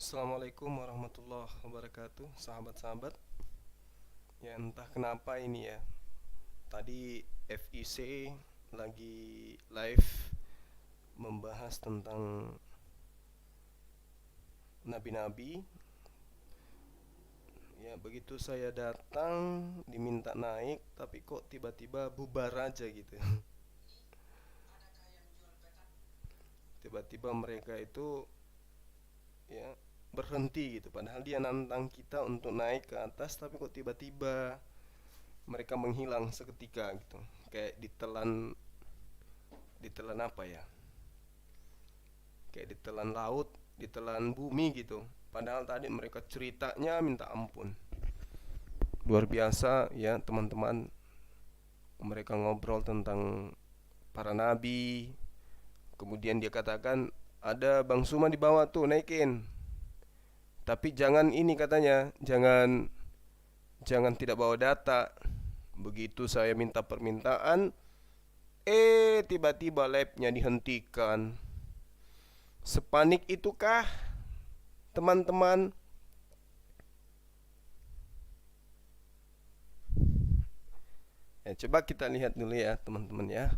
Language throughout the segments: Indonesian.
Assalamualaikum warahmatullahi wabarakatuh, sahabat-sahabat. Ya entah kenapa ini ya. Tadi FIC lagi live membahas tentang nabi-nabi. Ya begitu saya datang diminta naik, tapi kok tiba-tiba bubar aja gitu. Tiba-tiba mereka itu ya berhenti gitu. Padahal dia nantang kita untuk naik ke atas, tapi kok tiba-tiba mereka menghilang seketika gitu, kayak ditelan apa ya, kayak ditelan laut, ditelan bumi gitu. Padahal tadi mereka ceritanya minta ampun, luar biasa ya teman-teman. Mereka ngobrol tentang para nabi, kemudian dia katakan ada Bang Suma di bawah tuh, naikin, tapi jangan ini katanya, jangan jangan tidak bawa data. Begitu saya minta permintaan, tiba-tiba labnya dihentikan. Sepanik itukah teman-teman? Ya, coba kita lihat dulu ya teman-teman ya.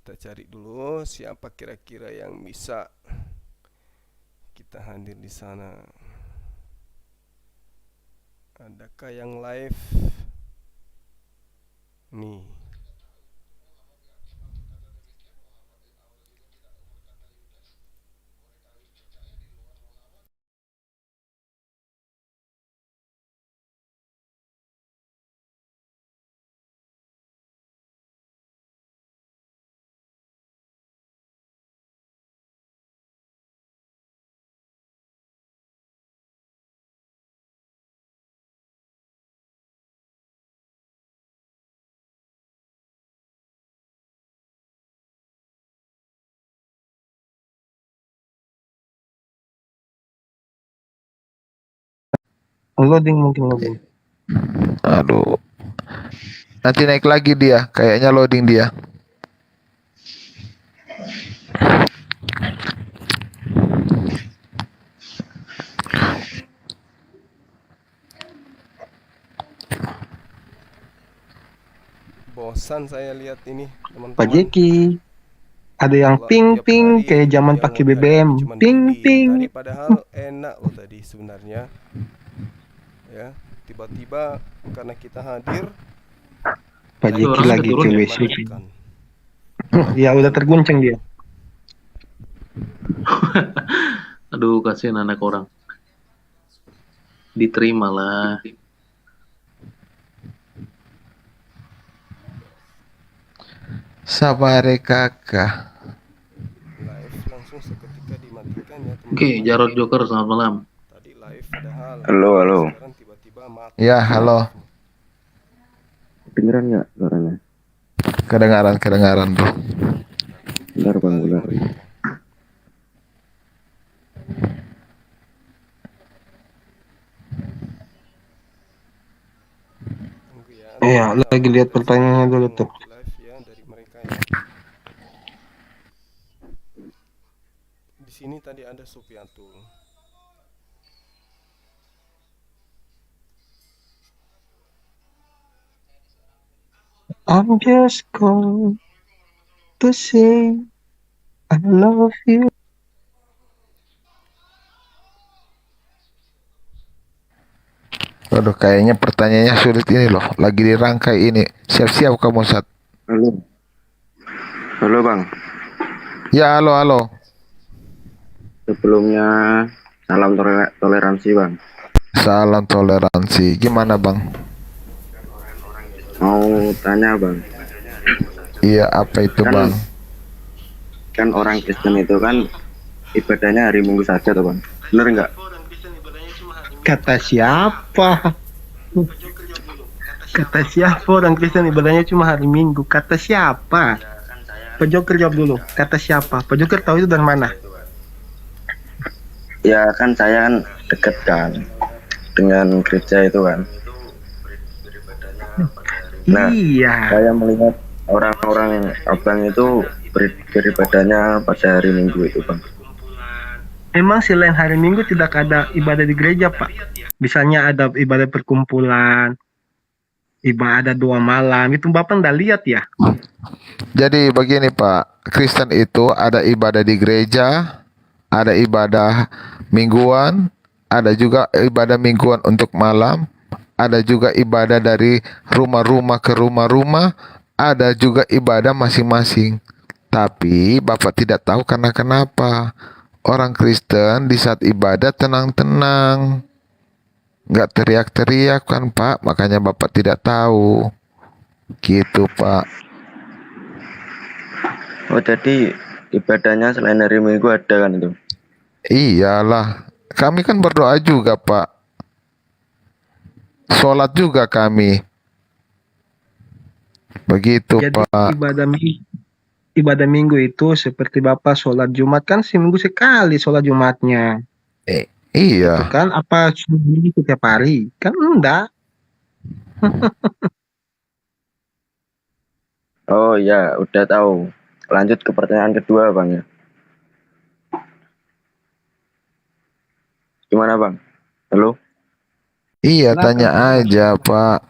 Kita cari dulu siapa kira-kira yang bisa kita hadir di sana. Adakah yang live? Nih. Loading mungkin loading. Aduh, nanti naik lagi dia, kayaknya loading dia. Bosan saya lihat ini teman-teman. Pak Jeki, ada yang ping ping kayak zaman pakai BBM. Ping ping. Tadi padahal enak loh tadi sebenarnya. Ya, tiba-tiba karena kita hadir, Pak Jeki lagi ke WC. Ya udah terguncang dia. Aduh, kasihan anak orang. Diterima lah. Sabare kakak. Live langsung seketika dimatikan ya teman-teman. Oke, Jarod Joker, selamat malam. Tadi live padahal. Halo. Sekarang tiba-tiba mati. Ya, halo. Dengeran nggak suaranya? Kedengaran bro. Bentar bang, bentar. Tunggu ya. Iya, lagi lihat pertanyaannya dulu tuh. Live ya dari mereka ya. Di sini tadi ada Supiatul. I'm just calling to say I love you. Waduh, kayaknya pertanyaannya sulit ini loh. Lagi dirangkai ini. Siap-siap kamu Sat. Halo. Halo bang. Ya, halo. Sebelumnya salam toleransi bang. Salam toleransi. Gimana bang? Mau tanya bang. Iya, apa itu bang? Kan orang Kristen itu kan ibadahnya hari Minggu saja tuh bang. Bener nggak? Kata siapa? Kata siapa orang Kristen ibadahnya cuma hari Minggu? Kata siapa? Pak Joker jawab dulu. Kata siapa? Pak Joker tahu itu dari mana? Ya kan saya kan deket kan dengan gereja itu kan. Nah, Iya. saya melihat orang-orang abang itu beribadahnya pada hari Minggu itu bang. Emang selain hari Minggu tidak ada ibadah di gereja, Pak? Misalnya ada ibadah perkumpulan, ibadah doa malam, itu Bapak nggak lihat ya? Jadi begini Pak, Kristen itu ada ibadah di gereja, ada ibadah mingguan, ada juga ibadah mingguan untuk malam, ada juga ibadah dari rumah-rumah ke rumah-rumah, ada juga ibadah masing-masing. Tapi Bapak tidak tahu karena kenapa. Orang Kristen di saat ibadah tenang-tenang, nggak teriak-teriak kan Pak, makanya Bapak tidak tahu. Gitu Pak. Oh, jadi ibadahnya selain hari Minggu ada kan itu? Iyalah, kami kan berdoa juga Pak. Sholat juga kami. Begitu Jadi Pak. ibadah minggu itu seperti Bapak sholat Jumat kan seminggu sekali sholat Jumatnya. Itu Iya. kan apa seminggu setiap hari? Kan enggak. Oh ya, udah tahu. Lanjut ke pertanyaan kedua, Bang ya. Gimana, Bang? Halo? Iya, Silakan, tanya silakan. aja Pak.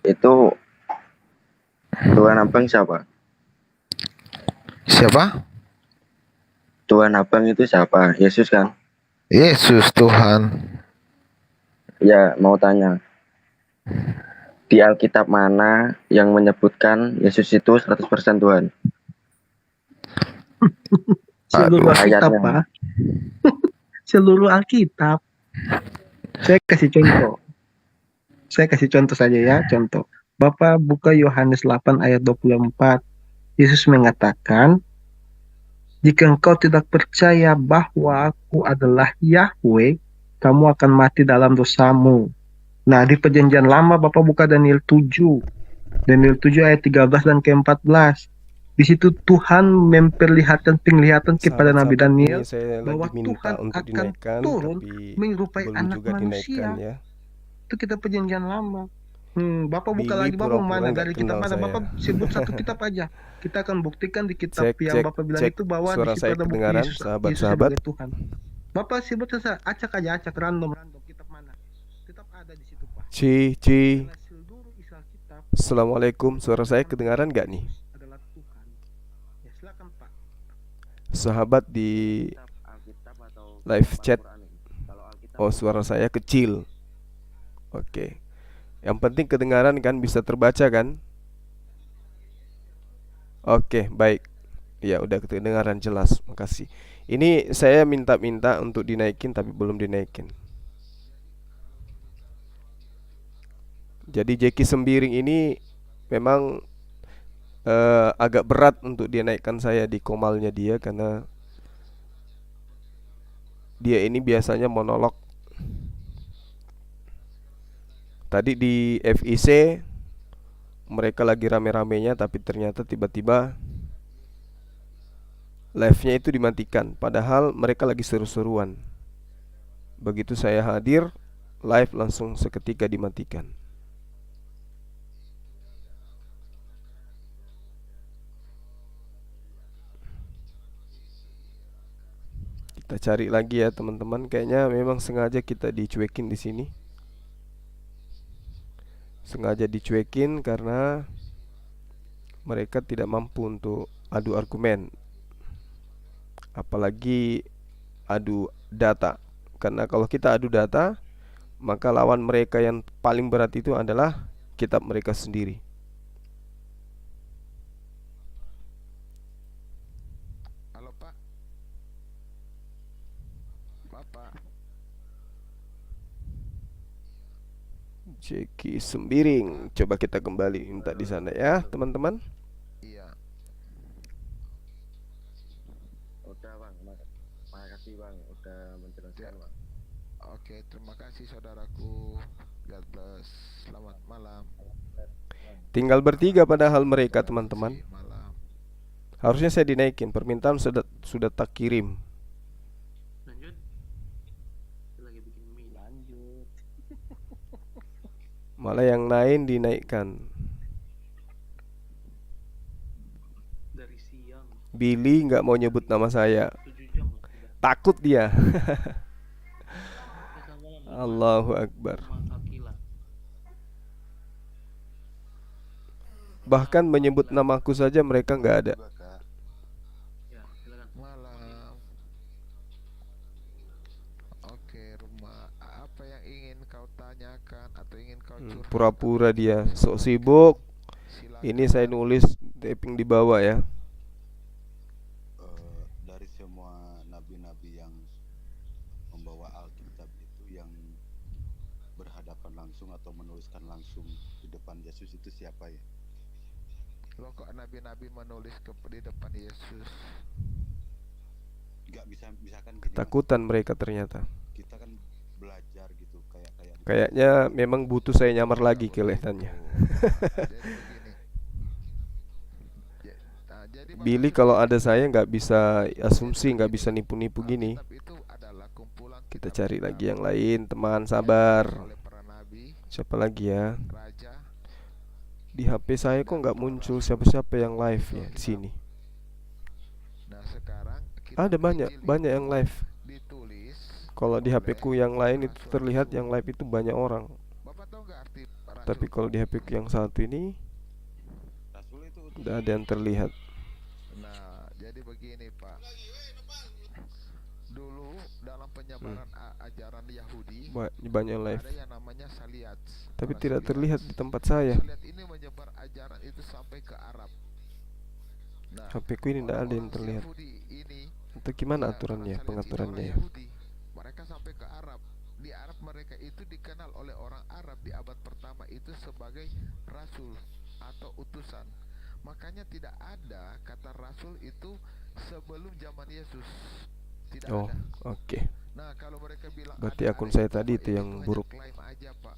Itu Tuhan Abang siapa? Siapa? Tuhan Abang itu siapa? Yesus kan? Yesus Tuhan. Ya, mau tanya. Di Alkitab mana yang menyebutkan Yesus itu 100% Tuhan? Seluruh Aduh, Alkitab, ayatnya. Pak. Seluruh Alkitab. Saya kasih contoh. Saya kasih contoh saja ya, contoh. Bapak buka Yohanes 8 ayat 24. Yesus mengatakan, jika engkau tidak percaya bahwa aku adalah Yahweh, kamu akan mati dalam dosamu. Nah, di perjanjian lama Bapak buka Daniel 7. Daniel 7 ayat 13 dan ke-14. Di situ Tuhan memperlihatkan penglihatan kepada Nabi Sahabat-sahabat, Daniel ini saya bahwa lagi minta Tuhan untuk akan dinaikkan, turun tapi menyerupai belum anak juga dinaikkan manusia. ya. Itu kita perjanjian lama. Bapak buka Billy lagi, Bapak mau pura-pura mana? nggak Dari kitab kenal mana? saya. Bapak sebut satu kitab aja. Kita akan buktikan di kitab Cek, yang cek, Bapak bilang cek. itu bahwa di Suara situ saya ada bukti kedengaran, Yesus sahabat-sahabat. sebagai Tuhan. Bapak sebut saja, acak aja, acak random kitab mana? Tetap ada di situ, Pak. Ci. Karena seluruh isi Alkitab Assalamualaikum, suara saya kedengaran nggak nih? adalah Tuhan. Ya, silakan, Pak. Sahabat di Alkitab atau live chat. Al-Quran ini? Kalau Alkitab Oh, suara saya kecil. Oke. Yang penting kedengaran kan, bisa terbaca kan? Oke, baik. Ya, udah kedengaran jelas. Makasih. Ini saya minta-minta untuk dinaikin tapi belum dinaikin. Jadi Jeki Sembiring ini memang agak berat untuk dia naikkan saya di komalnya dia, karena dia ini biasanya monolog. Tadi di FIC mereka lagi rame-ramenya, tapi ternyata tiba-tiba live-nya itu dimatikan, padahal mereka lagi seru-seruan. Begitu saya hadir, live langsung seketika dimatikan. Kita cari lagi ya teman-teman. Kayaknya memang sengaja kita dicuekin di sini. Sengaja dicuekin karena mereka tidak mampu untuk adu argumen, apalagi adu data. Karena kalau kita adu data, maka lawan mereka yang paling berat itu adalah kitab mereka sendiri. Halo Pak. Bapak. Jeki Sembiring. Coba kita kembali minta di sana ya, teman-teman. Iya. udah, Bang. Makasih, Bang, udah menjelaskan, Bang. Oke, terima kasih saudaraku. God bless. Selamat malam. Tinggal bertiga padahal mereka, teman-teman. Malam. Harusnya saya dinaikin. Permintaan sudah tak kirim. Lanjut. Lagi bikin mie. Lanjut. Malah yang lain dinaikkan. Dari siang Billy nggak mau nyebut nama saya. 7 jam. takut dia. Kesabaran Allahu Akbar. sama Akila. Bahkan menyebut namaku saja mereka nggak ada. Juga, Kak. Ya, silakan. Malam. Oke, rumah. Apa yang ingin kau tanyakan atau ingin kau curhatkan? Pura-pura dia sok sibuk. Silakan. Ini saya nulis taping di bawah ya. Dari semua nabi-nabi yang membawa Alkitab itu, yang berhadapan langsung atau menuliskan langsung di depan Yesus itu siapa ya? Loh, kok nabi-nabi menulis di depan Yesus? Nggak bisa, misalkan gini, Mas, Takutan mereka ternyata. kita kan belajar gitu kayak Kayaknya memang butuh saya nyamar lagi kelihatannya. Jadi begini. Jadi Billy kalau ada saya nggak bisa asumsi, nggak bisa nipu-nipu gini. Alkitab itu adalah kumpulan Kita kitab cari kitab lagi yang lain, teman, sabar. oleh para nabi, Siapa lagi ya? raja. Di HP saya kok nggak muncul siapa-siapa yang live ya di sini. Nah, sekarang Ada banyak yang live. ditulis. Kalau di HP ku yang lain itu terlihat yang live itu banyak orang. Bapak tahu nggak arti rasul? Tapi kalau di HP ku yang satu ini Rasul itu tidak ada yang terlihat. Nah, jadi begini, Pak. Dulu dalam penyebaran ajaran Yahudi Banyak live. ada yang namanya Saliats. Tapi Para tidak Saliats. terlihat di tempat saya. Saliat ini menyebar ajaran itu sampai ke Arab. Nah, HP ku ini tidak ada yang orang-orang terlihat. Yahudi ini, Itu gimana ya, aturannya, para Saliats ini pengaturannya orang ya? Yahudi. Mereka sampai ke Arab. Di Arab mereka itu dikenal oleh orang Arab di abad pertama itu sebagai rasul atau utusan. Makanya tidak ada kata rasul itu sebelum zaman Yesus. Tidak Oh, ada. oke. Nah, kalau mereka bilang Berarti ada akun hari saya pertama, tadi itu yang hanya buruk. klaim aja, Pak.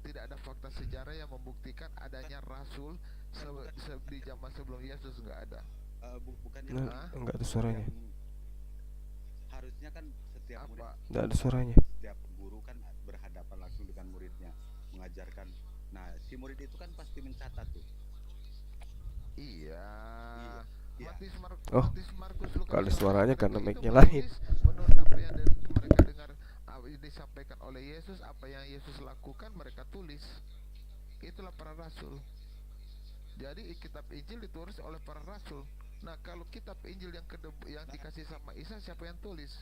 Tidak ada fakta sejarah yang membuktikan adanya rasul di zaman sebelum Yesus, nggak ada. bukannya Nah, enggak ada suaranya. yang harusnya kan setiap murid, Apa? Enggak ada suaranya. setiap guru kan berhadapan langsung dengan muridnya, mengajarkan. Nah, si murid itu kan pasti mencatat tuh. Iya. Iya. Oh, Matius, Markus, Lukas, kalau ada Yohanes, suaranya mereka karena itu mic-nya menulis lain. Menurut apa yang mereka dengar, apa yang disampaikan oleh Yesus, apa yang Yesus lakukan, mereka tulis. Itulah para rasul. Jadi kitab Injil ditulis oleh para rasul. Nah, kalau kitab Injil yang dikasih sama Isa, siapa yang tulis?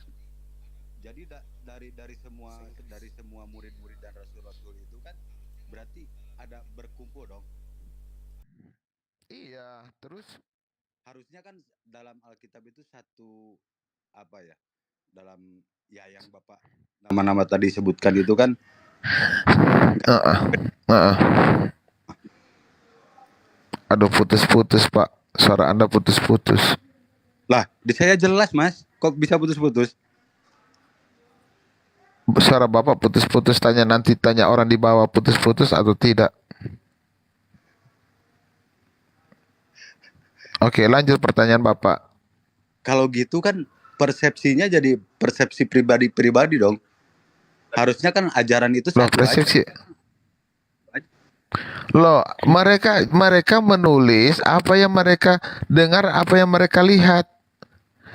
Jadi dari semua murid-murid dan rasul-rasul itu kan berarti ada berkumpul dong. Iya, terus Harusnya kan dalam Alkitab itu satu apa ya? Dalam ya yang Bapak nama-nama tadi sebutkan itu kan Aduh, putus-putus, Pak. Suara Anda putus-putus. lah, di saya jelas, Mas. Kok bisa putus-putus? Suara Bapak putus-putus, tanya orang di bawah putus-putus atau tidak. Oke, lanjut pertanyaan Bapak. Kalau gitu kan persepsinya jadi persepsi pribadi-pribadi dong. Harusnya kan ajaran itu Loh, satu persepsi. aja. Loh, mereka menulis apa yang mereka dengar, apa yang mereka lihat.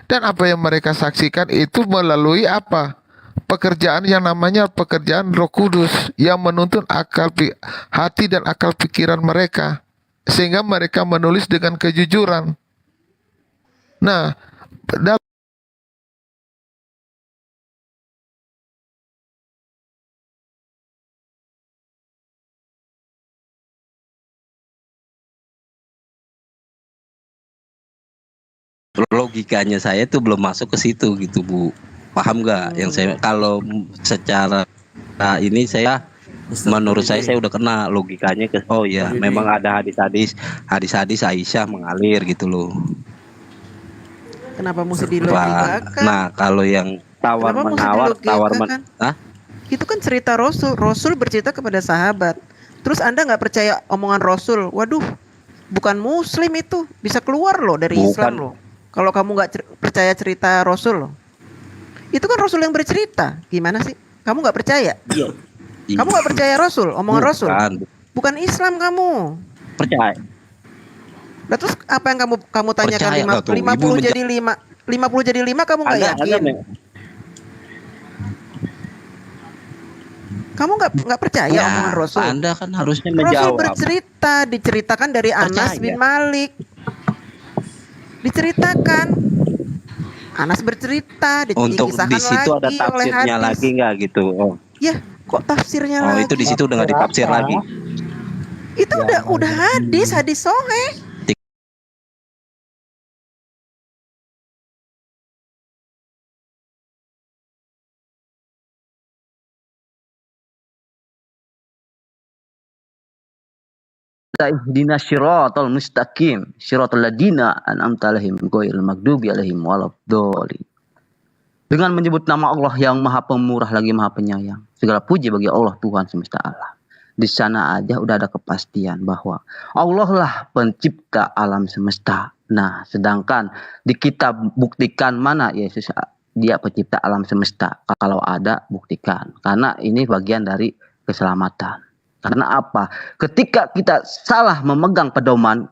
Dan apa yang mereka saksikan itu melalui apa? Pekerjaan yang namanya pekerjaan Roh Kudus yang menuntun hati dan akal pikiran mereka. Sehingga mereka menulis dengan kejujuran. Nah, logikanya saya tuh belum masuk ke situ gitu Bu, paham nggak? Yang saya kalau secara ini saya menurut saya udah kena logikanya ke oh ya memang ada hadis-hadis Aisyah mengalir gitu loh. Kenapa mesti dilogikakan? Nah kalau yang tawar Kenapa mesti menawar dilogikakan? Itu kan cerita Rasul. Rasul bercerita kepada sahabat. Terus Anda nggak percaya omongan Rasul? Waduh, bukan Muslim itu, bisa keluar loh dari Islam loh. Kalau kamu nggak percaya cerita Rasul loh. Itu kan Rasul yang bercerita. Gimana sih? Kamu nggak percaya? Iya. Kamu nggak percaya Rasul, omongan Rasul? Bukan Islam kamu. Percaya. Nah, terus apa yang kamu tanyakan? Percaya nggak tuh? 50 jadi 5 kamu nggak yakin? Kamu nggak percaya omongan Ya, Rasul? Anda kan harusnya Rasul menjawab. bercerita, diceritakan dari Anas bin Malik. Diceritakan. Anas bercerita, Untuk dikisahkan di situ ada lagi oleh tafsirnya hadis. lagi nggak gitu? Oh, Ya, kok tafsirnya oh lagi? itu di situ udah nggak ditafsir lagi. Itu udah hadis soheh. Ihdina syiratal mustaqim syiratal ladina an'amta alaihim ghairil maghdubi alaihim waladdallin. Dengan menyebut nama Allah yang Maha Pemurah lagi Maha Penyayang. Segala puji bagi Allah Tuhan semesta alam. Di sana aja udah ada kepastian bahwa Allah lah pencipta alam semesta. Nah, sedangkan di kitab buktikan mana Yesus dia pencipta alam semesta. Kalau ada buktikan. Karena ini bagian dari keselamatan. Karena apa? Ketika kita salah memegang pedoman,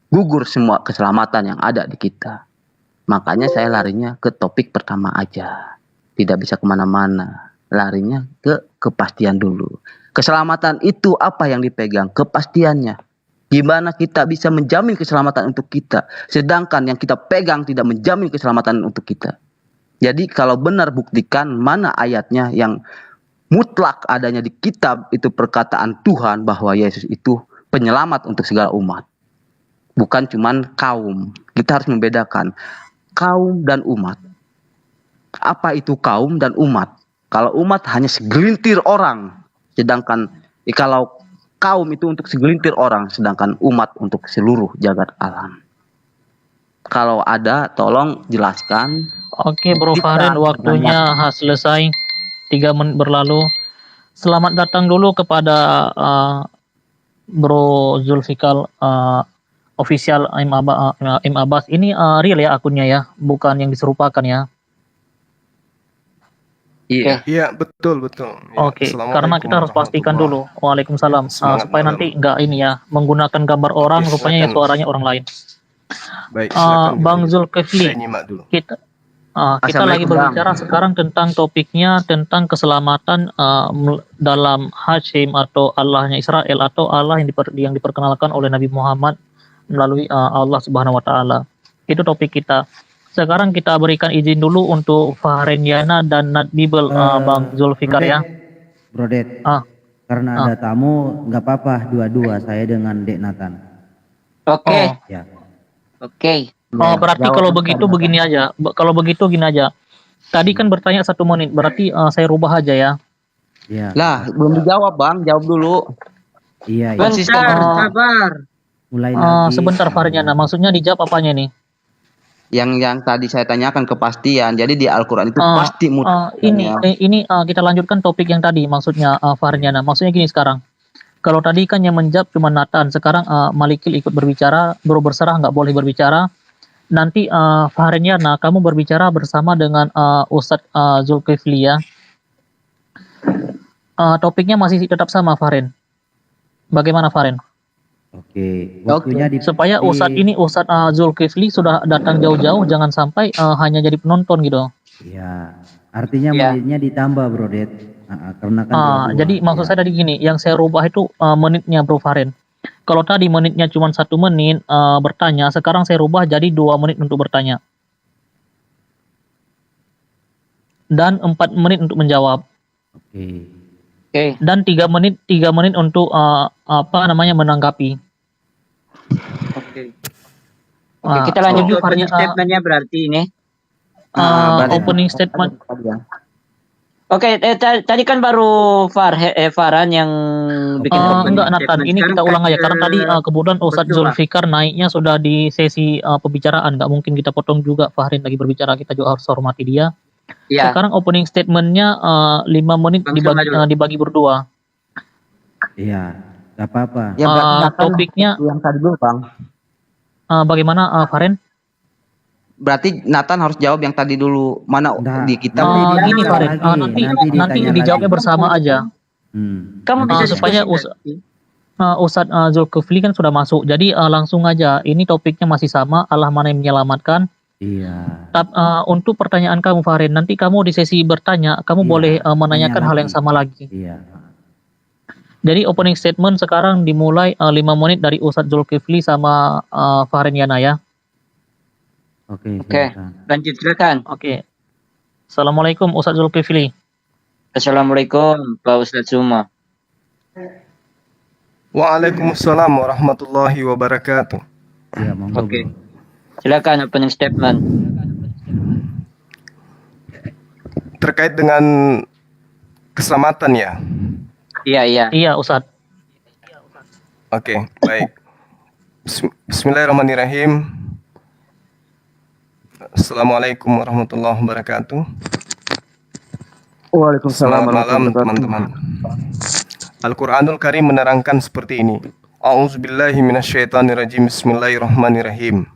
gugur semua keselamatan yang ada di kita. Makanya saya larinya ke topik pertama aja. Tidak bisa kemana-mana. Larinya ke kepastian dulu. Keselamatan itu apa yang dipegang? Kepastiannya. Gimana kita bisa menjamin keselamatan untuk kita. Sedangkan yang kita pegang tidak menjamin keselamatan untuk kita. Jadi kalau benar buktikan mana ayatnya yang mutlak adanya di kitab itu perkataan Tuhan bahwa Yesus itu penyelamat untuk segala umat. Bukan cuman kaum. Kita harus membedakan kaum dan umat. Apa itu kaum dan umat? Kalau umat hanya segelintir orang. Sedangkan kalau kaum itu untuk segelintir orang. Sedangkan umat untuk seluruh jagat alam. Kalau ada tolong jelaskan. Oke Bro Fahren, waktunya selesai. 3 menit berlalu. Selamat datang dulu kepada Bro Zulfikar official Im Abbas. Ini real ya akunnya ya, bukan yang diserupakan ya. Iya. Iya, betul. Ya, Oke, karena kita harus pastikan dulu. Waalaikumsalam. Semangat Supaya malam. nanti nggak ini ya, menggunakan gambar orang, Oke, rupanya ya silakan. suaranya orang lain. Baik, silakan. Bang Zulkifli, Saya nyimak dulu. kita lagi Assalamualaikum, berbicara sekarang tentang topiknya tentang keselamatan dalam Hashim atau Allahnya Israel atau Allah yang diperkenalkan oleh Nabi Muhammad melalui Allah Subhanahu wa taala. Itu topik kita. Sekarang kita berikan izin dulu untuk Fahren Yana dan Nat Bibel Bang Zulfikar ya. Brodet. Ah. Karena ada tamu nggak apa-apa dua-dua saya dengan Dek Nathan. Oke. Ya. Oke. Oh, berarti kalau begitu begini aja. Kalau begitu gini aja. Tadi kan bertanya 1 menit, berarti saya rubah aja ya. Iya. Lah, belum dijawab Bang, jawab dulu. Iya. Konsisten. sabar. Mulai lagi. Sebentar Fahriyana, maksudnya dijawab apanya nih? Yang tadi saya tanyakan kepastian. Jadi di Al-Qur'an itu pasti mutlak. Ini kita lanjutkan topik yang tadi, maksudnya Fahriyana. Maksudnya gini sekarang. Kalau tadi kan yang menjawab cuma Nathan, sekarang Malikil ikut berbicara, Bro berserah nggak boleh berbicara. Nanti Fahriyana kamu berbicara bersama dengan Ustadz Zulkifli ya. Topiknya masih tetap sama Fahren. Bagaimana Fahren? Oke. Waktunya di Supaya Ustadz Zulkifli sudah datang jauh-jauh, jangan sampai hanya jadi penonton gitu. Iya. Artinya menitnya ditambah Brodet. Karena kan dua-dua. Jadi maksud saya tadi gini, yang saya rubah itu menitnya Bro Fahren. Kalau tadi menitnya cuma 1 menit bertanya, sekarang saya rubah jadi 2 menit untuk bertanya. Dan 4 menit untuk menjawab. Oke. Dan 3 menit untuk menanggapi. Oke. Kita lanjut ke statementnya berarti ini. Opening statement. Oke, tadi kan baru Farhan yang bikin enggak Nathan, ini kita ulang aja karena tadi kemudian Ustadz Zulfikar naiknya sudah di sesi pembicaraan, nggak mungkin kita potong juga Fahrin lagi berbicara, kita juga harus hormati dia. Ya. Sekarang opening statementnya 5 menit dibagi berdua. Iya, nggak apa-apa. Topiknya yang tadi dulu Bang. Bagaimana Fahrin? Berarti Nathan harus jawab yang tadi dulu. Mana di kita gini Farid, nanti dijawabnya bersama aja. Kamu bisa supaya Ustadz Zulkifli kan sudah masuk. Jadi langsung aja. Ini topiknya masih sama. Allah mana yang menyelamatkan. Iya. Untuk pertanyaan kamu Farin, nanti kamu di sesi bertanya, kamu Iya, boleh tanya menanyakan hal yang lagi. sama lagi. Iya. Jadi opening statement sekarang dimulai 5 menit dari Ustadz Zulkifli sama Farin Yana ya. Oke, Oke, silakan. lanjut silakan. Oke. Assalamualaikum Ustadz Zulkifli. Assalamualaikum Pak Ustadz Suma. Waalaikumsalam warahmatullahi wabarakatuh. Iya, monggo. Oke. Silakan opening statement. Terkait dengan keselamatan ya. Iya, iya. Iya Ustadz. Oke, baik. Bismillahirrahmanirrahim. Assalamualaikum warahmatullahi wabarakatuh. Waalaikumsalam Selamat malam teman-teman. Al-Quranul Karim menerangkan seperti ini. A'udzubillahi minasyaitonirrajim. Bismillahirrahmanirrahim.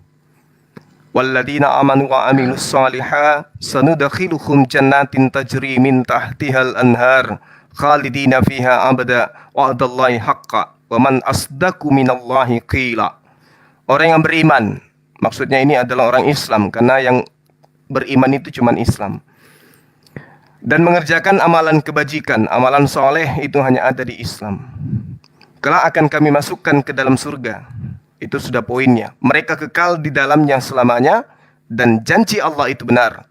Walladzina amanu wa amilus salihah sanudakhiluhum jannatin tajri min tahtihal anhar khalidina fiha abada wa'adallahi haqqa wa man asdaku minallahi qila. Orang yang beriman, maksudnya ini adalah orang Islam, karena yang beriman itu cuma Islam, dan mengerjakan amalan kebajikan, amalan soleh itu hanya ada di Islam, kelak akan kami masukkan ke dalam surga. Itu sudah poinnya. Mereka kekal di dalamnya selamanya, dan janji Allah itu benar.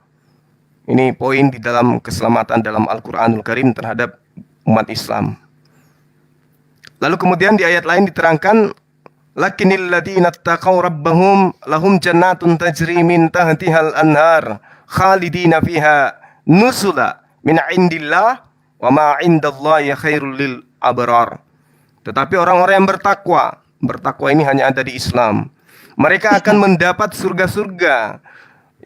Ini poin di dalam keselamatan dalam Al-Quranul Karim terhadap umat Islam. Lalu kemudian di ayat lain diterangkan, lakinnal ladzina taqaw rabbahum lahum jannatun tajri min tahtihal anhar khalidina fiha nusula min indillah wa ma indallahi khairul lil abrar. Tetapi orang-orang yang bertakwa ini hanya ada di Islam. Mereka akan mendapat surga-surga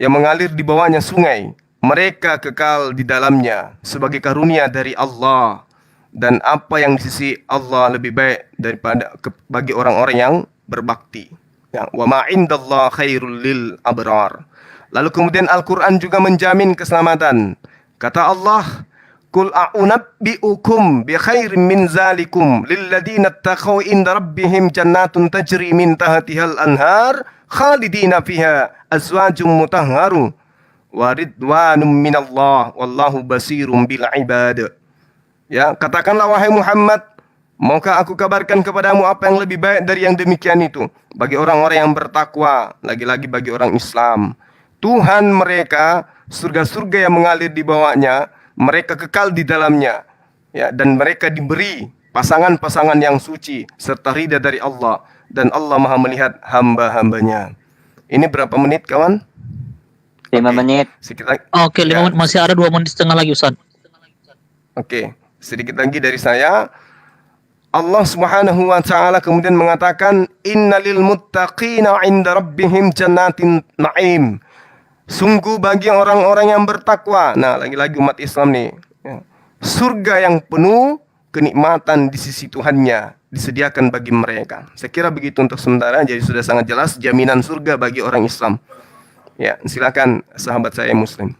yang mengalir di bawahnya sungai. Mereka kekal di dalamnya sebagai karunia dari Allah. Dan apa yang di sisi Allah lebih baik daripada bagi orang-orang yang berbakti. Ya, wa ma indallahi khairul lil abrar. Lalu kemudian Al-Quran juga menjamin keselamatan. Kata Allah, Qul a'unabbi'ukum bi khairin min zalikum lilladzina taqaw inda rabbihim jannatun tajri min tahtihal anhar khalidina fiha azwajum mutahharu wa ridwanum minallah wallahu basirum bil ibad. Ya, katakanlah wahai Muhammad, maukah aku kabarkan kepadamu apa yang lebih baik dari yang demikian itu bagi orang-orang yang bertakwa, lagi-lagi bagi orang Islam. Tuhan mereka surga-surga yang mengalir di bawahnya, mereka kekal di dalamnya, ya, dan mereka diberi pasangan-pasangan yang suci serta ridha dari Allah, dan Allah Maha melihat hamba-hambanya. Ini berapa menit kawan? 5 menit. Oke, 5 menit, masih ada 2 menit setengah lagi Ustaz. Oke, sedikit lagi dari saya. Allah Subhanahu wa taala kemudian mengatakan, innalil muttaqina 'inda rabbihim jannatin na'im. Sungguh bagi orang-orang yang bertakwa, nah lagi-lagi umat Islam nih, ya, surga yang penuh kenikmatan di sisi Tuhannya disediakan bagi mereka. Saya kira begitu untuk sementara, jadi sudah sangat jelas jaminan surga bagi orang Islam. Ya, silakan sahabat saya Muslim.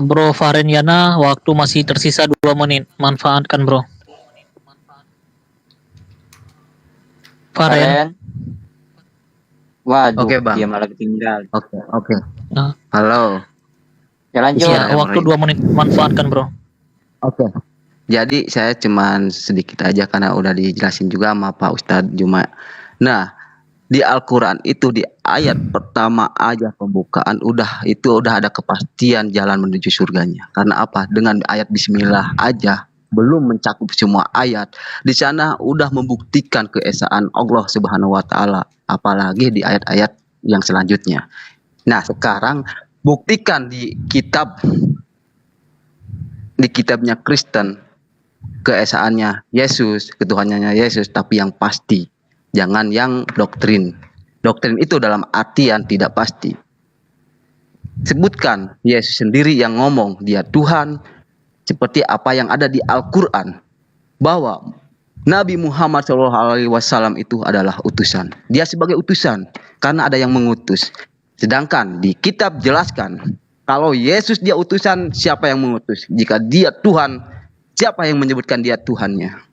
Bro Farin Yana, waktu masih tersisa 2 menit, manfaatkan bro. Farin. Waduh, Oke, Bang. dia malah ketinggal. Oke. Nah. Halo. Ya lanjut. Ya, waktu 2 menit, manfaatkan bro. Oke. Jadi saya cuman sedikit aja karena udah dijelasin juga sama Pak Ustadz Juma. Nah, di Al-Quran itu di ayat pertama aja pembukaan udah ada kepastian jalan menuju surganya. Karena apa? Dengan ayat Bismillah aja belum mencakup semua ayat. Di sana udah membuktikan keesaan Allah Subhanahu wa taala, apalagi di ayat-ayat yang selanjutnya. Nah, sekarang buktikan di kitabnya Kristen keesaannya Yesus, ketuhanannya Yesus, tapi yang pasti. Jangan yang doktrin. Doktrin itu dalam artian tidak pasti. Sebutkan Yesus sendiri yang ngomong dia Tuhan, seperti apa yang ada di Al-Quran, bahwa Nabi Muhammad SAW itu adalah utusan. Dia sebagai utusan karena ada yang mengutus. Sedangkan di kitab jelaskan kalau Yesus dia utusan, siapa yang mengutus? Jika dia Tuhan, siapa yang menyebutkan dia Tuhannya?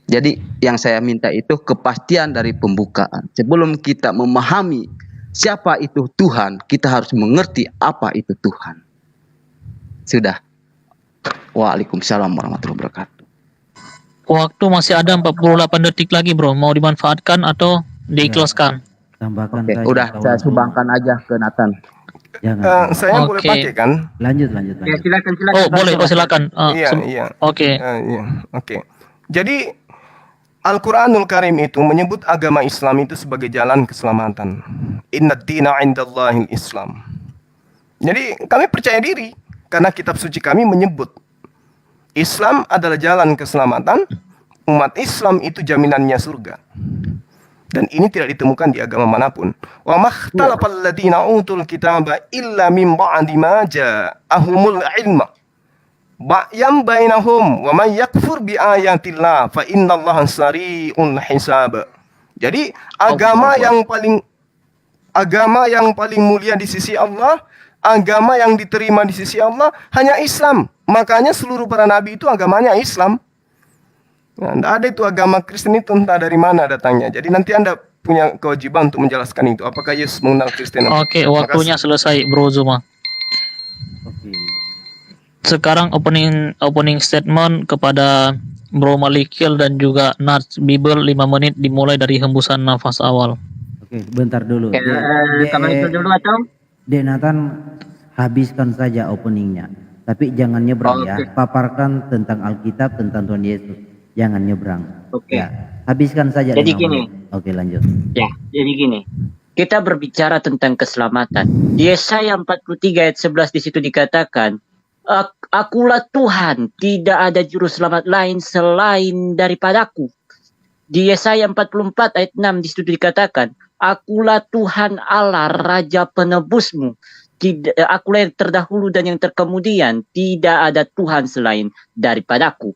Jadi yang saya minta itu kepastian dari pembukaan. Sebelum kita memahami siapa itu Tuhan, kita harus mengerti apa itu Tuhan. Sudah. Waalaikumsalam warahmatullahi wabarakatuh. Waktu masih ada 48 detik lagi, bro. Mau dimanfaatkan atau diikhlaskan? Tambahkan Oke, saja. udah saya kawan. sumbangkan aja ke Nathan. Jangan. Saya boleh Oke. pakai kan? Lanjut. Ya, silakan. Oh, boleh. Oh, silakan. Iya, iya. Oke. Iya, oke. Jadi Al-Quranul Karim itu menyebut agama Islam itu sebagai jalan keselamatan. Inna dina indallahil Islam. Jadi kami percaya diri karena kitab suci kami menyebut Islam adalah jalan keselamatan. Umat Islam itu jaminannya surga. Dan ini tidak ditemukan di agama manapun. Wa makhtalafal ladzina utul kitaba illa min ba'di ma ja'ahumul ilma. Ba'yam bainahum wa may yakfur bi ayatillah fa innallaha sari'ul hisab. Jadi agama yang paling mulia di sisi Allah, agama yang diterima di sisi Allah hanya Islam. Makanya seluruh para nabi itu agamanya Islam. Nah, tidak ada itu agama Kristen itu entah dari mana datangnya. Jadi nanti Anda punya kewajiban untuk menjelaskan itu. Apakah Yesus mengenal Kristen? Oke, waktunya selesai, Bro Zuma. Oke. Sekarang opening statement kepada Bro Malikil dan juga Nats Bible 5 menit dimulai dari hembusan nafas awal. Oke, bentar dulu. Oke, kamu itu dulu atau? Nathan, habiskan saja openingnya. Tapi jangan nyebrang ya. Paparkan tentang Alkitab, tentang Tuhan Yesus. Jangan nyebrang. Oke. Ya, habiskan saja. Jadi 5 gini. menit. Oke, lanjut. Ya, jadi gini. Kita berbicara tentang keselamatan. Di Yesaya 43 ayat 11 di situ dikatakan, Akulah Tuhan, tidak ada juru selamat lain selain daripadaku. Di Yesaya 44 ayat 6 di situ dikatakan, Akulah Tuhan Allah, Raja penebusmu. Akulah yang terdahulu dan yang terkemudian, tidak ada Tuhan selain daripadaku.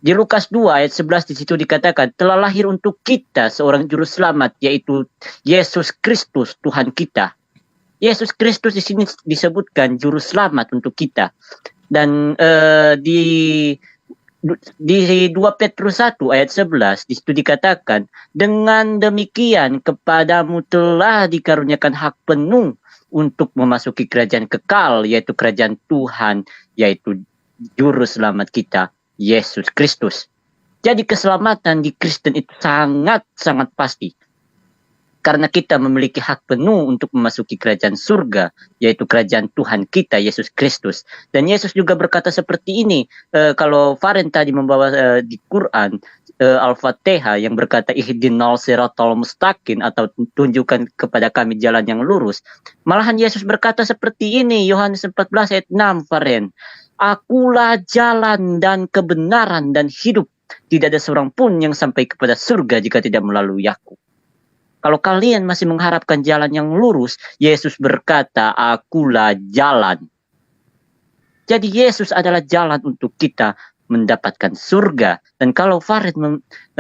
Di Lukas 2 ayat 11 di situ dikatakan, telah lahir untuk kita seorang juru selamat, yaitu Yesus Kristus Tuhan kita. Yesus Kristus di sini disebutkan juru selamat untuk kita. Dan di 2 Petrus 1 ayat 11 di situ dikatakan, dengan demikian kepadamu telah dikaruniakan hak penuh untuk memasuki kerajaan kekal, yaitu kerajaan Tuhan, yaitu juru selamat kita, Yesus Kristus. Jadi keselamatan di Kristen itu sangat-sangat pasti. Karena kita memiliki hak penuh untuk memasuki kerajaan surga, yaitu kerajaan Tuhan kita, Yesus Kristus. Dan Yesus juga berkata seperti ini, kalau Faren tadi membawa di Quran, Al-Fatihah yang berkata, Ihdinal siratal mustaqim, atau tunjukkan kepada kami jalan yang lurus. Malahan Yesus berkata seperti ini, Yohanes 14 ayat 6, Faren. Akulah jalan dan kebenaran dan hidup. Tidak ada seorang pun yang sampai kepada surga jika tidak melalui aku. Kalau kalian masih mengharapkan jalan yang lurus, Yesus berkata, akulah jalan. Jadi Yesus adalah jalan untuk kita mendapatkan surga. Dan kalau Farid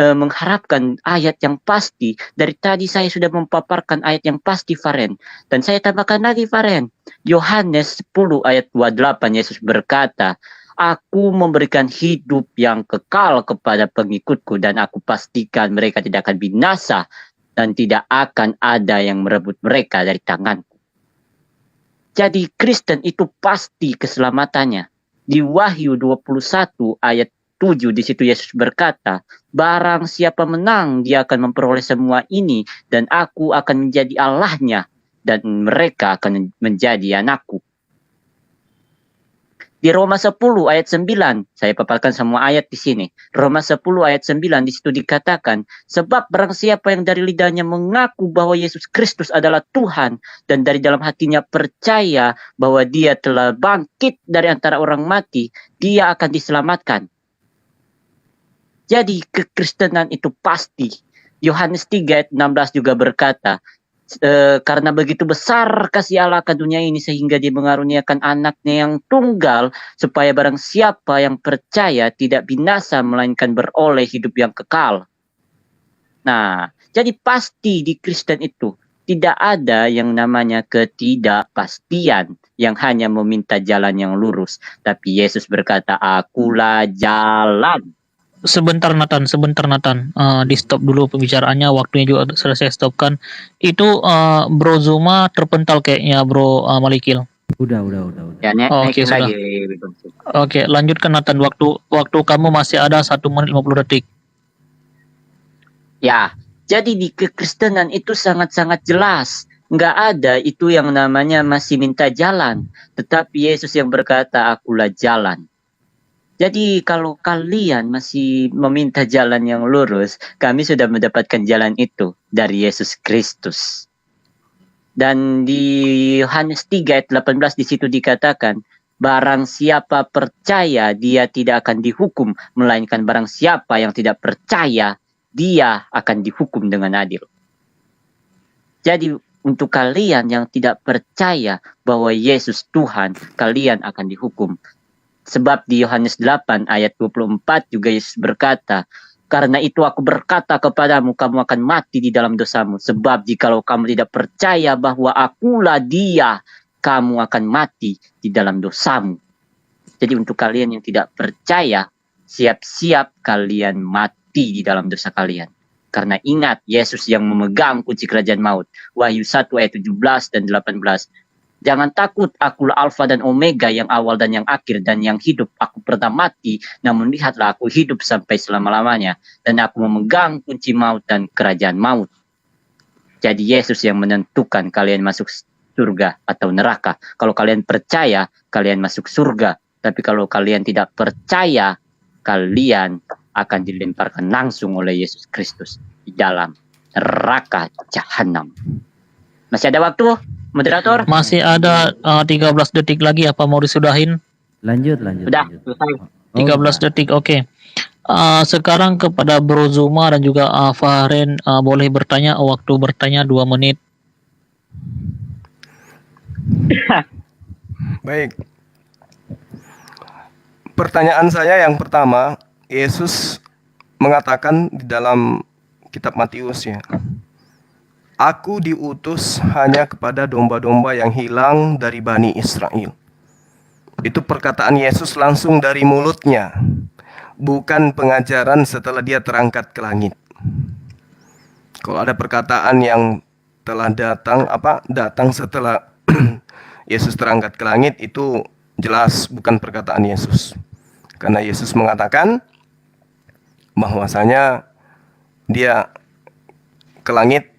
mengharapkan ayat yang pasti, dari tadi saya sudah mempaparkan ayat yang pasti, Farid. Dan saya tambahkan lagi, Farid. Yohanes 10 ayat 28, Yesus berkata, Aku memberikan hidup yang kekal kepada pengikutku, dan aku pastikan mereka tidak akan binasa, dan tidak akan ada yang merebut mereka dari tanganku. Jadi Kristen itu pasti keselamatannya. Di Wahyu 21 ayat 7 di situ Yesus berkata, barang siapa menang dia akan memperoleh semua ini, dan aku akan menjadi Allahnya dan mereka akan menjadi anakku. Di Roma 10 ayat 9, saya paparkan semua ayat di sini. Roma 10 ayat 9 di situ dikatakan, sebab barang siapa yang dari lidahnya mengaku bahwa Yesus Kristus adalah Tuhan dan dari dalam hatinya percaya bahwa dia telah bangkit dari antara orang mati, dia akan diselamatkan. Jadi kekristenan itu pasti. Yohanes 3 ayat 16 juga berkata, karena begitu besar kasih Allah ke dunia ini sehingga dia mengaruniakan anaknya yang tunggal supaya barang siapa yang percaya tidak binasa melainkan beroleh hidup yang kekal. Nah, jadi pasti di Kristen itu tidak ada yang namanya ketidakpastian yang hanya meminta jalan yang lurus. Tapi Yesus berkata, akulah jalan. Sebentar Nathan. Di stop dulu pembicaraannya, waktunya juga sudah saya stopkan. Itu Bro Zuma terpental kayaknya Bro Malikil. Udah. Ya, Oke, naikin sudah. lagi. Oke, lanjutkan Nathan. Waktu kamu masih ada 1 menit 50 detik. Ya, jadi di kekristenan itu sangat-sangat jelas. Nggak ada itu yang namanya masih minta jalan. Tetapi Yesus yang berkata, akulah jalan. Jadi kalau kalian masih meminta jalan yang lurus, kami sudah mendapatkan jalan itu dari Yesus Kristus. Dan di Yohanes 3 ayat 18 di situ dikatakan, barang siapa percaya dia tidak akan dihukum, melainkan barang siapa yang tidak percaya dia akan dihukum dengan adil. Jadi untuk kalian yang tidak percaya bahwa Yesus Tuhan, kalian akan dihukum. Sebab di Yohanes 8 ayat 24 juga Yesus berkata, karena itu aku berkata kepadamu, kamu akan mati di dalam dosamu. Sebab jikalau kamu tidak percaya bahwa akulah dia, kamu akan mati di dalam dosamu. Jadi untuk kalian yang tidak percaya, siap-siap kalian mati di dalam dosa kalian. Karena ingat, Yesus yang memegang kunci kerajaan maut. Wahyu 1 ayat 17 dan 18. Jangan takut, akulah Alfa dan Omega, yang awal dan yang akhir dan yang hidup. Aku pernah mati, namun lihatlah aku hidup sampai selama-lamanya. Dan aku memegang kunci maut dan kerajaan maut. Jadi Yesus yang menentukan kalian masuk surga atau neraka. Kalau kalian percaya, kalian masuk surga. Tapi kalau kalian tidak percaya, kalian akan dilemparkan langsung oleh Yesus Kristus di dalam neraka jahanam. Masih ada waktu? Moderator? Masih ada 13 detik lagi, apa mau disudahin? Lanjut. Sudah, selesai. 13 detik, oke. Sekarang kepada Bro Zuma dan juga Fahren, boleh bertanya, waktu bertanya 2 menit. Baik. Pertanyaan saya yang pertama, Yesus mengatakan di dalam kitab Matius ya, aku diutus hanya kepada domba-domba yang hilang dari Bani Israel. Itu perkataan Yesus langsung dari mulutnya, bukan pengajaran setelah dia terangkat ke langit. Kalau ada perkataan yang telah datang setelah Yesus terangkat ke langit, itu jelas bukan perkataan Yesus. Karena Yesus mengatakan bahwasanya dia ke langit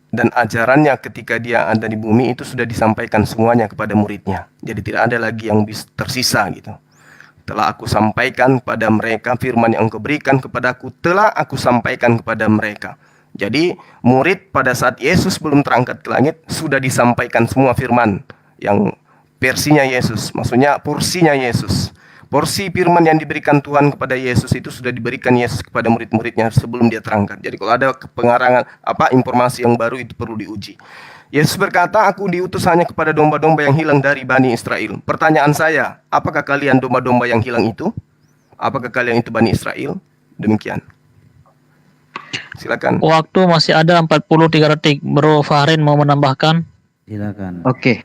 dan ajarannya ketika dia ada di bumi itu sudah disampaikan semuanya kepada muridnya. Jadi tidak ada lagi yang tersisa gitu. Telah aku sampaikan kepada mereka firman yang engkau berikan kepadaku, telah aku sampaikan kepada mereka. Jadi murid pada saat Yesus belum terangkat ke langit sudah disampaikan semua firman yang versinya Yesus, maksudnya porsinya Yesus. Porsi firman yang diberikan Tuhan kepada Yesus itu sudah diberikan Yesus kepada murid-muridnya sebelum dia terangkat. Jadi kalau ada pengarangan informasi yang baru itu perlu diuji. Yesus berkata, aku diutus hanya kepada domba-domba yang hilang dari Bani Israel. Pertanyaan saya, apakah kalian domba-domba yang hilang itu? Apakah kalian itu Bani Israel? Demikian. Silakan. Waktu masih ada 43 detik. Bro Fahren mau menambahkan? Silakan. Oke.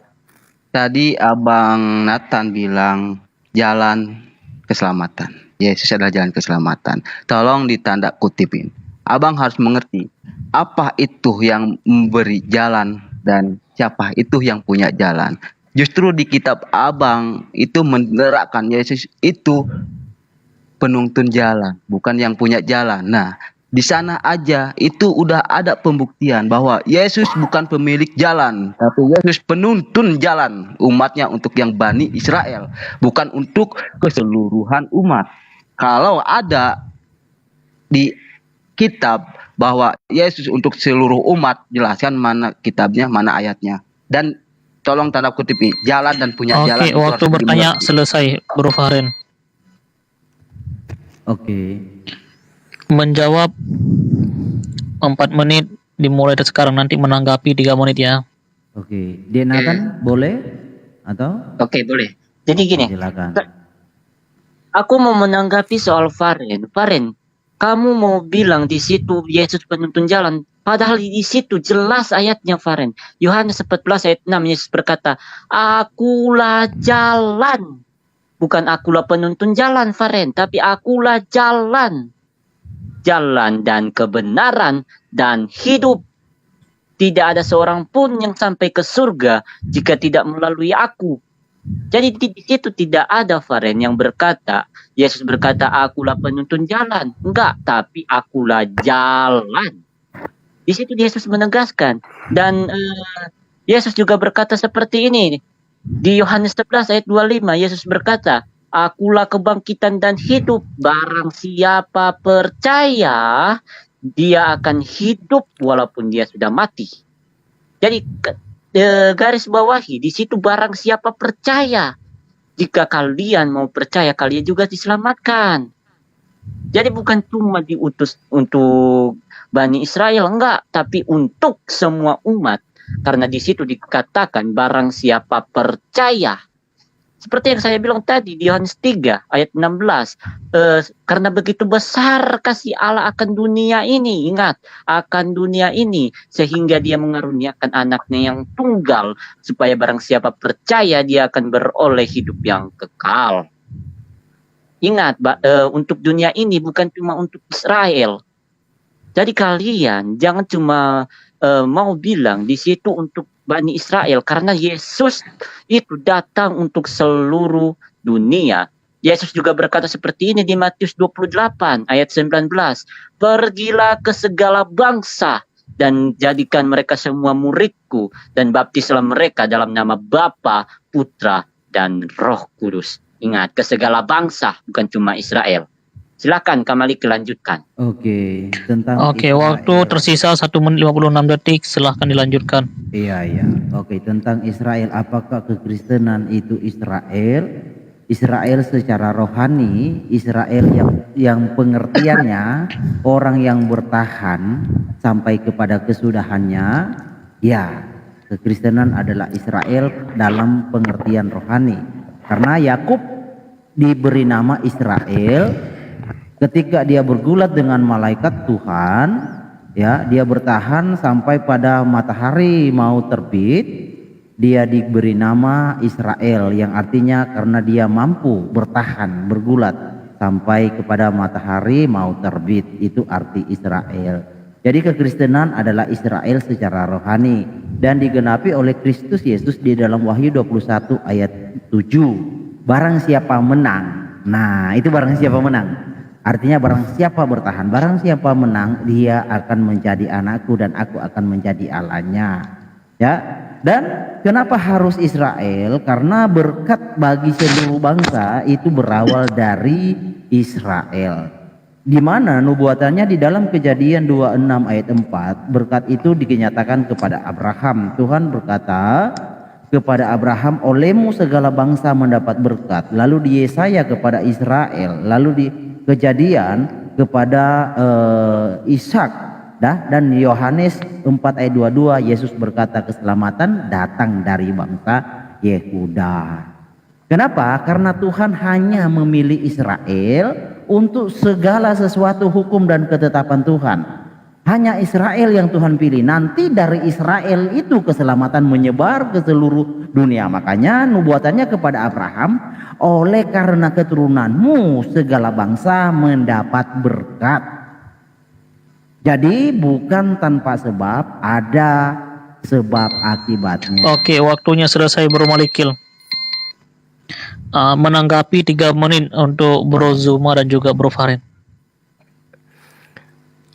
Tadi Abang Nathan bilang jalan keselamatan. Yesus adalah jalan keselamatan. Tolong ditanda kutipin. Abang harus mengerti apa itu yang memberi jalan dan siapa itu yang punya jalan. Justru di kitab Abang itu menerangkan Yesus itu penuntun jalan, bukan yang punya jalan. Nah, di sana aja itu udah ada pembuktian bahwa Yesus bukan pemilik jalan, tapi Yesus penuntun jalan umatnya untuk yang Bani Israel, bukan untuk keseluruhan umat. Kalau ada di kitab bahwa Yesus untuk seluruh umat, jelaskan mana kitabnya, mana ayatnya. Dan tolong tanda kutip jalan dan punya jalan. Oke, waktu bertanya selesai, Bro Fahren. Oke. Menjawab 4 menit dimulai dari sekarang, nanti menanggapi 3 menit ya. Oke. Dia Nathan boleh atau? Oke, boleh. Jadi gini. Silakan. Aku mau menanggapi soal Fahren. Fahren, kamu mau bilang di situ Yesus penuntun jalan, padahal di situ jelas ayatnya Fahren. Yohanes 14 ayat 6 Yesus berkata, akulah jalan. bukan akulah penuntun jalan, Faren, tapi akulah jalan. Jalan dan kebenaran dan hidup. Tidak ada seorang pun yang sampai ke surga jika tidak melalui aku. Jadi di situ tidak ada, Faren, yang berkata, Yesus berkata, akulah penuntun jalan. Enggak, tapi akulah jalan. Di situ Yesus menegaskan. Dan Yesus juga berkata seperti ini. Di Yohanes 11 ayat 25, Yesus berkata, akulah kebangkitan dan hidup. Barang siapa percaya, dia akan hidup walaupun dia sudah mati. Jadi garis bawahi di situ, barang siapa percaya. Jika kalian mau percaya, kalian juga diselamatkan. Jadi bukan cuma diutus untuk Bani Israel, enggak, tapi untuk semua umat. Karena di situ dikatakan barang siapa percaya. Seperti yang saya bilang tadi di Yohanes 3 ayat 16. Karena begitu besar kasih Allah akan dunia ini. Ingat, akan dunia ini. Sehingga dia mengaruniakan anaknya yang tunggal. Supaya barang siapa percaya, dia akan beroleh hidup yang kekal. Ingat, untuk dunia ini bukan cuma untuk Israel. Jadi kalian jangan cuma mau bilang di situ untuk Bani Israel, karena Yesus itu datang untuk seluruh dunia. Yesus juga berkata seperti ini di Matius 28 ayat 19. Pergilah ke segala bangsa dan jadikan mereka semua muridku, dan baptislah mereka dalam nama Bapa, Putra, dan Roh Kudus. Ingat, ke segala bangsa, bukan cuma Israel. Silakan Kamalik lanjutkan. Oke, tentang Oke, waktu tersisa 1 menit 56 detik, silahkan dilanjutkan. Iya. Oke, tentang Israel, apakah kekristenan itu Israel? Israel secara rohani, Israel yang pengertiannya orang yang bertahan sampai kepada kesudahannya, ya, kekristenan adalah Israel dalam pengertian rohani. Karena Yakub diberi nama Israel ketika dia bergulat dengan malaikat Tuhan, ya, dia bertahan sampai pada matahari mau terbit, dia diberi nama Israel, yang artinya karena dia mampu bertahan, bergulat sampai kepada matahari mau terbit, itu arti Israel. Jadi kekristenan adalah Israel secara rohani dan digenapi oleh Kristus Yesus di dalam Wahyu 21 ayat 7. Barang siapa menang. Nah, itu barang siapa menang. Artinya barang siapa bertahan, barang siapa menang, dia akan menjadi anakku dan aku akan menjadi Allahnya. Ya. Dan kenapa harus Israel? Karena berkat bagi seluruh bangsa itu berawal dari Israel. Di mana nubuatannya di dalam Kejadian 26 ayat 4, berkat itu dinyatakan kepada Abraham. Tuhan berkata kepada Abraham, olehmu segala bangsa mendapat berkat. Lalu di Yesaya kepada Israel, lalu di Kejadian kepada Ishak, dan Yohanes 4 ayat 22 Yesus berkata keselamatan datang dari bangsa Yehuda. Kenapa? Karena Tuhan hanya memilih Israel untuk segala sesuatu hukum dan ketetapan Tuhan. Hanya Israel yang Tuhan pilih. Nanti dari Israel itu keselamatan menyebar ke seluruh dunia. Makanya nubuatannya kepada Abraham, oleh karena keturunanmu segala bangsa mendapat berkat. Jadi bukan tanpa sebab, ada sebab akibatnya. Oke, waktunya selesai Bro Malikil. Menanggapi 3 menit untuk Bro Zuma dan juga Bro Faren.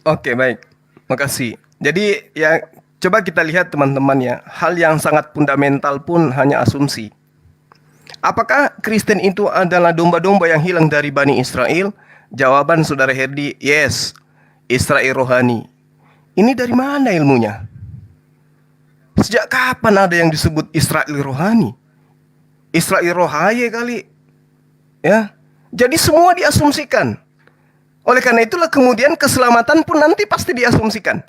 Oke, baik. Makasih. Jadi ya coba kita lihat teman-teman ya, hal yang sangat fundamental pun hanya asumsi. Apakah Kristen itu adalah domba-domba yang hilang dari Bani Israel? Jawaban Saudara Herdi, yes. Israel rohani. Ini dari mana ilmunya? Sejak kapan ada yang disebut Israel rohani? Israel rohaya kali. Ya. Jadi semua diasumsikan. Oleh karena itulah kemudian keselamatan pun nanti pasti diasumsikan.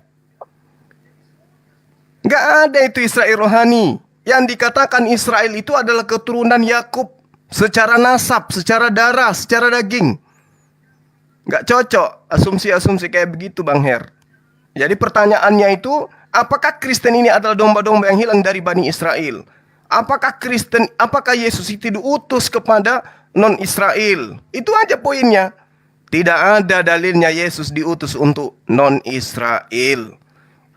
Gak ada itu Israel rohani. Yang dikatakan Israel itu adalah keturunan Yakub secara nasab, secara darah, secara daging. Gak cocok asumsi-asumsi kayak begitu Bang Her. Jadi pertanyaannya itu, apakah Kristen ini adalah domba-domba yang hilang dari Bani Israel? Apakah Yesus itu diutus kepada non-Israel. Itu aja poinnya. Tidak ada dalilnya Yesus diutus untuk non-Israel.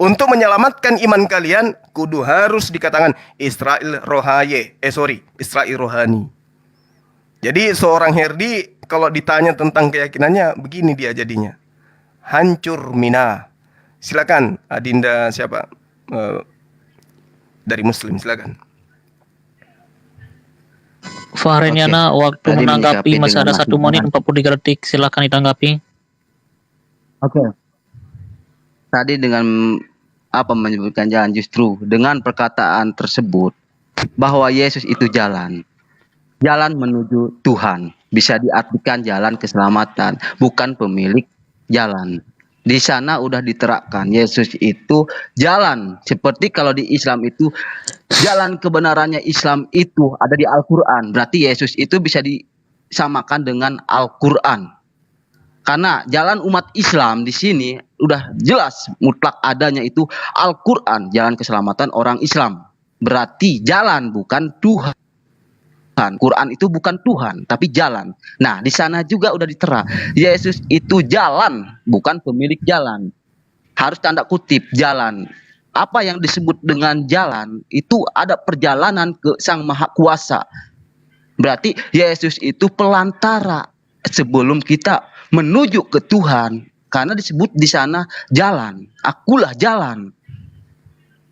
Untuk menyelamatkan iman kalian, kudu harus dikatakan Israel Israel rohani. Jadi seorang Herdi kalau ditanya tentang keyakinannya, begini dia jadinya. Hancur mina. Silakan Adinda siapa? Dari Muslim, silakan. Fahreniana, waktu Tadi menanggapi menyikapi masih ada dengan 1 menit masing-masing. 43 detik. Silakan ditanggapi. Oke. Tadi dengan menyebutkan jalan, justru dengan perkataan tersebut bahwa Yesus itu jalan menuju Tuhan, bisa diartikan jalan keselamatan, bukan pemilik jalan. Di sana udah diterapkan Yesus itu jalan, seperti kalau di Islam itu jalan kebenarannya Islam itu ada di Al-Quran, berarti Yesus itu bisa disamakan dengan Al-Quran. Karena jalan umat Islam di sini udah jelas mutlak adanya itu Al-Quran, jalan keselamatan orang Islam. Berarti jalan bukan Tuhan. Quran itu bukan Tuhan, tapi jalan. Nah, di sana juga udah ditera. Yesus itu jalan, bukan pemilik jalan. Harus tanda kutip jalan. Apa yang disebut dengan jalan itu ada perjalanan ke Sang Maha Kuasa. Berarti Yesus itu pelantara sebelum kita menuju ke Tuhan, karena disebut di sana jalan. Akulah jalan.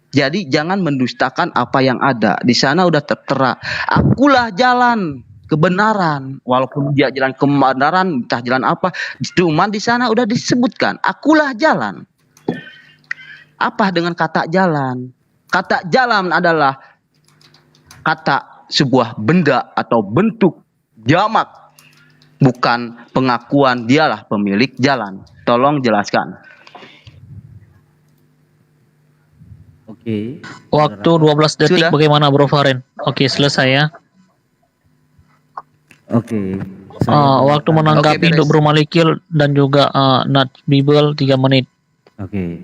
Jadi jangan mendustakan apa yang ada. Di sana udah tertera. Akulah jalan kebenaran. Walaupun dia jalan kebenaran, entah jalan apa, cuman di sana udah disebutkan. Akulah jalan. Apa dengan kata jalan? Kata jalan adalah kata sebuah benda atau bentuk jamak, bukan pengakuan dialah pemilik jalan. Tolong jelaskan. Oke. Waktu 12 detik. Sudah? Bagaimana Bro Faren? Oke, selesai ya. Oke. Waktu menanggapi beres. untuk Bro Malikil dan juga Nat Bible 3 menit. Oke.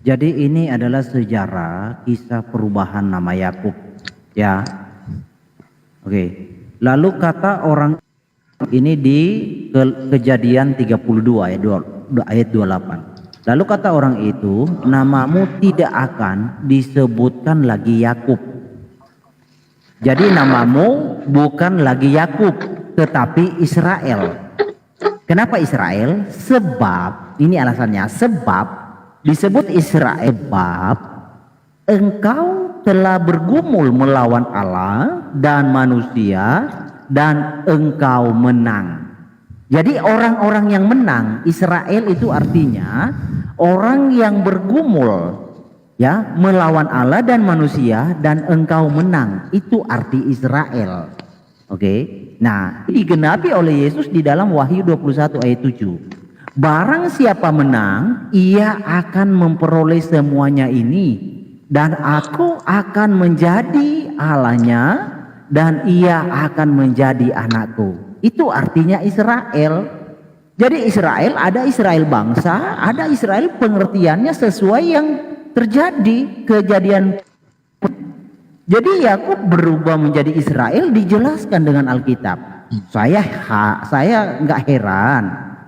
Jadi ini adalah sejarah kisah perubahan nama Yakub. Ya. Oke. Lalu kata orang ini di Kejadian 32 ayat 28. Lalu kata orang itu, namamu tidak akan disebutkan lagi Yakub. Jadi namamu bukan lagi Yakub, tetapi Israel. Kenapa Israel? Sebab, ini alasannya, sebab disebut Israel sebab engkau telah bergumul melawan Allah dan manusia dan engkau menang. Jadi orang-orang yang menang, Israel itu artinya orang yang bergumul ya melawan Allah dan manusia dan engkau menang. Itu arti Israel. Oke. Nah, digenapi oleh Yesus di dalam Wahyu 21 ayat 7. Barang siapa menang, ia akan memperoleh semuanya ini, dan aku akan menjadi Allahnya dan ia akan menjadi anakku. Itu artinya Israel. Jadi Israel, ada Israel bangsa, ada Israel pengertiannya sesuai yang terjadi kejadian. Jadi Yakub berubah menjadi Israel dijelaskan dengan Alkitab. Saya nggak heran,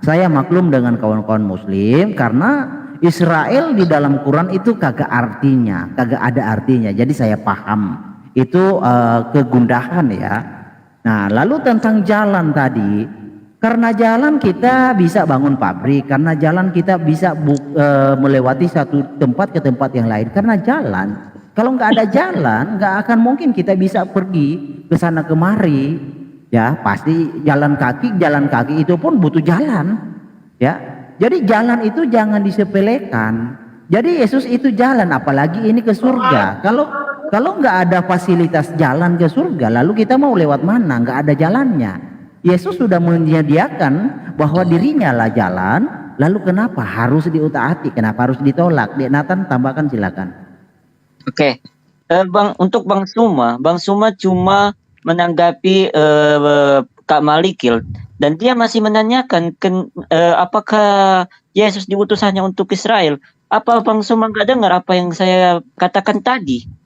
saya maklum dengan kawan-kawan Muslim karena Israel di dalam Quran itu kagak ada artinya. Jadi saya paham itu kegundahan ya. Nah, lalu tentang jalan tadi, karena jalan kita bisa bangun pabrik, karena jalan kita bisa melewati satu tempat ke tempat yang lain, karena jalan. Kalau nggak ada jalan, nggak akan mungkin kita bisa pergi ke sana kemari. Ya, pasti jalan kaki itu pun butuh jalan. Ya, jadi jalan itu jangan disepelekan. Jadi Yesus itu jalan, apalagi ini ke surga. Kalau nggak ada fasilitas jalan ke surga, lalu kita mau lewat mana? Nggak ada jalannya. Yesus sudah menyediakan bahwa dirinya lah jalan, lalu kenapa harus diutaati? Kenapa harus ditolak? Nathan tambahkan silakan. Oke. Untuk Bang Suma cuma menanggapi Kak Malikil dan dia masih menanyakan apakah Yesus diutus hanya untuk Israel. Apa Bang Suma nggak dengar apa yang saya katakan tadi?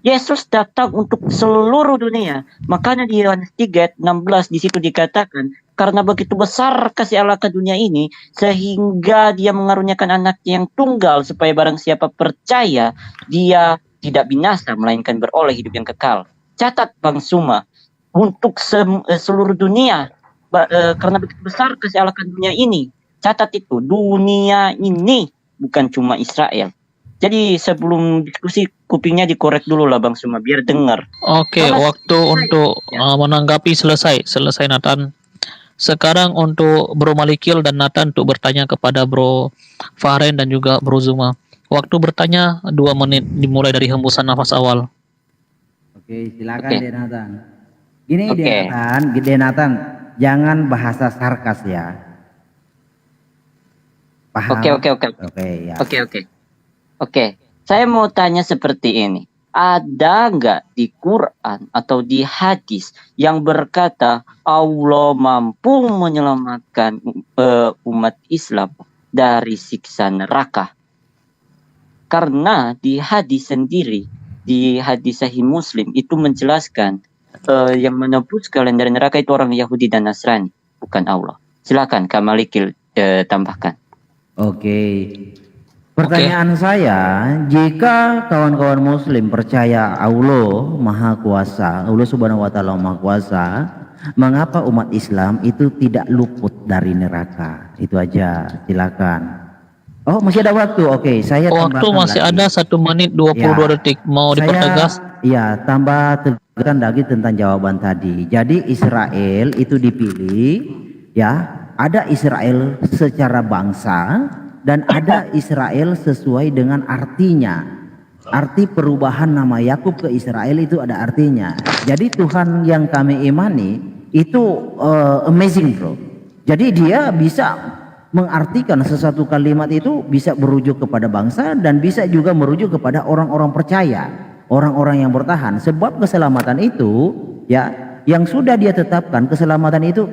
Yesus datang untuk seluruh dunia. Makanya di Yohanes 3 ayat 16 di situ dikatakan, karena begitu besar kasih Allah ke dunia ini, sehingga dia mengaruniakan anaknya yang tunggal, supaya barang siapa percaya, dia tidak binasa, melainkan beroleh hidup yang kekal. Catat Bang Suma, untuk seluruh dunia, karena begitu besar kasih Allah ke dunia ini, catat itu, dunia ini, bukan cuma Israel. Jadi sebelum diskusi kupingnya dikorek dulu lah Bang Suma biar dengar. Oke, waktu untuk menanggapi selesai Nathan. Sekarang untuk Bro Malikil dan Nathan untuk bertanya kepada Bro Fahren dan juga Bro Zuma. Waktu bertanya 2 menit dimulai dari hembusan nafas awal. Oke, silakan Denatan. Gini Denatan, jangan bahasa sarkas ya. Paham? Oke, saya mau tanya seperti ini. Ada nggak di Quran atau di hadis yang berkata Allah mampu menyelamatkan umat Islam dari siksa neraka? Karena di hadis sendiri, di hadis Sahih Muslim itu menjelaskan yang menebus kalian dari neraka itu orang Yahudi dan Nasrani, bukan Allah. Silakan Kak Malikil tambahkan. Oke. Pertanyaan saya, jika kawan-kawan muslim percaya Allah Maha Kuasa, Allah Subhanahu wa taala Maha Kuasa, mengapa umat Islam itu tidak luput dari neraka? Itu aja, silakan. Oh, masih ada waktu. Oke, saya Waktu masih lagi. ada 1 menit 22 detik. Mau dipertegas? Iya, tambah tegaskan lagi tentang jawaban tadi. Jadi Israel itu dipilih, ya, ada Israel secara bangsa dan ada Israel sesuai dengan artinya. Arti perubahan nama Yakub ke Israel itu ada artinya. Jadi Tuhan yang kami imani itu amazing bro. Jadi dia bisa mengartikan sesuatu kalimat itu bisa merujuk kepada bangsa dan bisa juga merujuk kepada orang-orang percaya, orang-orang yang bertahan. Sebab keselamatan itu ya yang sudah dia tetapkan, keselamatan itu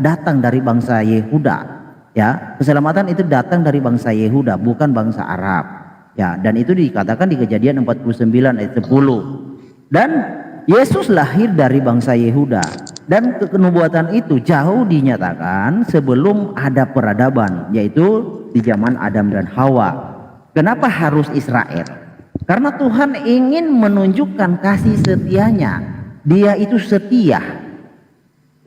datang dari bangsa Yehuda. Ya, keselamatan itu datang dari bangsa Yehuda, bukan bangsa Arab. Ya, dan itu dikatakan di Kejadian 49 ayat 10. Dan Yesus lahir dari bangsa Yehuda. Dan kenubuatan itu jauh dinyatakan sebelum ada peradaban, yaitu di zaman Adam dan Hawa. Kenapa harus Israel? Karena Tuhan ingin menunjukkan kasih setianya. Dia itu setia.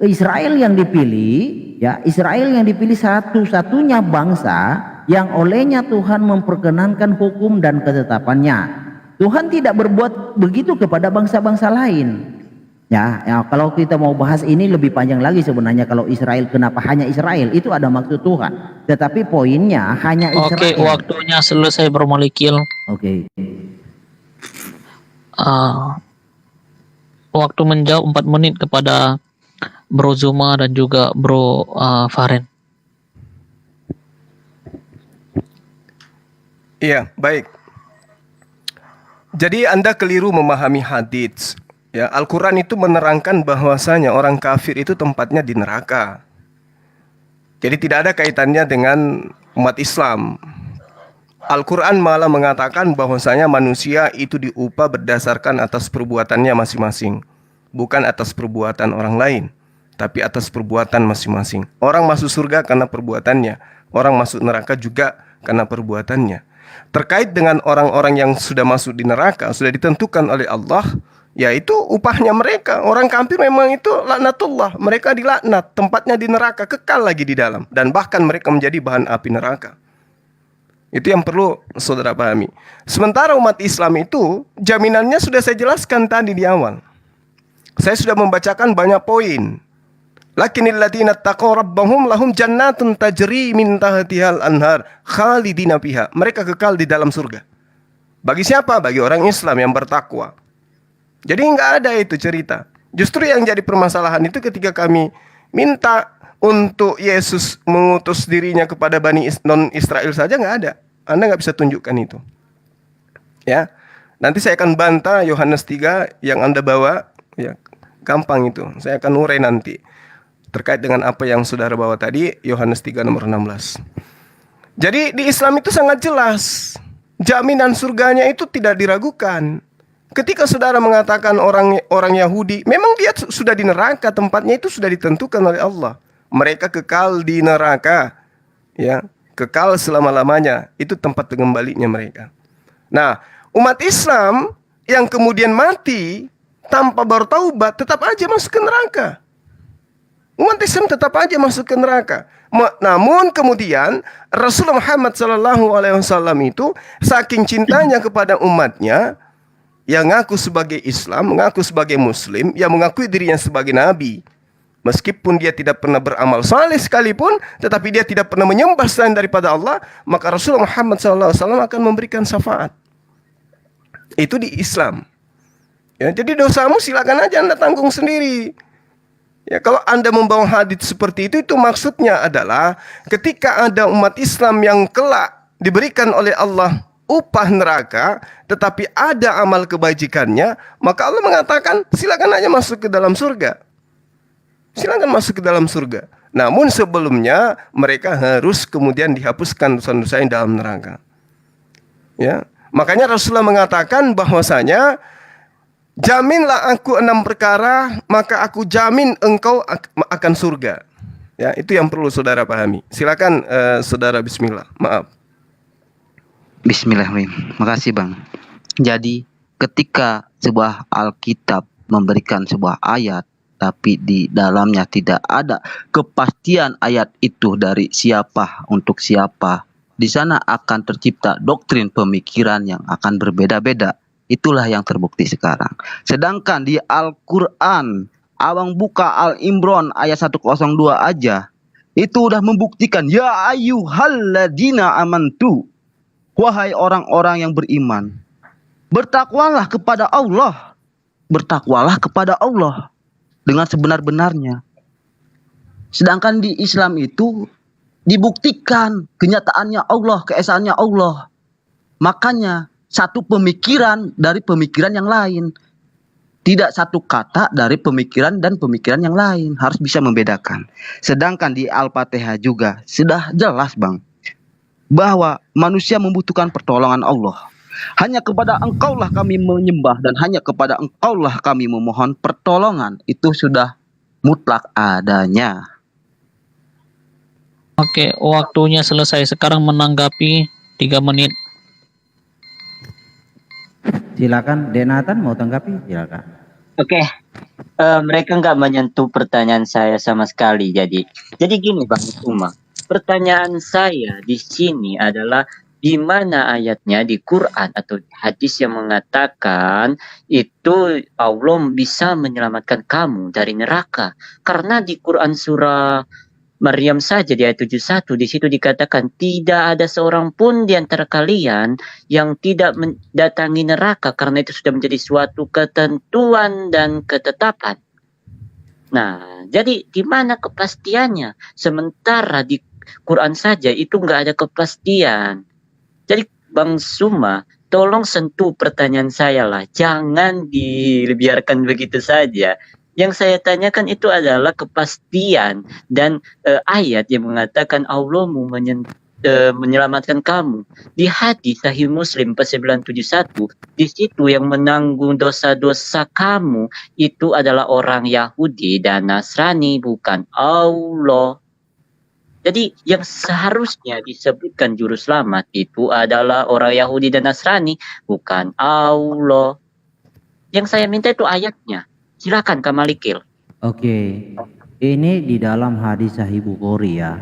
Israel yang dipilih, ya Israel yang dipilih satu-satunya bangsa yang olehnya Tuhan memperkenankan hukum dan ketetapannya. Tuhan tidak berbuat begitu kepada bangsa-bangsa lain. Ya, kalau kita mau bahas ini lebih panjang lagi sebenarnya. Kalau Israel, kenapa hanya Israel? Itu ada maksud Tuhan. Tetapi poinnya hanya Israel. Oke, waktunya selesai Bro Malikil. Oke. Waktu menjawab 4 menit kepada Bro Zuma dan juga Bro Fahren. Iya, baik. Jadi Anda keliru memahami hadits. Ya, Al-Quran itu menerangkan bahwasanya orang kafir itu tempatnya di neraka. Jadi tidak ada kaitannya dengan umat Islam. Al-Quran malah mengatakan bahwasanya manusia itu diupah berdasarkan atas perbuatannya masing-masing, bukan atas perbuatan orang lain, tapi atas perbuatan masing-masing. Orang masuk surga karena perbuatannya, orang masuk neraka juga karena perbuatannya. Terkait dengan orang-orang yang sudah masuk di neraka, sudah ditentukan oleh Allah, yaitu upahnya mereka. Orang kafir memang itu laknatullah, mereka dilaknat, tempatnya di neraka, kekal lagi di dalam, dan bahkan mereka menjadi bahan api neraka. Itu yang perlu saudara pahami. Sementara umat Islam itu jaminannya sudah saya jelaskan tadi di awal. Saya sudah membacakan banyak poin. Lakinnal ladzina taqaw rabbahum lahum jannatun tajri min tahtihal anhar khalidina fiha. Mereka kekal di dalam surga. Bagi siapa? Bagi orang Islam yang bertakwa. Jadi enggak ada itu cerita. Justru yang jadi permasalahan itu ketika kami minta untuk Yesus mengutus dirinya kepada Bani non-Israel saja nggak ada. Anda nggak bisa tunjukkan itu. Ya, nanti saya akan bantah Yohanes 3 yang Anda bawa. Ya, gampang itu. Saya akan urai nanti terkait dengan apa yang saudara bawa tadi, Yohanes 3 nomor 16. Jadi di Islam itu sangat jelas. Jaminan surganya itu tidak diragukan. Ketika saudara mengatakan orang Yahudi, memang dia sudah di neraka, tempatnya itu sudah ditentukan oleh Allah. Mereka kekal di neraka, ya, kekal selama-lamanya. Itu tempat kembalinya mereka. Nah, umat Islam yang kemudian mati tanpa bertaubat tetap aja masuk ke neraka. Umat Islam tetap aja masuk ke neraka. Namun kemudian Rasulullah Muhammad SAW itu saking cintanya kepada umatnya, yang mengaku sebagai Islam, mengaku sebagai Muslim, yang mengakui dirinya sebagai Nabi, meskipun dia tidak pernah beramal saleh sekalipun, tetapi dia tidak pernah menyembah selain daripada Allah, maka Rasulullah Muhammad SAW akan memberikan syafaat. Itu di Islam. Ya, jadi dosamu silakan aja Anda tanggung sendiri. Ya, kalau Anda membawa hadits seperti itu maksudnya adalah ketika ada umat Islam yang kelak diberikan oleh Allah upah neraka, tetapi ada amal kebajikannya, maka Allah mengatakan silakan aja masuk ke dalam surga. Silakan masuk ke dalam surga. Namun sebelumnya mereka harus kemudian dihapuskan dosa-dosa yang dalam neraka. Ya, makanya Rasulullah mengatakan bahwasanya jaminlah aku 6 perkara, maka aku jamin engkau akan surga. Ya, itu yang perlu saudara pahami. Silakan saudara, bismillah. Maaf. Bismillahirrahmanirrahim. Makasih Bang. Jadi ketika sebuah Alkitab memberikan sebuah ayat, tapi di dalamnya tidak ada kepastian ayat itu dari siapa untuk siapa, di sana akan tercipta doktrin pemikiran yang akan berbeda-beda. Itulah yang terbukti sekarang. Sedangkan di Al-Quran, Abang buka Al-Imran ayat 102 aja, itu udah membuktikan, ya ayyuhalladzina amantu, wahai orang-orang yang beriman, bertakwalah kepada Allah. Bertakwalah kepada Allah dengan sebenar-benarnya. Sedangkan di Islam itu dibuktikan kenyataannya Allah, keesaannya Allah. Makanya satu pemikiran dari pemikiran yang lain. Tidak satu kata dari pemikiran dan pemikiran yang lain. Harus bisa membedakan. Sedangkan di Al-Fatihah juga sudah jelas Bang, bahwa manusia membutuhkan pertolongan Allah. Hanya kepada Engkaulah kami menyembah dan hanya kepada Engkaulah kami memohon pertolongan. Itu sudah mutlak adanya. Oke, waktunya selesai. Sekarang menanggapi 3 menit. Silakan, Denatan mau tanggapi? Silakan. Oke. Mereka nggak menyentuh pertanyaan saya sama sekali. Jadi gini Bang Uma. Pertanyaan saya di sini adalah di mana ayatnya di Quran atau di hadis yang mengatakan itu Allah bisa menyelamatkan kamu dari neraka. Karena di Quran surah Maryam saja di ayat 71 di situ dikatakan tidak ada seorang pun di antara kalian yang tidak mendatangi neraka karena itu sudah menjadi suatu ketentuan dan ketetapan. Nah, jadi di mana kepastiannya? Sementara di Quran saja itu nggak ada kepastian. Jadi Bang Suma, tolong sentuh pertanyaan saya lah. Jangan dibiarkan begitu saja. Yang saya tanyakan itu adalah kepastian dan ayat yang mengatakan Allah mau menyelamatkan kamu. Di hadis Sahih Muslim pasal 971, di situ yang menanggung dosa-dosa kamu itu adalah orang Yahudi dan Nasrani, bukan Allah. Jadi yang seharusnya disebutkan juru selamat itu adalah orang Yahudi dan Nasrani, bukan Allah. Yang saya minta itu ayatnya. Silakan Kak Malikil. Oke. Ini di dalam hadis Sahih Bukhari ya,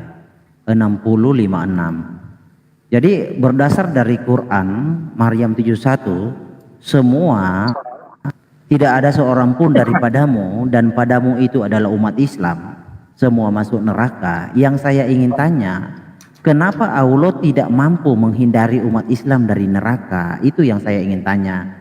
6056. Jadi berdasar dari Quran Maryam 71, semua tidak ada seorang pun daripadamu dan padamu itu adalah umat Islam, semua masuk neraka. Yang saya ingin tanya, kenapa Allah tidak mampu menghindari umat Islam dari neraka? Itu yang saya ingin tanya.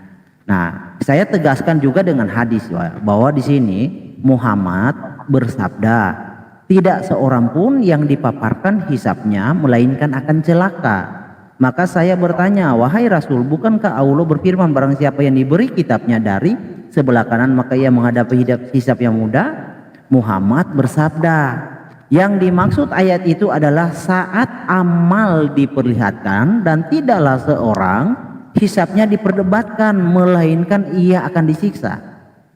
Nah, saya tegaskan juga dengan hadis bahwa di sini Muhammad bersabda, tidak seorang pun yang dipaparkan hisapnya melainkan akan celaka. Maka saya bertanya, wahai Rasul, bukankah Allah berfirman barang siapa yang diberi kitabnya dari sebelah kanan maka ia menghadapi hisap yang mudah? Muhammad bersabda, yang dimaksud ayat itu adalah saat amal diperlihatkan dan tidaklah seorang hisabnya diperdebatkan, melainkan ia akan disiksa.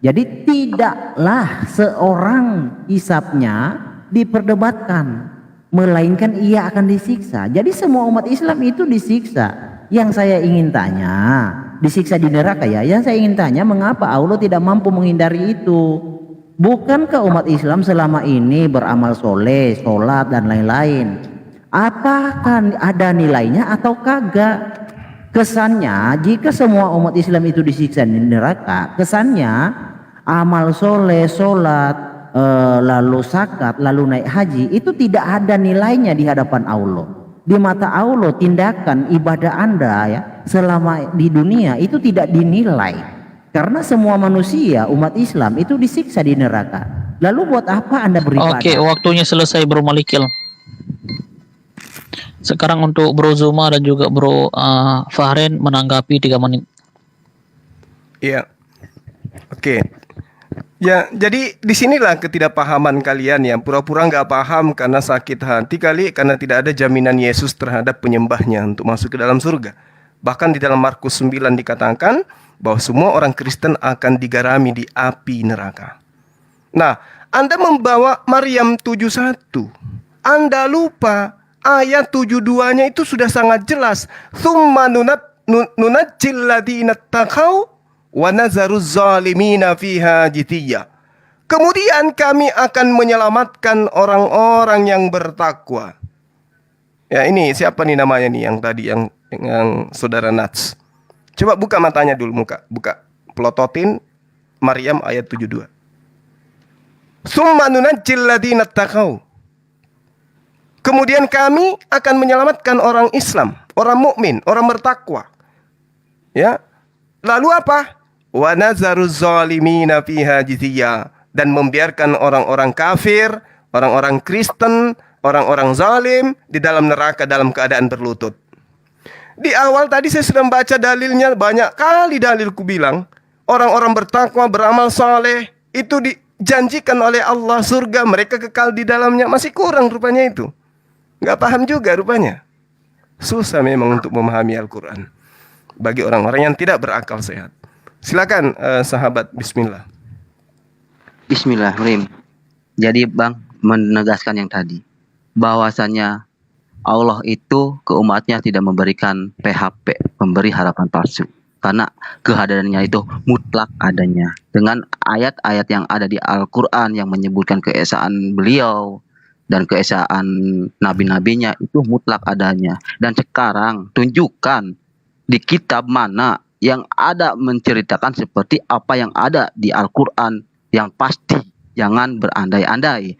Jadi tidaklah seorang hisabnya diperdebatkan, melainkan ia akan disiksa. Jadi semua umat Islam itu disiksa. Yang saya ingin tanya, disiksa di neraka ya. Yang saya ingin tanya, mengapa Allah tidak mampu menghindari itu? Bukankah umat Islam selama ini beramal soleh, sholat dan lain-lain? Apakah ada nilainya atau kagak? Kesannya jika semua umat Islam itu disiksa di neraka, kesannya amal soleh, sholat, lalu zakat, lalu naik haji itu tidak ada nilainya di hadapan Allah. Di mata Allah tindakan ibadah Anda ya selama di dunia itu tidak dinilai, karena semua manusia umat Islam itu disiksa di neraka. Lalu buat apa Anda beribadah? Oke, waktunya selesai Bro Malikil. Sekarang untuk Bro Zuma dan juga Bro Fahren menanggapi 3 menit. Iya. Oke. Ya, jadi disinilah ketidakpahaman kalian ya. Pura-pura nggak paham karena sakit hati kali, karena tidak ada jaminan Yesus terhadap penyembahnya untuk masuk ke dalam surga. Bahkan di dalam Markus 9 dikatakan bahwa semua orang Kristen akan digarami di api neraka. Nah, Anda membawa Maryam 71. Anda lupa ayat 72-nya itu sudah sangat jelas. Tsumma nunajjil ladina taqau wa nazaruz zalimina fiha jithiya. Kemudian kami akan menyelamatkan orang-orang yang bertakwa. Ya, ini siapa nih namanya nih yang tadi yang saudara Nats. Coba buka matanya dulu, buka. Pelototin Maryam ayat 72. Tsumma nunajjil ladina taqau. Kemudian kami akan menyelamatkan orang Islam, orang mukmin, orang bertakwa. Ya. Lalu apa? Wa nazaruz zalimina fiha jithiya, dan membiarkan orang-orang kafir, orang-orang Kristen, orang-orang zalim di dalam neraka dalam keadaan berlutut. Di awal tadi saya sudah membaca dalilnya, banyak kali dalilku bilang orang-orang bertakwa, beramal saleh itu dijanjikan oleh Allah surga, mereka kekal di dalamnya. Masih kurang rupanya itu. Nggak paham juga rupanya. Susah memang untuk memahami Al-Quran bagi orang-orang yang tidak berakal sehat. Silakan sahabat, bismillah. Bismillahirrahmanirrahim. Jadi Bang menegaskan yang tadi, bahwasanya Allah itu ke umatnya tidak memberikan PHP, memberi harapan palsu, karena kehadirannya itu mutlak adanya. Dengan ayat-ayat yang ada di Al-Quran yang menyebutkan keesaan beliau dan keesaan nabi-nabinya itu mutlak adanya. Dan sekarang tunjukkan di kitab mana yang ada menceritakan seperti apa yang ada di Al-Quran yang pasti. Jangan berandai-andai.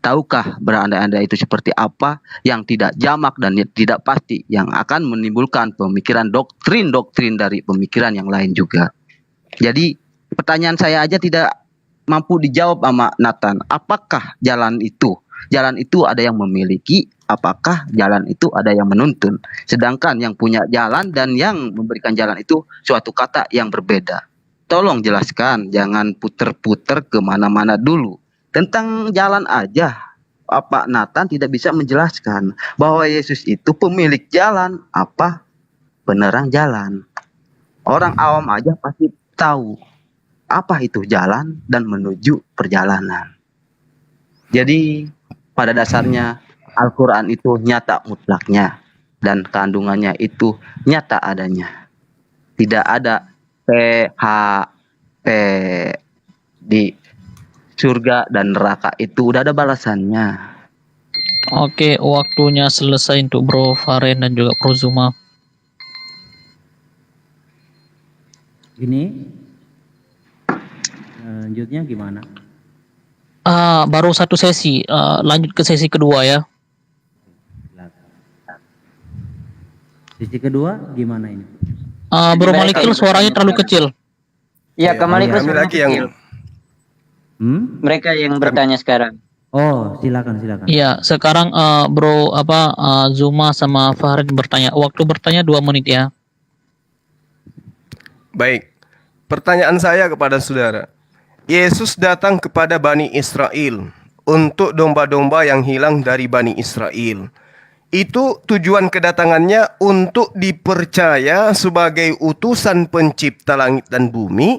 Tahukah berandai-andai itu seperti apa yang tidak jamak dan tidak pasti, yang akan menimbulkan pemikiran doktrin-doktrin dari pemikiran yang lain juga. Jadi pertanyaan saya aja tidak mampu dijawab sama Nathan. Apakah jalan itu ada yang memiliki, apakah jalan itu ada yang menuntun? Sedangkan yang punya jalan dan yang memberikan jalan itu suatu kata yang berbeda. Tolong jelaskan, jangan puter-puter kemana-mana dulu. Tentang jalan aja, Pak Nathan tidak bisa menjelaskan bahwa Yesus itu pemilik jalan, apa penerang jalan. Orang awam aja pasti tahu apa itu jalan dan menuju perjalanan. Jadi pada dasarnya Al-Quran itu nyata mutlaknya dan kandungannya itu nyata adanya. Tidak ada PHP di surga dan neraka, itu udah ada balasannya. Oke, waktunya selesai untuk Bro Fahren dan juga Bro Zuma. Ini lanjutnya gimana? Baru satu sesi, lanjut ke sesi kedua ya. Sesi kedua gimana ini? Bro Malikil suaranya terlalu kecil. Ya, kembali ke Ambil lagi yang mereka yang bertanya sekarang. Oh, silakan. Iya, sekarang Bro Zuma sama Fahren bertanya. Waktu bertanya 2 menit ya. Baik. Pertanyaan saya kepada saudara. Yesus datang kepada Bani Israel untuk domba-domba yang hilang dari Bani Israel. itu tujuan kedatangannya untuk dipercaya sebagai utusan pencipta langit dan bumi,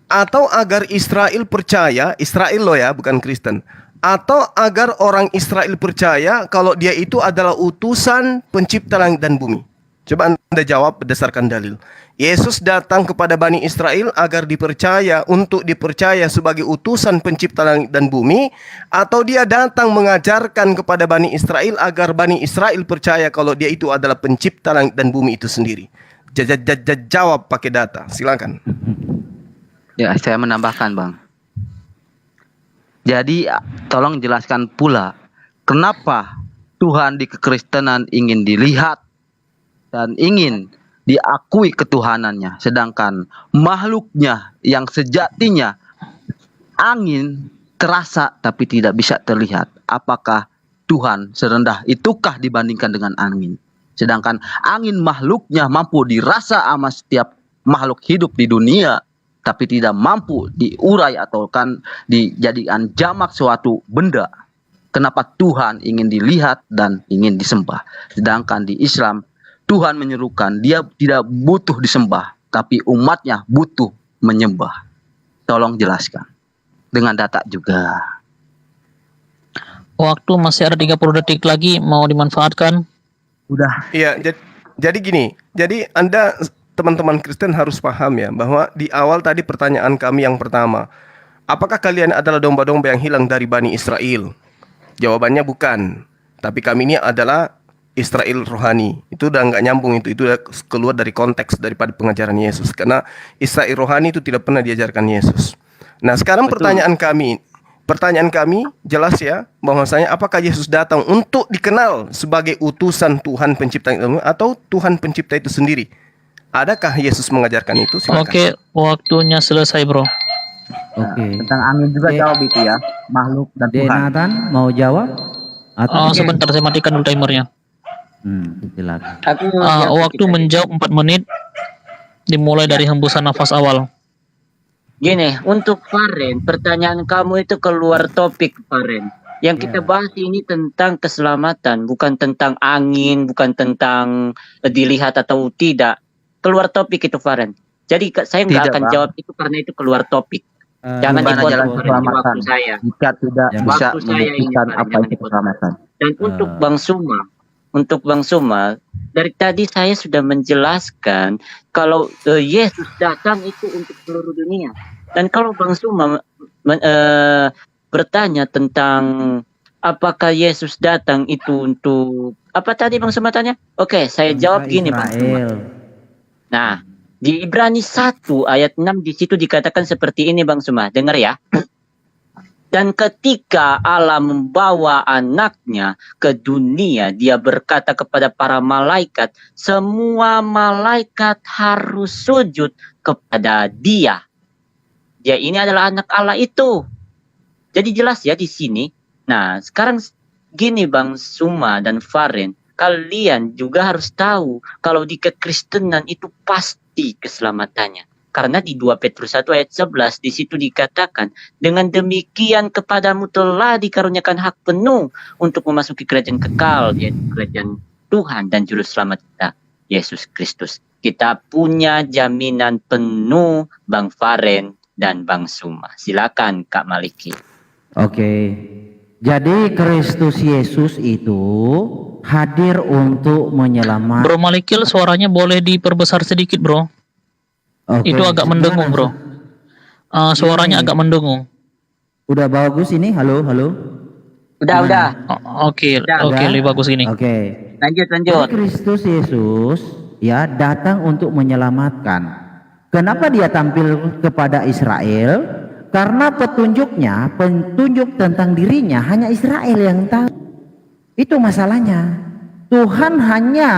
atau agar Israel percaya, Israel loh ya, bukan Kristen, atau agar orang Israel percaya kalau dia itu adalah utusan pencipta langit dan bumi? Coba Anda jawab berdasarkan dalil. Yesus datang kepada Bani Israel agar dipercaya, untuk dipercaya sebagai utusan pencipta langit dan bumi, atau dia datang mengajarkan kepada Bani Israel agar Bani Israel percaya kalau dia itu adalah pencipta langit dan bumi itu sendiri? Jawab pakai data, silakan. Ya, saya menambahkan, Bang. Jadi tolong jelaskan pula kenapa Tuhan di kekristenan ingin dilihat dan ingin diakui ketuhanannya, sedangkan makhluknya yang sejatinya angin terasa tapi tidak bisa terlihat. Apakah Tuhan serendah itukah dibandingkan dengan angin? Sedangkan angin makhluknya mampu dirasa sama setiap makhluk hidup di dunia, tapi tidak mampu diurai atau kan dijadikan jamak suatu benda. Kenapa Tuhan ingin dilihat dan ingin disembah? Sedangkan di Islam Tuhan menyerukan dia tidak butuh disembah, tapi umatnya butuh menyembah. Tolong jelaskan dengan data juga. Waktu masih ada 30 detik lagi, mau dimanfaatkan? Udah. Iya, jadi gini. Jadi Anda teman-teman Kristen harus paham ya, bahwa di awal tadi pertanyaan kami yang pertama, apakah kalian adalah domba-domba yang hilang dari Bani Israel? Jawabannya bukan. Tapi kami ini adalah Israel rohani. Itu udah nggak nyambung, itu udah keluar dari konteks daripada pengajaran Yesus. Karena Israel rohani itu tidak pernah diajarkan Yesus. Nah sekarang pertanyaan kami jelas ya, bahwasanya apakah Yesus datang untuk dikenal sebagai utusan Tuhan pencipta atau Tuhan pencipta itu sendiri? Adakah Yesus mengajarkan itu? Silakan. Oke, waktunya selesai, bro. Oke. Tentang angin juga jawab itu ya, makhluk dan Tuhan. Nathan mau jawab? Atau Sebentar, saya matikan dulu timernya. Silakan. Waktu menjawab 4 menit, dimulai dari hembusan nafas awal. Gini, untuk Faren, pertanyaan kamu itu keluar topik, Faren. Yang kita bahas ini tentang keselamatan, bukan tentang angin, bukan tentang dilihat atau tidak. Keluar topik itu, Faren. Jadi saya nggak akan jawab itu karena itu keluar topik. Jangan dipotong waktu saya. Jika tidak bisa membuktikan apa itu keselamatan. Dan untuk Bang Suma, dari tadi saya sudah menjelaskan kalau Yesus datang itu untuk seluruh dunia. Dan kalau Bang Suma bertanya tentang apakah Yesus datang itu untuk apa tadi Bang Suma tanya? Oke, saya jawab gini Bang Suma. Nah, di Ibrani 1 ayat 6 di situ dikatakan seperti ini Bang Suma. Dengar ya. Dan ketika Allah membawa anaknya ke dunia, dia berkata kepada para malaikat, semua malaikat harus sujud kepada dia. Dia ini adalah anak Allah itu. Jadi jelas ya di sini. Nah, sekarang gini Bang Suma dan Faren, kalian juga harus tahu kalau di kekristenan itu pasti keselamatannya. Karena di 2 Petrus 1 ayat 11 di situ dikatakan, dengan demikian kepadamu telah dikaruniakan hak penuh untuk memasuki kerajaan kekal, yaitu kerajaan Tuhan dan juru selamat kita, Yesus Kristus. Kita punya jaminan penuh Bang Faren dan Bang Suma. Silakan Kak Maliki. Oke. Jadi Kristus Yesus itu hadir untuk menyelamatkan. Bro Malikil, suaranya boleh diperbesar sedikit, bro. Itu agak mendengung, bro. Suaranya agak mendengung. Udah bagus ini? Halo. Udah. Oke, lebih bagus ini. Oke. Lanjut. Kristus Yesus ya datang untuk menyelamatkan. Kenapa dia tampil kepada Israel? Karena petunjuk tentang dirinya hanya Israel yang tahu. Itu masalahnya. Tuhan hanya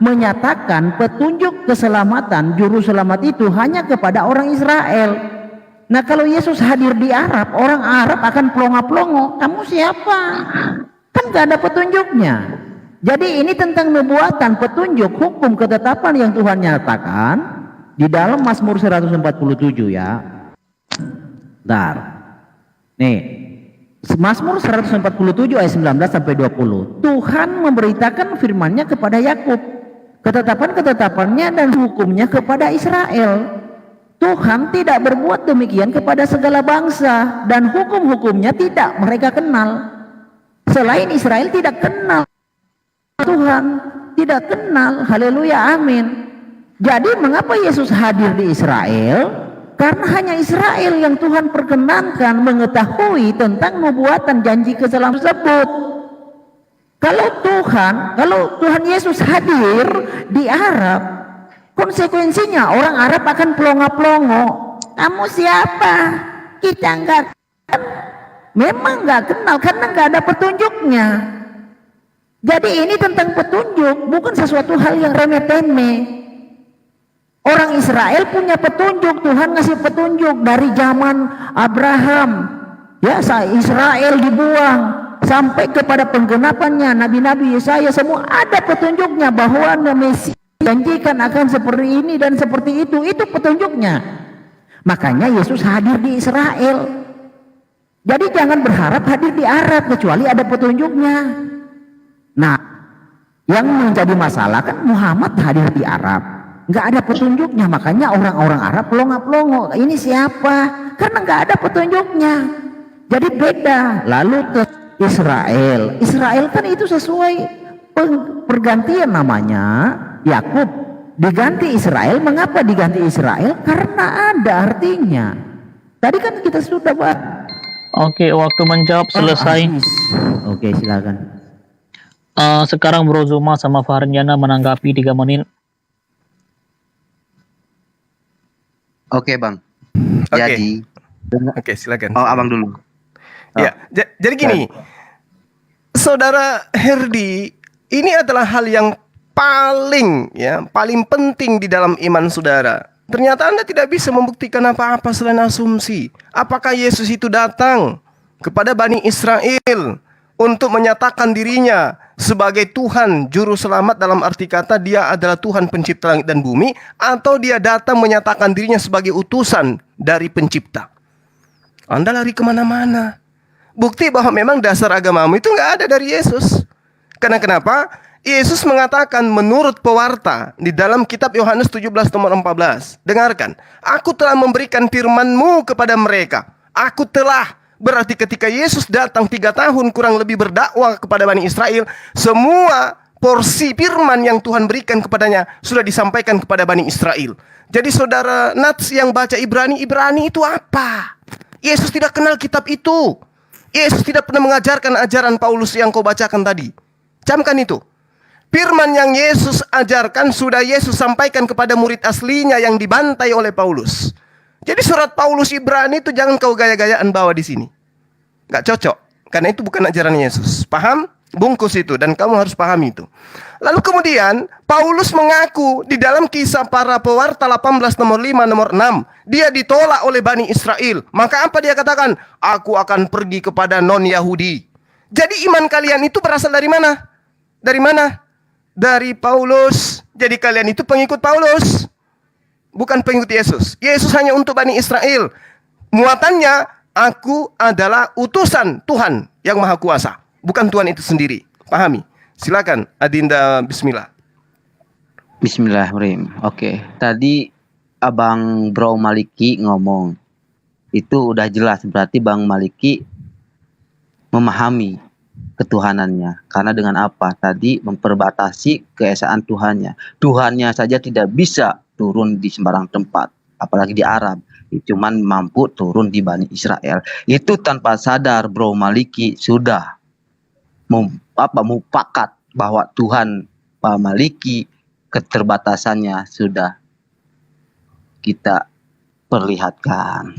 menyatakan petunjuk keselamatan, juru selamat itu hanya kepada orang Israel. Nah kalau Yesus hadir di Arab, orang Arab akan pelongo-pelongo. Kamu siapa? Kan gak ada petunjuknya. Jadi ini tentang nubuatan, petunjuk, hukum, ketetapan yang Tuhan nyatakan di dalam Mazmur 147 ya. Bentar. Nih, Mazmur 147 ayat 19 sampai 20. Tuhan memberitakan firman-Nya kepada Yakub, ketetapan-ketetapannya dan hukumnya kepada Israel. Tuhan tidak berbuat demikian kepada segala bangsa, dan hukum-hukumnya tidak mereka kenal. Selain Israel tidak kenal Tuhan, tidak kenal. Haleluya, amin. Jadi mengapa Yesus hadir di Israel? Karena hanya Israel yang Tuhan perkenankan mengetahui tentang nubuatan janji keselamatan tersebut. Kalau Tuhan Yesus hadir di Arab, konsekuensinya orang Arab akan pelongo-pelongo. Kamu siapa? Kita enggak, memang enggak kenal karena enggak ada petunjuknya. Jadi ini tentang petunjuk, bukan sesuatu hal yang remeh-temeh. Orang Israel punya petunjuk, Tuhan ngasih petunjuk dari zaman Abraham. Ya, Israel dibuang sampai kepada penggenapannya nabi-nabi Yesaya, semua ada petunjuknya bahwa Mesias janjikan akan seperti ini dan seperti itu petunjuknya. Makanya Yesus hadir di Israel. Jadi jangan berharap hadir di Arab kecuali ada petunjuknya. Nah, yang menjadi masalah kan Muhammad hadir di Arab, nggak ada petunjuknya, makanya orang-orang Arab pelongo-pelongo. Ini siapa? Karena nggak ada petunjuknya. Jadi beda. Lalu ke Israel. Israel kan itu sesuai pergantian namanya. Yakub diganti Israel. Mengapa diganti Israel? Karena ada artinya. Tadi kan kita sudah bahas. Oke, waktu menjawab selesai. Oke, silakan. Sekarang Bro Zuma sama Farjana menanggapi 3 menit. Oke, Bang. Oke. Jadi, Oke, silakan. oh, Abang dulu. Ya, jadi gini, Saudara Herdi, ini adalah hal yang paling penting di dalam iman saudara. Ternyata Anda tidak bisa membuktikan apa-apa selain asumsi. Apakah Yesus itu datang kepada Bani Israel untuk menyatakan dirinya sebagai Tuhan Juru Selamat, dalam arti kata dia adalah Tuhan pencipta langit dan bumi, atau dia datang menyatakan dirinya sebagai utusan dari pencipta? Anda lari kemana-mana. Bukti bahwa memang dasar agamamu itu nggak ada dari Yesus. Karena kenapa? Yesus mengatakan menurut pewarta di dalam kitab Yohanes 17 nomor 14. Dengarkan, aku telah memberikan firman-Mu kepada mereka. Aku telah, berarti ketika Yesus datang 3 tahun kurang lebih berdakwah kepada Bani Israel, semua porsi firman yang Tuhan berikan kepadanya sudah disampaikan kepada Bani Israel. Jadi saudara Nats yang baca Ibrani itu apa? Yesus tidak kenal kitab itu. Yesus tidak pernah mengajarkan ajaran Paulus yang kau bacakan tadi. Camkan itu. Firman yang Yesus ajarkan sudah Yesus sampaikan kepada murid aslinya yang dibantai oleh Paulus. Jadi surat Paulus Ibrani itu jangan kau gaya-gayaan bawa di sini. Gak cocok. Karena itu bukan ajaran Yesus. Paham? Bungkus itu dan kamu harus pahami itu. Lalu kemudian Paulus mengaku di dalam Kisah Para Pewarta 18 nomor 5 nomor 6. Dia ditolak oleh Bani Israel. Maka apa dia katakan? Aku akan pergi kepada non-Yahudi. Jadi iman kalian itu berasal dari mana? Dari mana? Dari Paulus. Jadi kalian itu pengikut Paulus, bukan pengikut Yesus. Yesus hanya untuk Bani Israel. Muatannya, aku adalah utusan Tuhan yang Maha Kuasa, bukan Tuhan itu sendiri. Pahami? Silakan Adinda, bismillah. Bismillahirrahmanirrahim. Oke, tadi Abang Bro Maliki ngomong itu udah jelas, berarti Bang Maliki memahami ketuhanannya. Karena dengan apa? Tadi memperbatasi keesaan Tuhannya. Tuhannya saja tidak bisa turun di sembarang tempat, apalagi di Arab. Cuman mampu turun di Bani Israel. Itu tanpa sadar Bro Maliki sudah mufakat bahwa Tuhan Pak Maliki keterbatasannya sudah kita perlihatkan.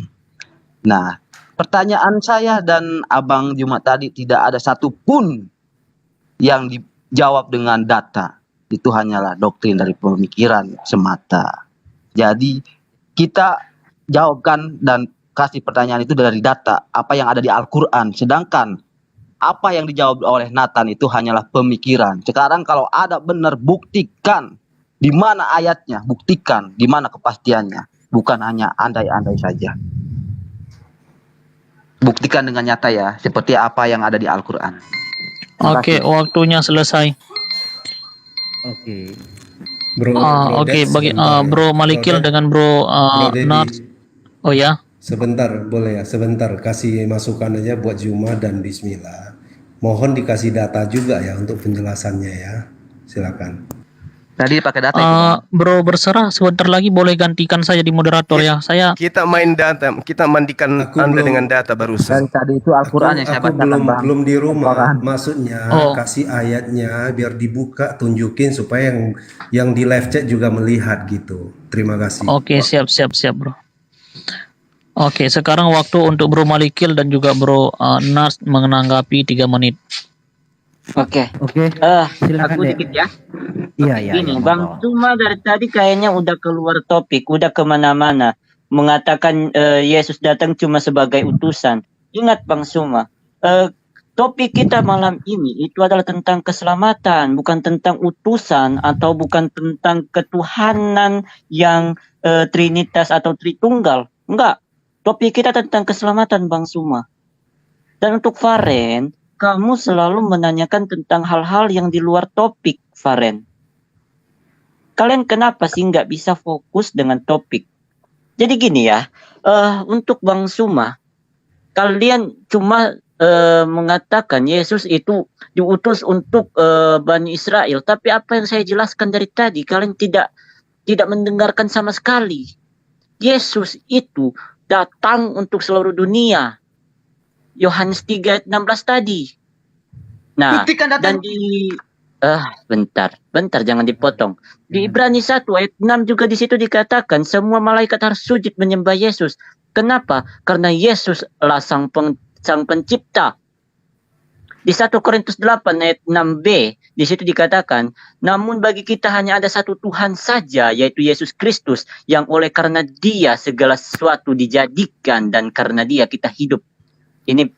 Nah, pertanyaan saya dan Abang Jumat tadi tidak ada satupun yang dijawab dengan data. Itu hanyalah doktrin dari pemikiran semata. Jadi kita jawabkan dan kasih pertanyaan itu dari data, apa yang ada di Al-Quran. Sedangkan apa yang dijawab oleh Nathan itu hanyalah pemikiran. Sekarang kalau ada benar, buktikan di mana ayatnya, buktikan di mana kepastiannya. Bukan hanya andai-andai saja. buktikan dengan nyata ya, seperti apa yang ada di Al-Quran. Terima Oke, kasih. waktunya selesai. Oke. Bro, Oke, Ded, bagi sebentar. Bro Malikil Ded, dengan Bro Dedi, Nars. Oh ya. sebentar, boleh ya, sebentar. Kasih masukan aja buat Juma dan Bismillah. Mohon dikasih data juga ya untuk penjelasannya ya. Silakan. Tadi pakai data itu, Bang. Bro berserah, sebentar lagi boleh gantikan saya di moderator ya. Saya Kita main data, kita mandikan Anda dengan data barusan. Dari tadi itu Al-Quran yang saya Aku bacakan, belum Bang. belum di rumah. Al-Quran. Maksudnya Oh. kasih ayatnya biar dibuka, tunjukin supaya yang di live chat juga melihat gitu. Terima kasih. Oke, siap Bro. Oke, sekarang waktu untuk Bro Malikil dan juga Bro Nars menanggapi 3 menit. Oke. Oke. Silakan, Aku Dek. dikit ya. Iya. Gini, Bang Cuma dari tadi kayaknya udah keluar topik, udah kemana-mana. Mengatakan Yesus datang cuma sebagai utusan. Ingat Bang Suma, topik kita malam ini itu adalah tentang keselamatan, bukan tentang utusan atau bukan tentang ketuhanan yang trinitas atau tritunggal. Enggak, topik kita tentang keselamatan Bang Suma. Dan untuk Faren, kamu selalu menanyakan tentang hal-hal yang di luar topik, Faren. Kalian kenapa sih nggak bisa fokus dengan topik? Jadi gini ya, untuk Bang Suma, kalian cuma mengatakan Yesus itu diutus untuk Bani Israel, tapi apa yang saya jelaskan dari tadi, kalian tidak mendengarkan sama sekali. Yesus itu datang untuk seluruh dunia. Yohanes 3 ayat 16 tadi. Nah, Buktikan data. dan di bentar jangan dipotong. Di Ibrani 1 ayat 6 juga di situ dikatakan semua malaikat harus sujud menyembah Yesus. Kenapa? Karena Yesus lah sang pencipta. Di 1 Korintus 8 ayat 6b di situ dikatakan, namun bagi kita hanya ada satu Tuhan saja, yaitu Yesus Kristus, yang oleh karena Dia segala sesuatu dijadikan dan karena Dia kita hidup. Ini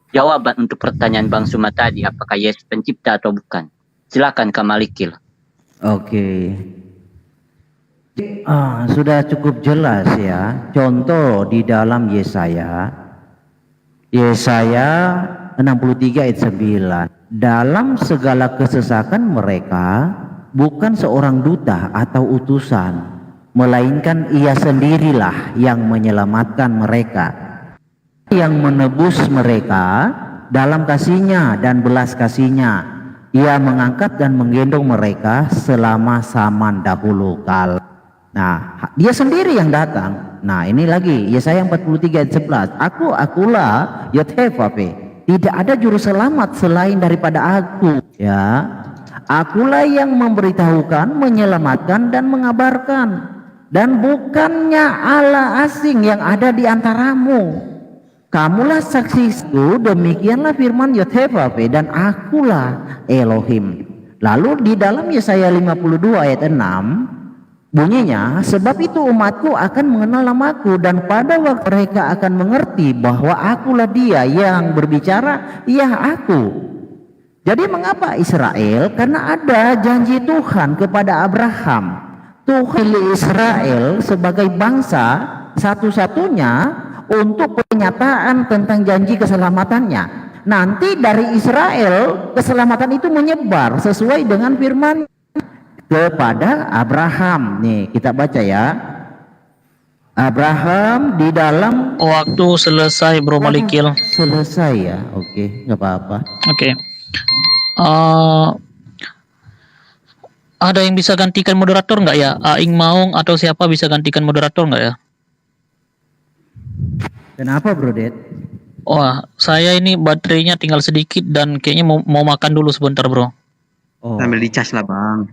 jawaban untuk pertanyaan Bang Suma tadi, apakah Yesus pencipta atau bukan. Silakan Kak Malikil. Oke. Sudah cukup jelas ya. Contoh di dalam Yesaya 63 ayat 9. Dalam segala kesesakan mereka bukan seorang duta atau utusan, melainkan Ia sendirilah yang menyelamatkan mereka, yang menebus mereka dalam kasih-Nya dan belas kasih-Nya. Ia mengangkat dan menggendong mereka selama zaman dahulu kala. Nah, Dia sendiri yang datang. Nah, ini lagi Yesaya 43 ayat 11. Akulah Yothefape. Tidak ada juru selamat selain daripada Aku. Ya, Akulah yang memberitahukan, menyelamatkan dan mengabarkan. Dan bukannya Allah asing yang ada di antaramu. Kamulah saksiku, demikianlah firman Yothefape, dan Akulah Elohim. Lalu di dalam Yesaya 52 ayat 6 bunyinya, sebab itu umatku akan mengenal namaku, dan pada waktu mereka akan mengerti bahwa Akulah Dia yang berbicara, ya Aku. Jadi mengapa Israel? Karena ada janji Tuhan kepada Abraham. Tuhan pilih Israel sebagai bangsa satu-satunya untuk penyataan tentang janji keselamatannya. Nanti dari Israel keselamatan itu menyebar sesuai dengan firman kepada Abraham. Nih kita baca ya. Abraham di dalam Waktu selesai Bro Malikil. selesai ya. Oke, nggak apa-apa. Oke. Ada yang bisa gantikan moderator nggak ya? Aing Maung atau siapa bisa gantikan moderator nggak ya? Kenapa Bro Det? Wah, saya ini baterainya tinggal sedikit dan kayaknya mau makan dulu sebentar Bro. Oh. Sambil dicas lah Bang.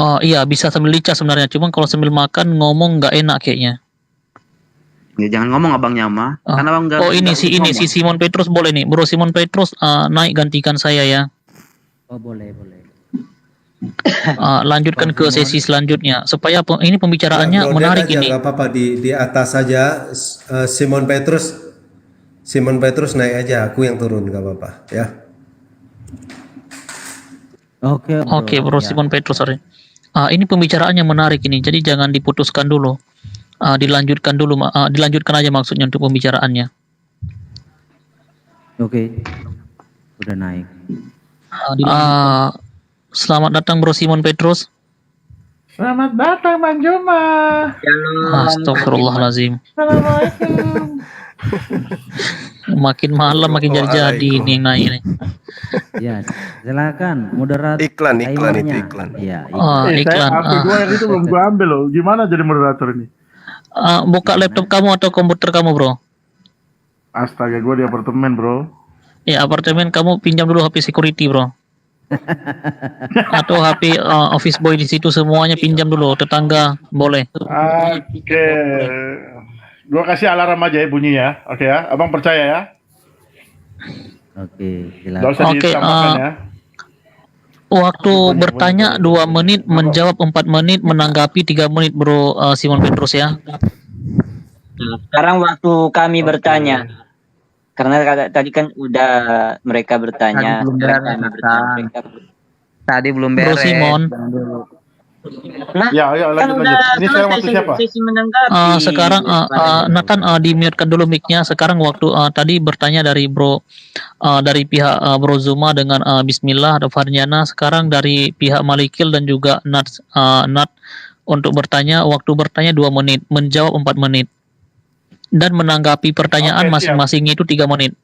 Oh iya, bisa sambil licas sebenarnya. Cuma kalau sambil makan ngomong nggak enak kayaknya. Ya, jangan ngomong abangnya mah. Karena abang Oh ini si Simon Petrus boleh nih, Bro Simon Petrus naik gantikan saya ya. Oh boleh. Lanjutkan ke sesi selanjutnya supaya ini pembicaraannya Bro, menarik aja, ini. nggak apa-apa di atas saja. Simon Petrus naik aja, aku yang turun, nggak apa-apa ya. Oke, Bro Ya. Simon Petrus, sorry. Ini pembicaraannya menarik ini, jadi jangan diputuskan dulu. Dilanjutkan aja maksudnya untuk pembicaraannya. Oke. Udah naik. Selamat datang Bro Simon Petrus. Selamat datang Bang Juma. Astagfirullahalazim. Assalamualaikum. Makin malam makin jadi ini naik nih. Ya, silakan moderator. Iklan itu timernya. iklan. Ya, Iklan. Saya HP gua yang itu belum gua ambil loh. Gimana jadi moderator ini? Buka laptop kamu atau komputer kamu, Bro. Astaga, gua di apartemen, Bro. Ya, apartemen kamu pinjam dulu HP security, Bro. Atau HP office boy di situ semuanya pinjam dulu, tetangga boleh. Oke. Gua kasih alarm aja ya bunyi ya. Oke ya. Abang percaya ya? Oke, Gak usah ditambahkan ya. Waktu bertanya 2 menit, menjawab 4 menit, menanggapi 3 menit, Bro Simon Petrus ya. Sekarang waktu kami bertanya. Karena tadi kan udah mereka bertanya. Tadi belum Bro beres. Simon. Nah, Ya, ayo kan lanjut. udah Ini sekarang waktu siapa? sesi menanggapi. Sekarang Nathan di-mute-kan dulu mic-nya. Sekarang waktu tadi bertanya dari Bro dari pihak Bro Zuma dengan Bismillah atau Farjana. Sekarang dari pihak Malikil dan juga Nat untuk bertanya, waktu bertanya 2 menit, menjawab 4 menit. Dan menanggapi pertanyaan Oke, masing-masing itu 3 menit.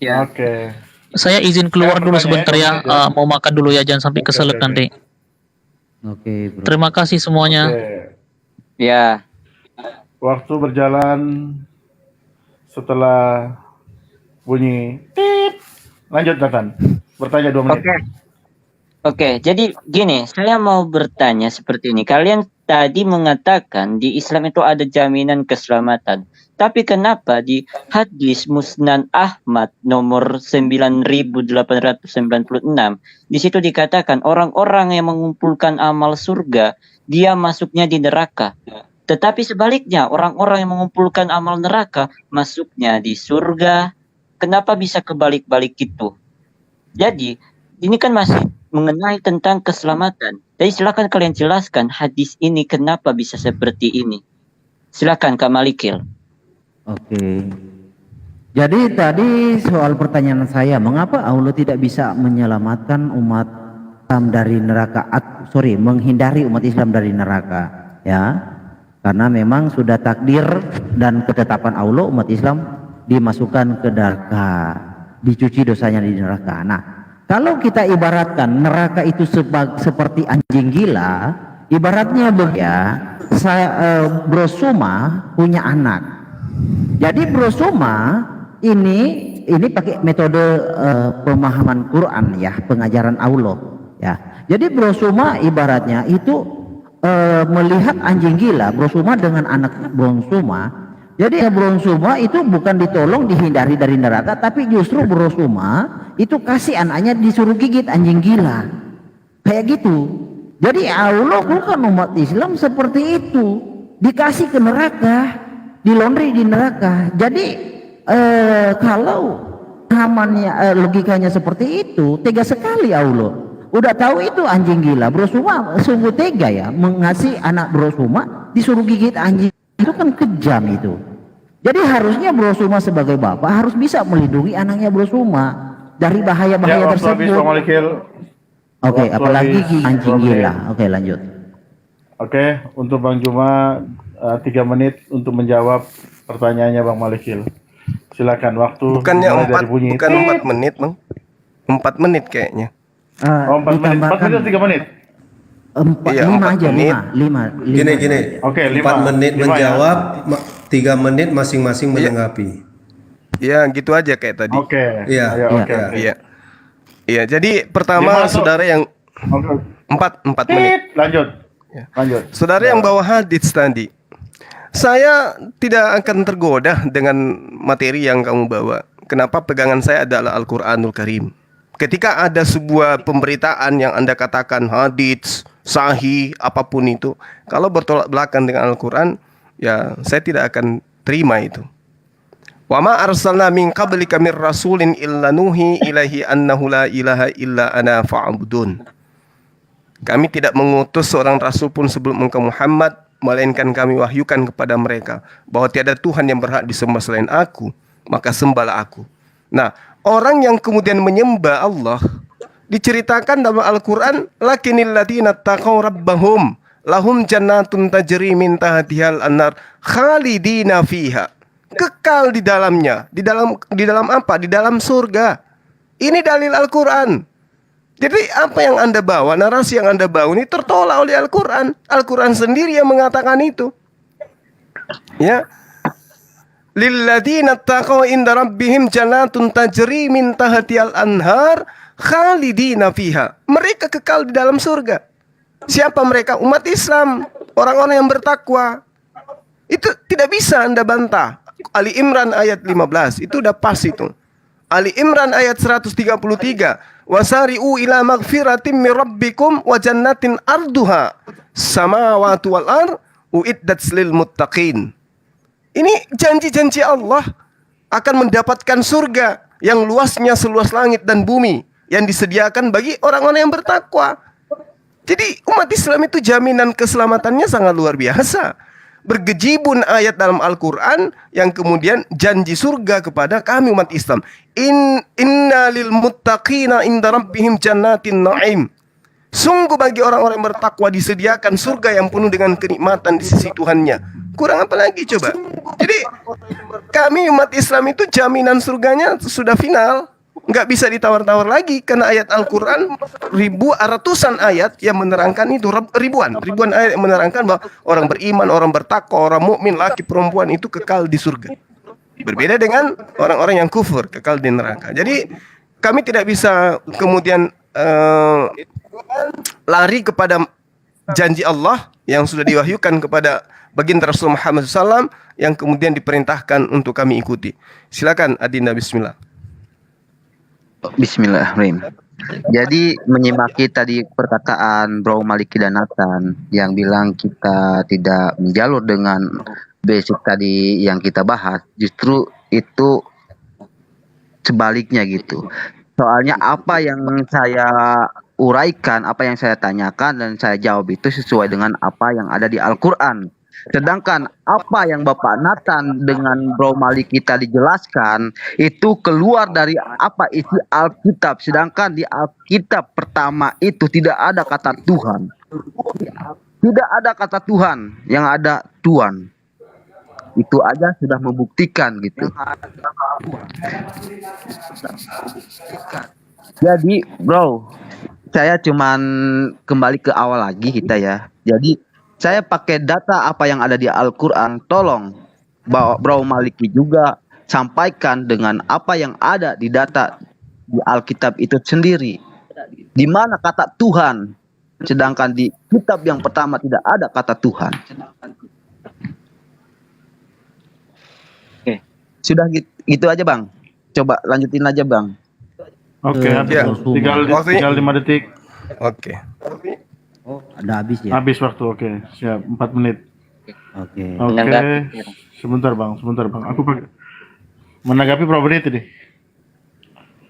Ya. Oke. Saya izin keluar Saya dulu bertanya sebentar ya, ya. mau makan dulu ya, jangan sampai keselak nanti. Oke, Bro. Terima kasih semuanya. Oke. Ya. Waktu berjalan setelah bunyi tit. Lanjut Nathan. Bertanya 2 menit. Oke, jadi gini, saya mau bertanya seperti ini. Kalian tadi mengatakan di Islam itu ada jaminan keselamatan. Tapi kenapa di hadis Musnad Ahmad nomor 9896 di situ dikatakan orang-orang yang mengumpulkan amal surga, dia masuknya di neraka. Tetapi sebaliknya, orang-orang yang mengumpulkan amal neraka masuknya di surga. Kenapa bisa kebalik-balik gitu? Jadi, ini kan masih mengenai tentang keselamatan. Jadi silakan kalian jelaskan hadis ini kenapa bisa seperti ini. Silakan Kak Malikil. Oke. Jadi tadi soal pertanyaan saya, mengapa Allah tidak bisa menyelamatkan umat Islam dari neraka? Menghindari umat Islam dari neraka, ya? Karena memang sudah takdir dan ketetapan Allah umat Islam dimasukkan ke neraka, dicuci dosanya di neraka. Nah, kalau kita ibaratkan neraka itu seperti anjing gila, ibaratnya Bro Suma punya anak. Jadi Bro Suma ini pakai metode pemahaman Quran ya, pengajaran Allah ya. Jadi Bro Suma ibaratnya itu melihat anjing gila, Bro Suma dengan anak Bro Suma. Jadi Bro Suma itu bukan ditolong dihindari dari neraka, tapi justru Bro Suma itu kasih anaknya disuruh gigit anjing gila. Kayak gitu. Jadi Allah bukan umat Islam seperti itu. Dikasih ke neraka, dilondri di neraka. Jadi kalau pahamannya logikanya seperti itu, tega sekali Allah. Udah tahu itu anjing gila, Bro Suma sungguh tega ya mengasih anak Bro Suma disuruh gigit anjing. Itu kan kejam itu. Jadi harusnya Bro Suma sebagai bapak harus bisa melindungi anaknya Bro Suma dari bahaya-bahaya tersebut. Oke, apalagi anjing gila. Oke, lanjut. Oke, untuk Bang Juma 3 menit untuk menjawab pertanyaannya Bang Malikil. Silakan, waktu Bukannya mulai 4, dari bunyi. bukan 4 menit, Bang. 4 menit kayaknya. 4 menit. 4 menit atau 3 menit? 5 aja, 5. Gini. Oke, 4 menit 5 menjawab, 3 menit masing-masing menanggapi. Ya, gitu aja kayak tadi. Oke. Iya. Oke. Iya, jadi pertama saudara yang 4 menit. Lanjut. Saudara yang bawa hadits tadi. Saya tidak akan tergoda dengan materi yang kamu bawa. Kenapa pegangan saya adalah Al-Qur'anul Karim. Ketika ada sebuah pemberitaan yang Anda katakan hadits, sahih, apapun itu, kalau bertolak belakang dengan Al-Qur'an, ya saya tidak akan terima itu. Wa ma arsalna min qablika mir rasulin illa nuhi ilaihi annahu la ilaha illa ana fa'budun. Kami tidak mengutus seorang rasul pun sebelum engkau Muhammad, melainkan kami wahyukan kepada mereka bahwa tiada Tuhan yang berhak disembah selain aku, maka sembahlah aku. Nah, orang yang kemudian menyembah Allah diceritakan dalam Al-Quran, lakinil ladina taqaw rabbahum lahum jannatun tajri min tahtihal anhar khalidina fiha. Kekal di dalamnya. Di dalam apa? Di dalam surga. Ini dalil Al-Quran. Jadi apa yang Anda bawa, narasi yang Anda bawa ini tertolak oleh Al-Quran. Al-Quran sendiri yang mengatakan itu. Ya. Lilladzina taqaw inda rabbihim jannatun tajri min tahtihal anhar khalidina fiha. Mereka kekal di dalam surga. Siapa mereka? Umat Islam, orang-orang yang bertakwa. Itu tidak bisa Anda bantah. Ali Imran ayat 15 itu udah pas itu. Ali Imran ayat 133, wasari'u ila magfiratim min rabbikum wa jannatin arduha samawati wal ard uiddat lil muttaqin. Ini janji-janji Allah akan mendapatkan surga yang luasnya seluas langit dan bumi yang disediakan bagi orang-orang yang bertakwa. Jadi umat Islam itu jaminan keselamatannya sangat luar biasa. Bergejibun ayat dalam Al-Quran yang kemudian janji surga kepada kami umat Islam. Inna lil muttaqina inda rabbihim jannatin na'im. Sungguh bagi orang-orang yang bertakwa disediakan surga yang penuh dengan kenikmatan di sisi Tuhannya. Kurang apa lagi coba? Jadi kami umat Islam itu jaminan surganya sudah final. Nggak bisa ditawar-tawar lagi karena ayat Al-Quran ratusan ayat yang menerangkan itu, ribuan ayat yang menerangkan bahwa orang beriman, orang bertakwa, orang mukmin, laki perempuan itu kekal di surga. Berbeda dengan orang-orang yang kufur, kekal di neraka. Jadi kami tidak bisa kemudian lari kepada janji Allah yang sudah diwahyukan kepada baginda Rasul Muhammad SAW yang kemudian diperintahkan untuk kami ikuti. Silakan Adinda, bismillah. Bismillahirrahmanirrahim. Jadi menyimaki tadi perkataan Bro Maliki dan Nathan yang bilang kita tidak menjalur dengan basic tadi yang kita bahas, justru itu sebaliknya gitu. Soalnya apa yang saya uraikan, apa yang saya tanyakan dan saya jawab itu sesuai dengan apa yang ada di Al-Quran. Sedangkan apa yang Bapak Nathan dengan Bro Maliki tadi jelaskan itu keluar dari apa isi Alkitab. Sedangkan di Alkitab pertama itu tidak ada kata Tuhan. Tidak ada kata Tuhan, yang ada Tuhan. Itu aja sudah membuktikan gitu. Jadi bro, saya cuman kembali ke awal lagi kita ya. Jadi saya pakai data apa yang ada di Al-Quran. Tolong Bro Maliki juga sampaikan dengan apa yang ada di data di Alkitab itu sendiri. Di mana kata Tuhan, sedangkan di kitab yang pertama tidak ada kata Tuhan. Oke, sudah gitu aja Bang. Coba lanjutin aja Bang. Oke, tinggal 5 detik. Oke. Oh, ada habis ya? Habis waktu, oke. Siap, 4 menit. Oke. Sebentar bang. Aku menanggapi berapa menit ini?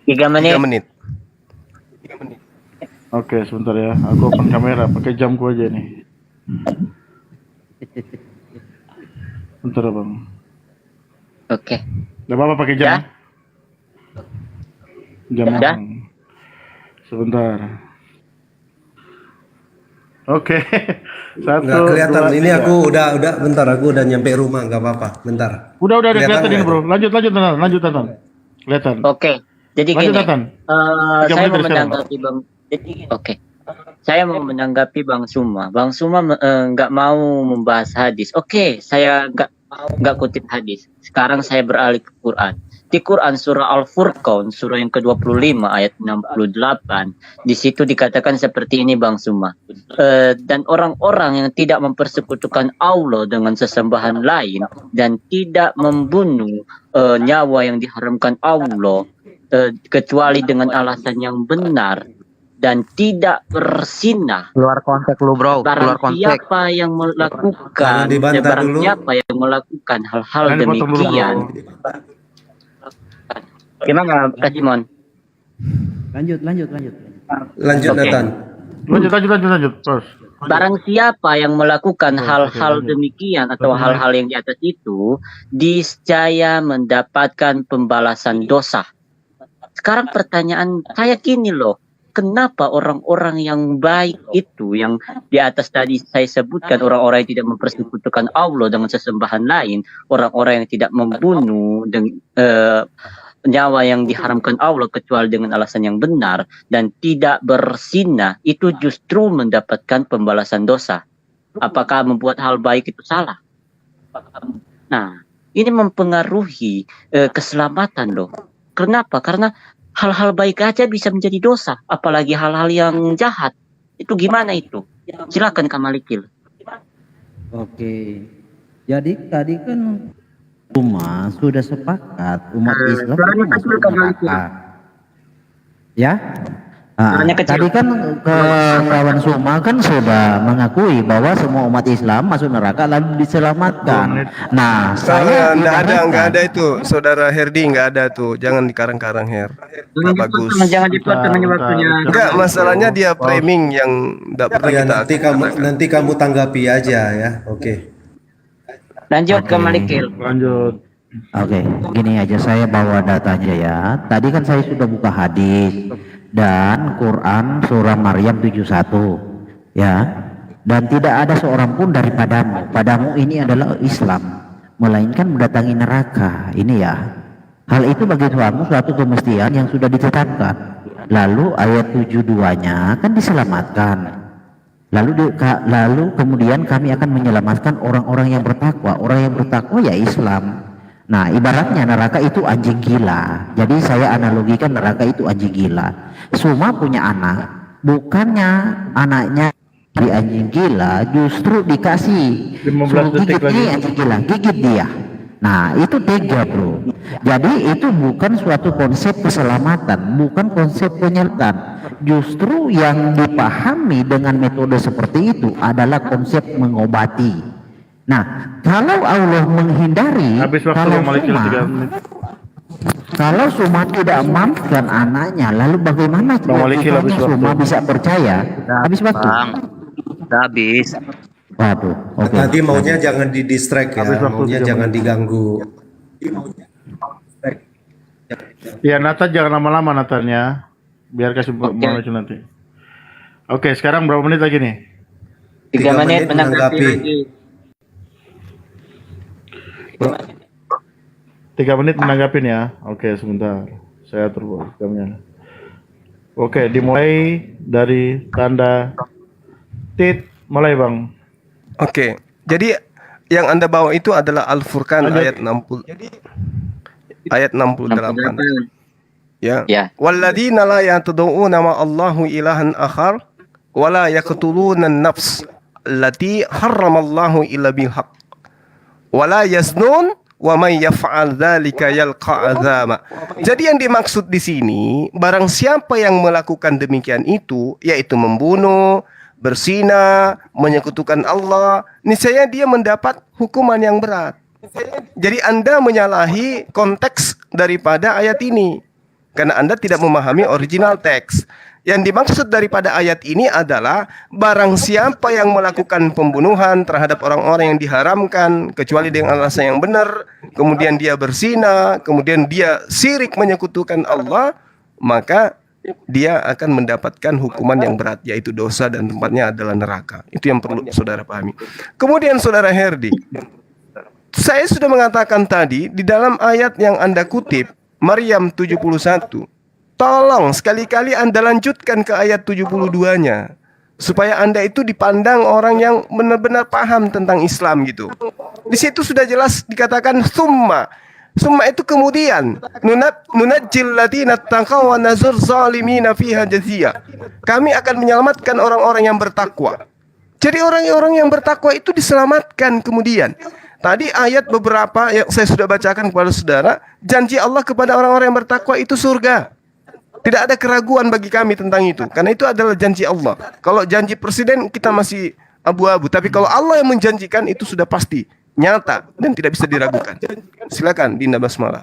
3 menit. Oke, sebentar ya. Aku open kamera, pakai jamku aja nih. Bentar bang. Oke. Gak apa-apa pakai jam. Jam. Sebentar. Oke. Satu. Nggak kelihatan. 2, Ini 3. aku udah bentar, aku udah nyampe rumah, nggak apa-apa. Bentar. Udah kelihatan ini, nggak? Bro. Lanjut Nathan. Kelihatan. Oke. Jadi lanjut, gini. Nathan. Saya mau menanggapi Bang. Jadi oke. Saya mau menanggapi Bang Suma. Bang Suma nggak mau membahas hadis. Oke, saya nggak kutip hadis. Sekarang saya beralih ke Quran. Di Quran surah Al-Furqan surah yang ke-25 ayat 68 di situ dikatakan seperti ini Bang Suma. Dan orang-orang yang tidak mempersekutukan Allah dengan sesembahan lain dan tidak membunuh nyawa yang diharamkan Allah kecuali dengan alasan yang benar dan tidak bersinah. Keluar konteks lu bro, keluar konteks. Siapa yang melakukan, siapa yang melakukan hal-hal demikian. Gimana Kak Simon? Lanjut. Lanjut Oke. Nathan. Lanjut terus. Barang siapa yang melakukan hal-hal demikian atau hal-hal yang di atas itu, niscaya mendapatkan pembalasan dosa. Sekarang pertanyaan saya gini loh, kenapa orang-orang yang baik itu, yang di atas tadi saya sebutkan, orang-orang yang tidak mempersekutukan Allah dengan sesembahan lain, orang-orang yang tidak membunuh dengan nyawa yang diharamkan Allah kecuali dengan alasan yang benar dan tidak berzina, itu justru mendapatkan pembalasan dosa. Apakah membuat hal baik itu salah? Nah, ini mempengaruhi keselamatan loh. Kenapa? Karena hal-hal baik aja bisa menjadi dosa, apalagi hal-hal yang jahat. Itu gimana itu? Silakan Kak Malikil. Oke. Jadi tadi kan sudah sepakat umat Islam itu masuk neraka. Ya. Tadi kan kawan Suma kan sudah mengakui bahwa semua umat Islam masuk neraka lalu diselamatkan. Nah, saya nggak ada itu, saudara Herdi, nggak ada tuh. Jangan dikarang-karang, Her. Nggak bagus. Jangan dipotong waktunya. Enggak, masalahnya dia framing yang nggak pernah Ya, kita. nanti kamu tanggapi aja ya. Oke. Lanjut ke Malikil. Lanjut. Oke, gini aja saya bawa datanya ya. Tadi kan saya sudah buka hadis dan Quran surah Maryam 71 ya. Dan tidak ada seorang pun padamu ini adalah Islam, melainkan mendatangi neraka. Ini ya. Hal itu bagi suamu suatu kemestian yang sudah ditetapkan. Lalu ayat 72-nya kan diselamatkan. Lalu kemudian kami akan menyelamatkan orang-orang yang bertakwa. Orang yang bertakwa ya Islam. Nah, ibaratnya neraka itu anjing gila. Jadi saya analogikan neraka itu anjing gila. Suma punya anak, bukannya anaknya di anjing gila, justru dikasih 15 detik lagi. anjing gila, gigit dia. Nah, itu tega, bro. Jadi itu bukan suatu konsep keselamatan, bukan konsep penyertaan. Justru yang dipahami dengan metode seperti itu adalah konsep mengobati. Nah, kalau Allah menghindari, kalau Suma tidak memaafkan anaknya, lalu bagaimana caranya Suma bisa percaya? Habis waktu. Habis. Waduh. Oke. Tadi maunya jangan didistract ya. Maunya jangan diganggu. Ya, Nathan jangan lama-lama Nathannya. Biar kasih maju nanti. Oke, sekarang berapa menit lagi nih? 3 menit menanggapi lagi. 3 menit menanggapin ya. Oke, sebentar. Saya atur jamnya. Oke, dimulai dari tanda tit. Mulai, Bang. Oke. Jadi yang Anda bawa itu adalah Al-Furqan ayat 60. Ayat 68. Ya. Walladzina la yatad'una ma Allahu ilahan akhar wa la yaqtuluna an-nafs allati harramallahu illa bil haqq. Wala yaznun wa may yaf'al dzalika yalqa azama. Jadi yang dimaksud di sini, barang siapa yang melakukan demikian itu, yaitu membunuh, berzina, menyekutukan Allah, niscaya dia mendapat hukuman yang berat. Jadi Anda menyalahi konteks daripada ayat ini karena Anda tidak memahami original teks. Yang dimaksud daripada ayat ini adalah barang siapa yang melakukan pembunuhan terhadap orang-orang yang diharamkan kecuali dengan alasan yang benar, kemudian dia berzina, kemudian dia syirik menyekutukan Allah, maka dia akan mendapatkan hukuman yang berat, yaitu dosa dan tempatnya adalah neraka. Itu yang perlu saudara pahami. Kemudian saudara Herdi, saya sudah mengatakan tadi di dalam ayat yang Anda kutip, Maryam 71, tolong sekali-kali Anda lanjutkan ke ayat 72-nya supaya Anda itu dipandang orang yang benar-benar paham tentang Islam gitu. Di situ sudah jelas dikatakan summa. Summa itu kemudian nunajjil ladina taqaw wa nazur zalimina fiha jazia. Kami akan menyelamatkan orang-orang yang bertakwa. Jadi orang-orang yang bertakwa itu diselamatkan kemudian. Tadi ayat beberapa yang saya sudah bacakan kepada saudara, janji Allah kepada orang-orang yang bertakwa itu surga. Tidak ada keraguan bagi kami tentang itu, karena itu adalah janji Allah. Kalau janji presiden kita masih abu-abu, tapi kalau Allah yang menjanjikan itu sudah pasti, nyata dan tidak bisa diragukan. Silakan Dinda Basmala.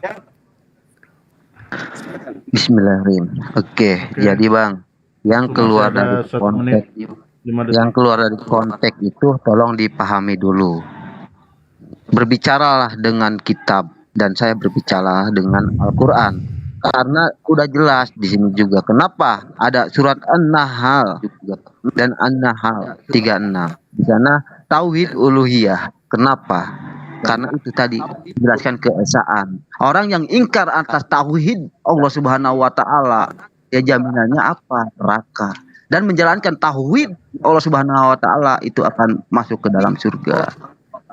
Bismillahirrahmanirrahim. Oke, jadi Bang, yang keluar dari konteks 5 detik. Yang keluar dari konteks itu tolong dipahami dulu. Berbicaralah dengan kitab dan saya berbicara dengan Al-Qur'an. Karena udah jelas di sini juga. Kenapa? Ada surat An-Nahl juga dan An-Nahl 36. Di sana tauhid uluhiyah. Kenapa? Karena itu tadi dijelaskan keesaan. Orang yang ingkar atas tauhid Allah Subhanahu wa taala, ya jaminannya apa? Neraka. Dan menjalankan tauhid Allah Subhanahu wa taala itu akan masuk ke dalam surga.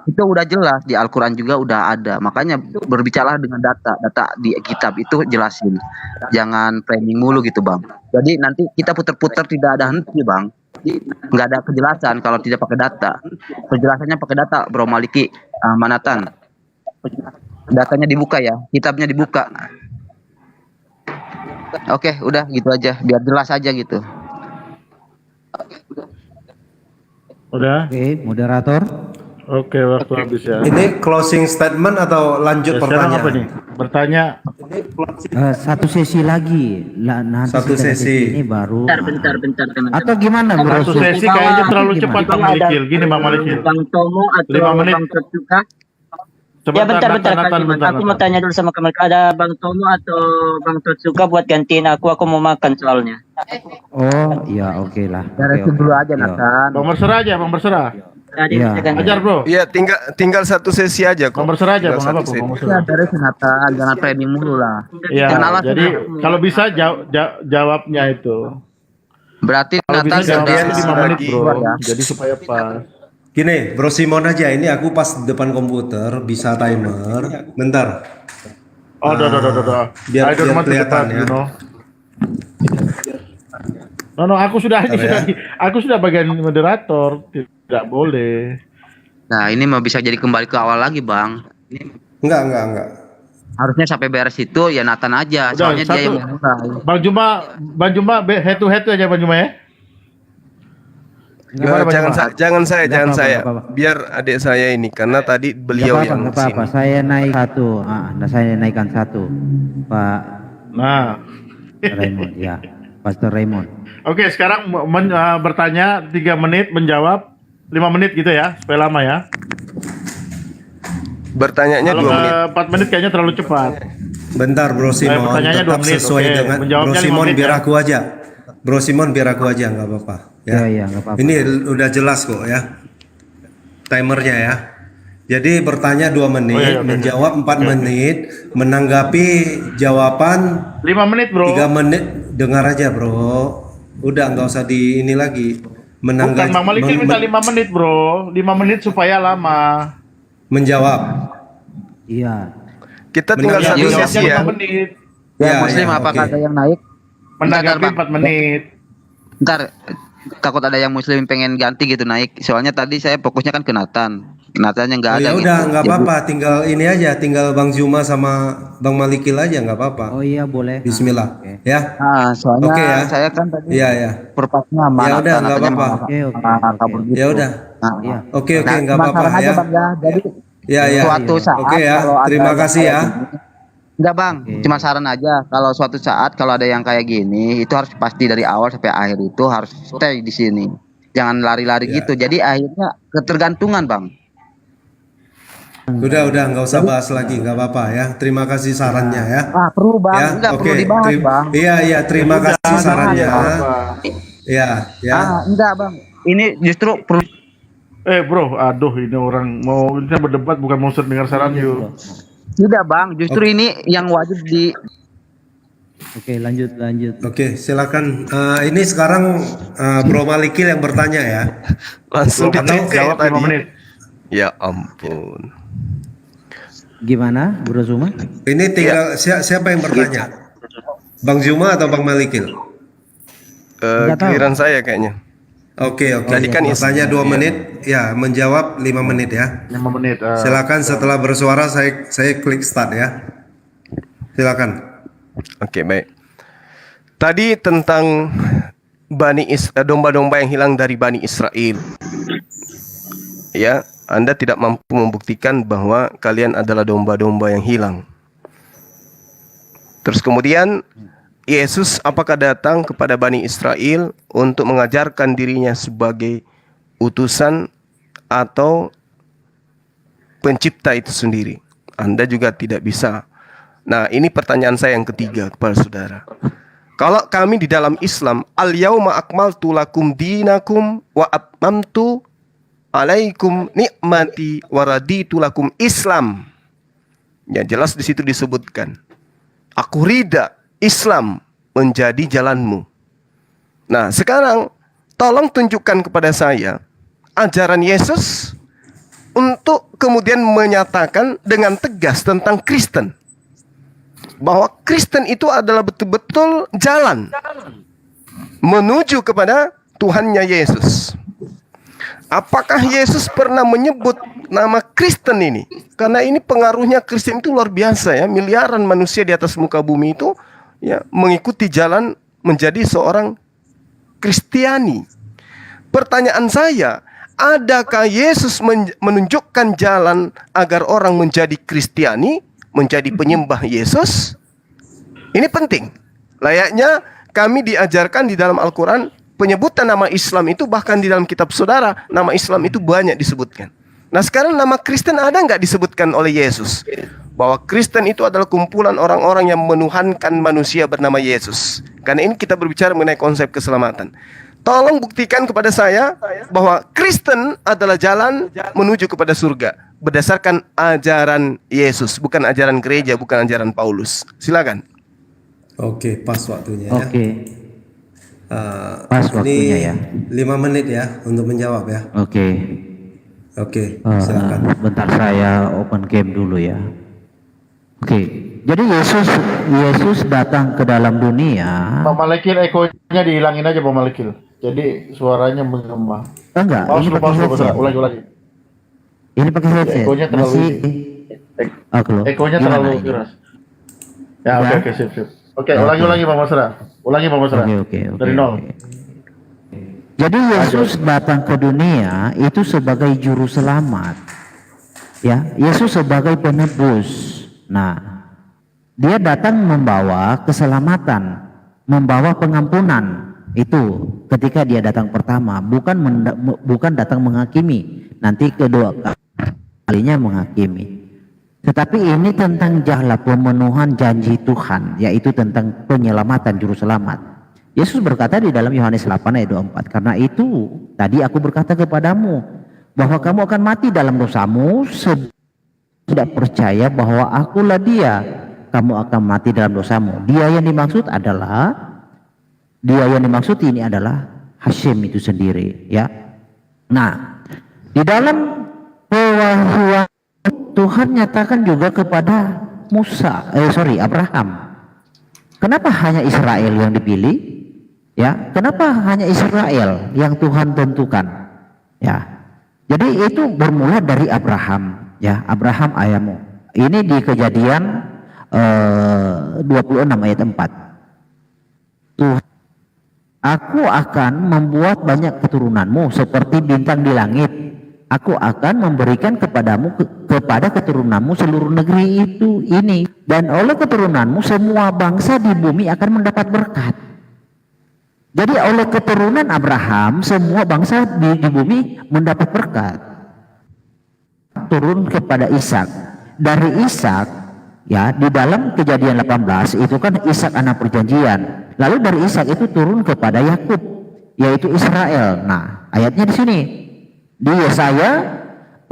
Itu udah jelas di Al-Qur'an juga udah ada. Makanya berbicara dengan data di kitab itu jelasin. Jangan framing mulu gitu, Bang. Jadi nanti kita putar-putar tidak ada henti, Bang. Nggak ada kejelasan kalau tidak pakai data. Penjelasannya pakai data, Bro Maliki, Manatan. Datanya dibuka ya, kitabnya dibuka. Oke, udah gitu aja, biar jelas aja gitu. Udah? Oke, moderator. Oke, waktu habis ya. Ini closing statement atau lanjut Sekarang pertanyaan? apa nih? Bertanya. Satu sesi lagi. Nanti Satu setelah sesi. ini baru. Bentar, teman-teman. Atau gimana, Bro? Satu sesi kayaknya terlalu Gimana? cepat Bang Malikil. Gini Bang Malikil. Bang Tomo atau 5 menit. Bang Tertuka? Sebentar, Ya bentar, Nathan, Kak Iman. bentar, Aku mau tanya dulu sama kamu. Ada Bang Tomo atau Bang Tertuka buat gantiin aku mau makan soalnya. Oh, iya, oke lah. Beresin dulu aja, Nathan. Bang berserah aja, Bang berserah. Tadi Iya. Ajar, Bro. Iya, tinggal satu sesi aja kok. Bang berserah aja, Tinggal Bang, apa satu Bang sesi. berserah. Ya, beresin Nathan, jangan framing mulu lah. Iya, Jangan alasan. jadi kalau bisa jawabnya itu. Berarti Kalau bisa Nathan jawabnya sudah 5 menit, Bro. ya. Jadi supaya pas. Gini, Bro Simon aja. Ini aku pas depan komputer bisa timer. Bentar. Oh, udah. Biar I don't want to kelihatan cepat, ya. you know. No, aku sudah Bentar ya. aku sudah bagian moderator, tidak boleh. Nah, ini mau bisa jadi kembali ke awal lagi, Bang. Enggak. Harusnya sampai beres itu ya Nathan aja, Udah, soalnya dia satu. yang memulai. Bang Juma head to head aja Bang Juma ya. Gimana, Bang Juma? Jangan saya. Nggak apa-apa. Biar adik saya ini karena tadi beliau yang Nggak apa-apa. sini. Saya naik satu. Saya naikkan satu. Pak Nah, Raymond, ya. Pastor Raymond. oke, sekarang bertanya 3 menit, menjawab 5 menit gitu ya, supaya lama ya. Bertanyanya Kalau 2 menit. 4 menit kayaknya terlalu cepat. Bentar, Bro Simon. pertanyaannya Tetap 2 menit, sesuai oke. dengan Menjawabnya Bro 5 Simon menit biar ya. aku aja. Bro Simon biar aku aja, nggak apa-apa. Ya, nggak apa-apa. Ini udah jelas kok ya. Timernya ya. Jadi bertanya 2 menit, Oh, iya, oke, menjawab 4 oke. menit, menanggapi jawaban 5 menit, Bro. 3 menit. Dengar aja, Bro. Udah nggak usah di ini lagi. Bukan, Bang Malikil minta 5 menit, Bro. 5 menit supaya lama. menjawab. Iya. Kita tinggal Menanggapi satu Jawabnya sesi ya. 5 menit. Ya, Ya, Muslim ya, apakah oke. ada yang naik? Menanggapi Bang. 4 menit. Ntar takut ada yang Muslim pengen ganti gitu naik. Soalnya tadi saya fokusnya kan ke Nathan. Nathan yang nggak Oh, ada ya gitu. udah nggak Jadi- apa-apa, tinggal ini aja, tinggal Bang Zuma sama Bang Malikil aja nggak apa-apa. Oh iya, boleh. Bismillah. Oke. Ya. Soalnya Oke ya. saya kan tadi Iya ya. perpasnya sama Ya udah, Nathan, nggak Nathannya apa-apa. malah kabur gitu. Ya udah. Iya. Oke Nah, nggak cuma apa-apa saran aja, ya. Bang, ya. Jadi Ya ya. suatu saat Oke ya. kalau ada Terima yang kasih kayak ya. gini- Enggak, Bang, cuma saran aja. Kalau suatu saat kalau ada yang kayak gini, itu harus pasti dari awal sampai akhir itu harus stay di sini. Jangan lari-lari Ya. gitu. Jadi akhirnya ketergantungan, Bang. Udah nggak usah bahas lagi, nggak apa-apa ya. Terima kasih sarannya ya. Perlu, Bang. Ya, Enggak perlu oke. dibahas, Bang. Iya, terima kasih sarannya. Ya, ya. Enggak, Bang. Ini justru perlu. Bro, aduh ini orang mau kita berdebat bukan mau dengar saran you. Tidak, Bang. Justru ini yang wajib di. Oke, lanjut. Oke, silakan. Ini sekarang Bro Malikil yang bertanya ya. Langsung Atau- dicek Jawab 5 menit. Ya ampun. Gimana, Bro Zuma? Ini tinggal siapa yang bertanya? Bang Zuma atau Bang Malikil? Nggak tahu. Giliran saya kayaknya. Oke. Tadi kan Bertanya 2 iya. menit, ya menjawab 5 menit ya. 5 menit. Silakan setelah bersuara saya klik start ya. Silakan. Oke, baik. Tadi tentang domba-domba yang hilang dari Bani Israel. Ya, Anda tidak mampu membuktikan bahwa kalian adalah domba-domba yang hilang. Terus kemudian Yesus apakah datang kepada Bani Israel untuk mengajarkan dirinya sebagai utusan atau pencipta itu sendiri? Anda juga tidak bisa. Nah, ini pertanyaan saya yang ketiga kepada saudara. Kalau kami di dalam Islam, al-yauma akmaltu lakum dinakum wa atmamtu alaikum nikmati wa raditu lakum Islam. Ya, jelas di situ disebutkan. Aku ridha Islam menjadi jalanmu. Nah, sekarang tolong tunjukkan kepada saya ajaran Yesus untuk kemudian menyatakan dengan tegas tentang Kristen. Bahwa Kristen itu adalah betul-betul jalan menuju kepada Tuhannya Yesus. Apakah Yesus pernah menyebut nama Kristen ini? Karena ini pengaruhnya Kristen itu luar biasa ya. Miliaran manusia di atas muka bumi itu ya mengikuti jalan menjadi seorang Kristiani. Pertanyaan saya, adakah Yesus menunjukkan jalan agar orang menjadi Kristiani, menjadi penyembah Yesus? Ini penting. Layaknya kami diajarkan di dalam Al-Quran, penyebutan nama Islam itu bahkan di dalam kitab saudara, nama Islam itu banyak disebutkan. Nah, sekarang nama Kristen ada nggak disebutkan oleh Yesus? Bahwa Kristen itu adalah kumpulan orang-orang yang menuhankan manusia bernama Yesus. Karena ini kita berbicara mengenai konsep keselamatan. Tolong buktikan kepada saya bahwa Kristen adalah jalan menuju kepada surga berdasarkan ajaran Yesus, bukan ajaran gereja, bukan ajaran Paulus. Silakan. Oke, pas waktunya ya. Oke. Pas waktunya ya. 5 menit ya untuk menjawab ya. Oke. Oke, silakan. Bentar saya open game dulu ya. Oke. Jadi Yesus datang ke dalam dunia. Pak Malekil, ekonya dihilangin aja Pak Malekil. Jadi suaranya menggema. Enggak, ini pakai headset. Ulangi. Ini pakai headset. Ekonya terlalu ekonya terlalu keras. Ya, oke, sip. Oke, ulangi Pak Masra. Oke. Dari nol. Jadi Yesus datang ke dunia itu sebagai juru selamat. Ya, Yesus sebagai penebus. Nah, dia datang membawa keselamatan, membawa pengampunan. Itu ketika dia datang pertama, bukan datang menghakimi, nanti kedua kalinya menghakimi. Tetapi ini tentang jahla pemenuhan janji Tuhan, yaitu tentang penyelamatan juru selamat. Yesus berkata di dalam Yohanes 8 ayat 24, karena itu tadi aku berkata kepadamu bahwa kamu akan mati dalam dosamu, tidak percaya bahwa akulah dia, kamu akan mati dalam dosamu. Dia yang dimaksud ini adalah Hashim itu sendiri ya. Nah, di dalam pewahyuan Tuhan nyatakan juga kepada Abraham. Kenapa hanya Israel yang dipilih? Ya, kenapa hanya Israel yang Tuhan tentukan? Ya. Jadi itu bermula dari Abraham, ya, Abraham ayahmu. Ini di Kejadian 26 ayat 4. Tuhan, aku akan membuat banyak keturunanmu seperti bintang di langit. Aku akan memberikan kepada keturunanmu seluruh negeri ini, dan oleh keturunanmu semua bangsa di bumi akan mendapat berkat. Jadi oleh keturunan Abraham semua bangsa di bumi mendapat berkat. Turun kepada Ishak. Dari Ishak, ya, di dalam Kejadian 18 itu kan Ishak anak perjanjian. Lalu dari Ishak itu turun kepada Yakub, yaitu Israel. Nah, ayatnya di sini di Yesaya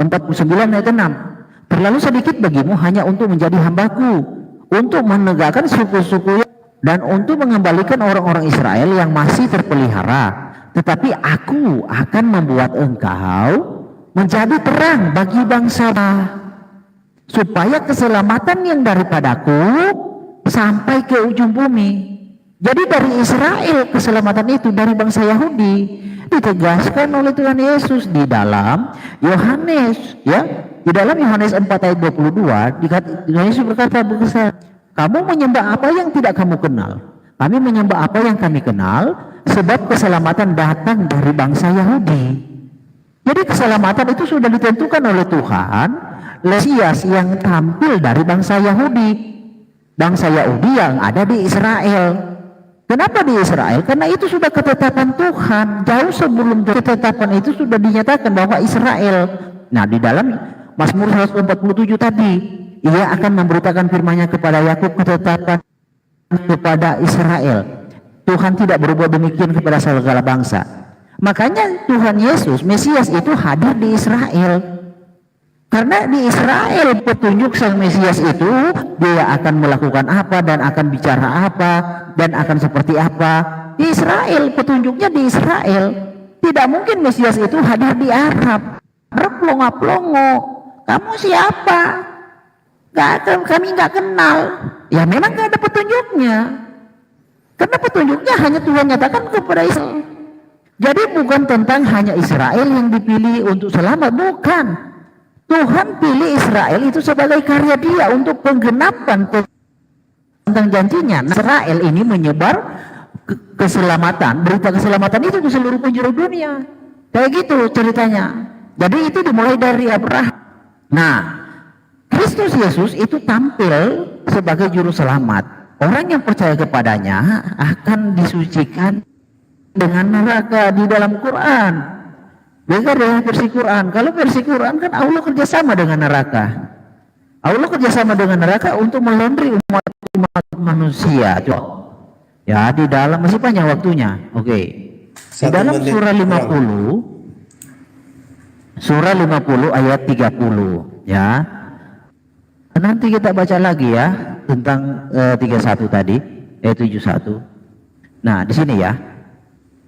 49 ayat 6. Terlalu sedikit bagimu hanya untuk menjadi hambaku, untuk menegakkan suku-suku dan untuk mengembalikan orang-orang Israel yang masih terpelihara. Tetapi aku akan membuat engkau menjadi terang bagi bangsa, supaya keselamatan yang daripadaku sampai ke ujung bumi. Jadi dari Israel keselamatan itu dari bangsa Yahudi ditegaskan oleh Tuhan Yesus di dalam Yohanes, ya, di dalam Yohanes 4 ayat 22 Tuhan Yesus berkata, kamu menyembah apa yang tidak kamu kenal, kami menyembah apa yang kami kenal, sebab keselamatan datang dari bangsa Yahudi. Jadi keselamatan itu sudah ditentukan oleh Tuhan, Mesias yang tampil dari bangsa Yahudi yang ada di Israel. Kenapa di Israel? Karena itu sudah ketetapan Tuhan. Jauh sebelum ketetapan itu sudah dinyatakan bahwa Israel. Nah, di dalam Mazmur 147 tadi, ia akan memberitakan firman-Nya kepada Yakub, ketetapan kepada Israel. Tuhan tidak berbuat demikian kepada segala bangsa. Makanya Tuhan Yesus, Mesias itu hadir di Israel. Karena di Israel petunjuk sang Mesias itu, dia akan melakukan apa dan akan bicara apa dan akan seperti apa. Di Israel, petunjuknya di Israel. Tidak mungkin Mesias itu hadir di Arab. Arab plongo-plongo. Kamu siapa? Kami nggak kenal. Ya memang nggak ada petunjuknya. Karena petunjuknya hanya Tuhan nyatakan kepada Israel. Jadi bukan tentang hanya Israel yang dipilih untuk selamat, bukan. Tuhan pilih Israel itu sebagai karya dia untuk penggenapan tentang janjinya. Nah, Israel ini menyebar keselamatan, berita keselamatan itu ke seluruh penjuru dunia. Kayak gitu ceritanya. Jadi itu dimulai dari Abraham. Nah, Kristus Yesus itu tampil sebagai juru selamat. Orang yang percaya kepadanya akan disucikan dengan neraka di dalam Quran. Beda dengan versi Quran. Kalau versi Quran kan Allah kerjasama dengan neraka. Allah kerjasama dengan neraka untuk melondri umat manusia. Ya, di dalam masih panjang waktunya. Oke. Di dalam surah 50 ayat 30 ya. Nanti kita baca lagi ya tentang 31 tadi, 71. Nah, di sini ya.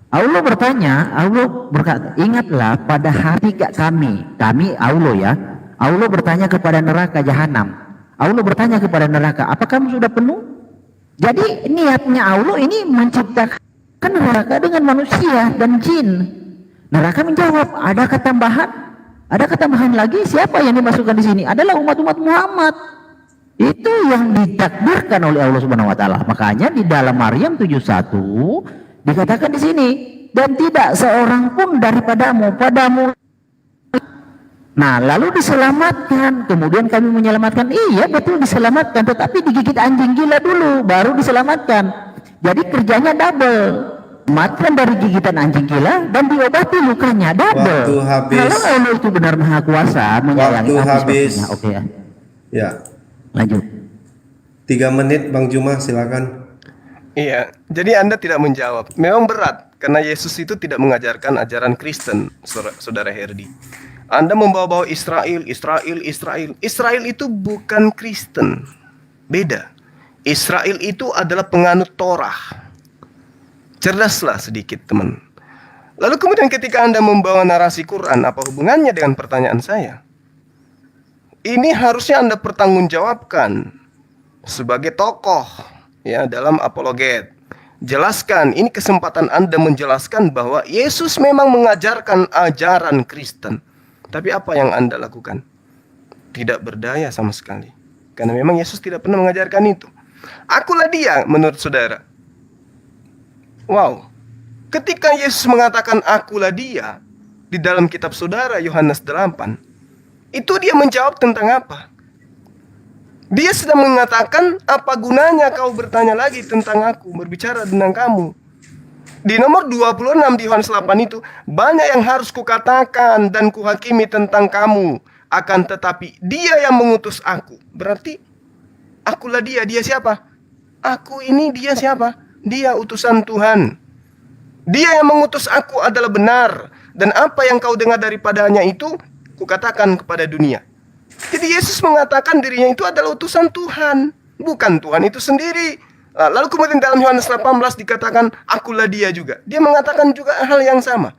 Allah bertanya, Allah berkata, ingatlah pada hari kami Allah ya. Allah bertanya kepada neraka jahanam. Allah bertanya kepada neraka, apa kamu sudah penuh? Jadi niatnya Allah ini menciptakan neraka dengan manusia dan jin. Neraka menjawab, ada ketambahan lagi. Siapa yang dimasukkan di sini? Adalah umat-umat Muhammad. Itu yang ditakdirkan oleh Allah Subhanahu wa taala. Makanya di dalam Maryam 71 dikatakan di sini, dan tidak seorang pun padamu. Nah, lalu diselamatkan, kemudian kami menyelamatkan. Iya, betul diselamatkan, tetapi digigit anjing gila dulu, baru diselamatkan. Jadi kerjanya double. Matikan dari gigitan anjing gila dan diobati lukanya double. Waktu habis. Kalau Allah itu benar maha kuasa menyayangi Waktu habis. Oke ya. Ya. Lanjut. 3 menit Bang Juma, silakan. Iya, jadi Anda tidak menjawab. Memang berat, karena Yesus itu tidak mengajarkan ajaran Kristen, Saudara Herdi. Anda membawa-bawa Israel. Israel itu bukan Kristen. Beda. Israel itu adalah penganut Torah. Cerdaslah sedikit, teman. Lalu kemudian ketika Anda membawa narasi Quran, apa hubungannya dengan pertanyaan saya? Ini harusnya Anda pertanggungjawabkan sebagai tokoh ya dalam apologet. Jelaskan, ini kesempatan Anda menjelaskan bahwa Yesus memang mengajarkan ajaran Kristen. Tapi apa yang Anda lakukan? Tidak berdaya sama sekali. Karena memang Yesus tidak pernah mengajarkan itu. Akulah dia menurut saudara. Wow. Ketika Yesus mengatakan akulah dia di dalam kitab saudara Yohanes 8, itu dia menjawab tentang apa? Dia sedang mengatakan, apa gunanya kau bertanya lagi tentang aku, berbicara tentang kamu. Di nomor 26 di Yohanes 8 itu, banyak yang harus kukatakan dan kuhakimi tentang kamu. Akan tetapi dia yang mengutus aku. Berarti, akulah dia. Dia siapa? Aku ini dia siapa? Dia utusan Tuhan. Dia yang mengutus aku adalah benar. Dan apa yang kau dengar daripadanya itu, kukatakan kepada dunia. Jadi Yesus mengatakan dirinya itu adalah utusan Tuhan, bukan Tuhan itu sendiri. Lalu kemudian dalam Yohanes 18 dikatakan akulah dia juga. Dia mengatakan juga hal yang sama.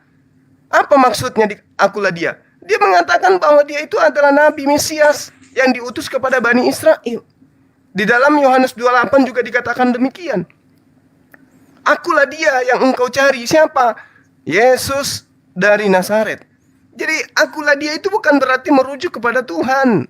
Apa maksudnya akulah dia? Dia mengatakan bahwa dia itu adalah Nabi Mesias yang diutus kepada Bani Israel. Di dalam Yohanes 28 juga dikatakan demikian. Akulah dia yang engkau cari. Siapa? Yesus dari Nazaret. Jadi akulah dia itu bukan berarti merujuk kepada Tuhan.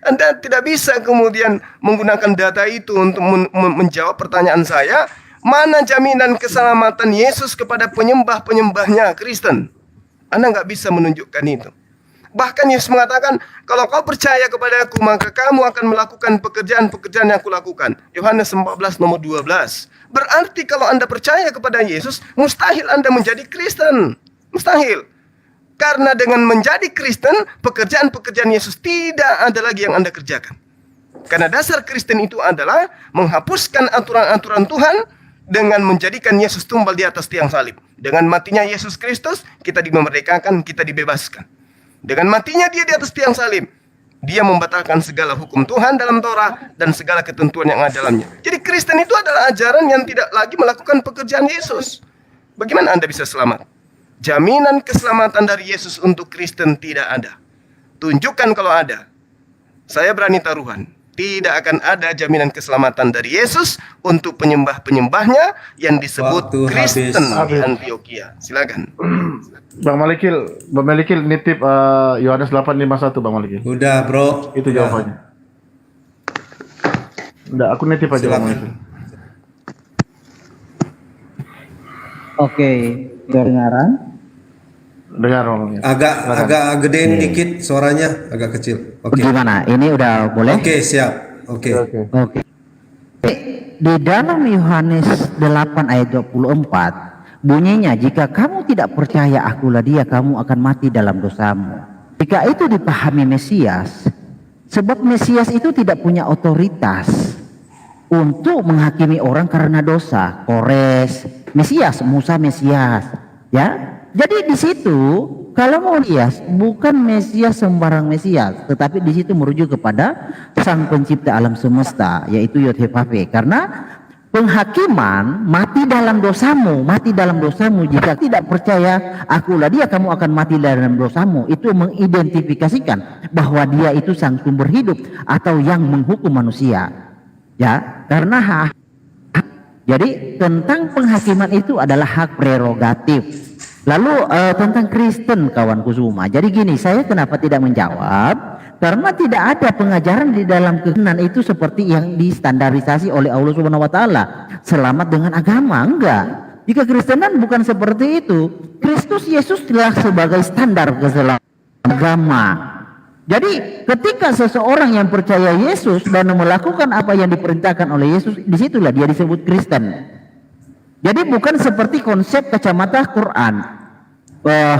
Anda tidak bisa kemudian menggunakan data itu untuk menjawab pertanyaan saya. Mana jaminan keselamatan Yesus kepada penyembah-penyembahnya Kristen? Anda nggak bisa menunjukkan itu. Bahkan Yesus mengatakan, kalau kau percaya kepada aku, maka kamu akan melakukan pekerjaan-pekerjaan yang kulakukan. Yohanes 14 nomor 12. Berarti kalau Anda percaya kepada Yesus, mustahil Anda menjadi Kristen. Mustahil. Karena dengan menjadi Kristen, pekerjaan-pekerjaan Yesus tidak ada lagi yang Anda kerjakan. Karena dasar Kristen itu adalah menghapuskan aturan-aturan Tuhan dengan menjadikan Yesus tumbal di atas tiang salib. Dengan matinya Yesus Kristus, kita dimerdekakan, kita dibebaskan. Dengan matinya dia di atas tiang salib, dia membatalkan segala hukum Tuhan dalam Torah dan segala ketentuan yang ada dalamnya. Jadi Kristen itu adalah ajaran yang tidak lagi melakukan pekerjaan Yesus. Bagaimana Anda bisa selamat? Jaminan keselamatan dari Yesus untuk Kristen tidak ada. Tunjukkan kalau ada. Saya berani taruhan, tidak akan ada jaminan keselamatan dari Yesus untuk penyembah-penyembahnya yang disebut Waktu Kristen habis. di Antioquia. Silakan. Bang Malikil nitip Yohanes 8:51 Bang Malikil. Udah, Bro. Itu Udah. jawabannya. Udah, aku nitip aja Bang Malikil. Oke, kedengaran? Dengar Bang Malikil. Agak gedein dikit suaranya, agak kecil. Oke. Gimana? Ini udah boleh? Oke, siap. Oke. Oke. Di dalam Yohanes 8 ayat 24 bunyinya, jika kamu tidak percaya akulah dia, kamu akan mati dalam dosamu. Jika itu dipahami Mesias, sebab Mesias itu tidak punya otoritas untuk menghakimi orang karena dosa. Kores, Mesias, Musa Mesias, ya. Jadi di situ kalau mau lihat bukan Mesias sembarang Mesias, tetapi di situ merujuk kepada Sang Pencipta alam semesta, yaitu Yod-Heh-Vah-Veh. Karena penghakiman mati dalam dosamu, mati dalam dosamu. Jika tidak percaya akulah dia, kamu akan mati dalam dosamu. Itu mengidentifikasikan bahwa dia itu sang sumber hidup atau yang menghukum manusia. Ya, karena jadi tentang penghakiman itu adalah hak prerogatif. Lalu tentang Kristen kawanku semua. Jadi gini, saya kenapa tidak menjawab? Karena tidak ada pengajaran di dalam kekristenan itu seperti yang distandarisasi oleh Allah Subhanahu wa taala. Selamat dengan agama, enggak. Jika Kristenan bukan seperti itu. Kristus Yesus telah sebagai standar keselamatan agama. Jadi ketika seseorang yang percaya Yesus dan melakukan apa yang diperintahkan oleh Yesus, disitulah dia disebut Kristen. Jadi bukan seperti konsep kacamata Quran.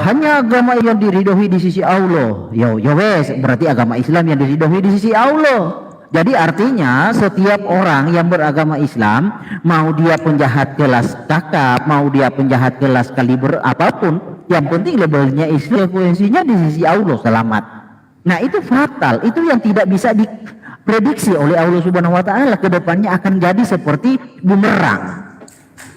Hanya agama yang diridhoi di sisi Allah. Ya wes, berarti agama Islam yang diridhoi di sisi Allah. Jadi artinya setiap orang yang beragama Islam, mau dia penjahat kelas kakap, mau dia penjahat kelas kaliber apapun, yang penting labelnya Islam, frekuensinya di sisi Allah selamat. Nah itu fatal, itu yang tidak bisa diprediksi oleh Allah Subhanahu wa taala, ke depannya akan jadi seperti bumerang.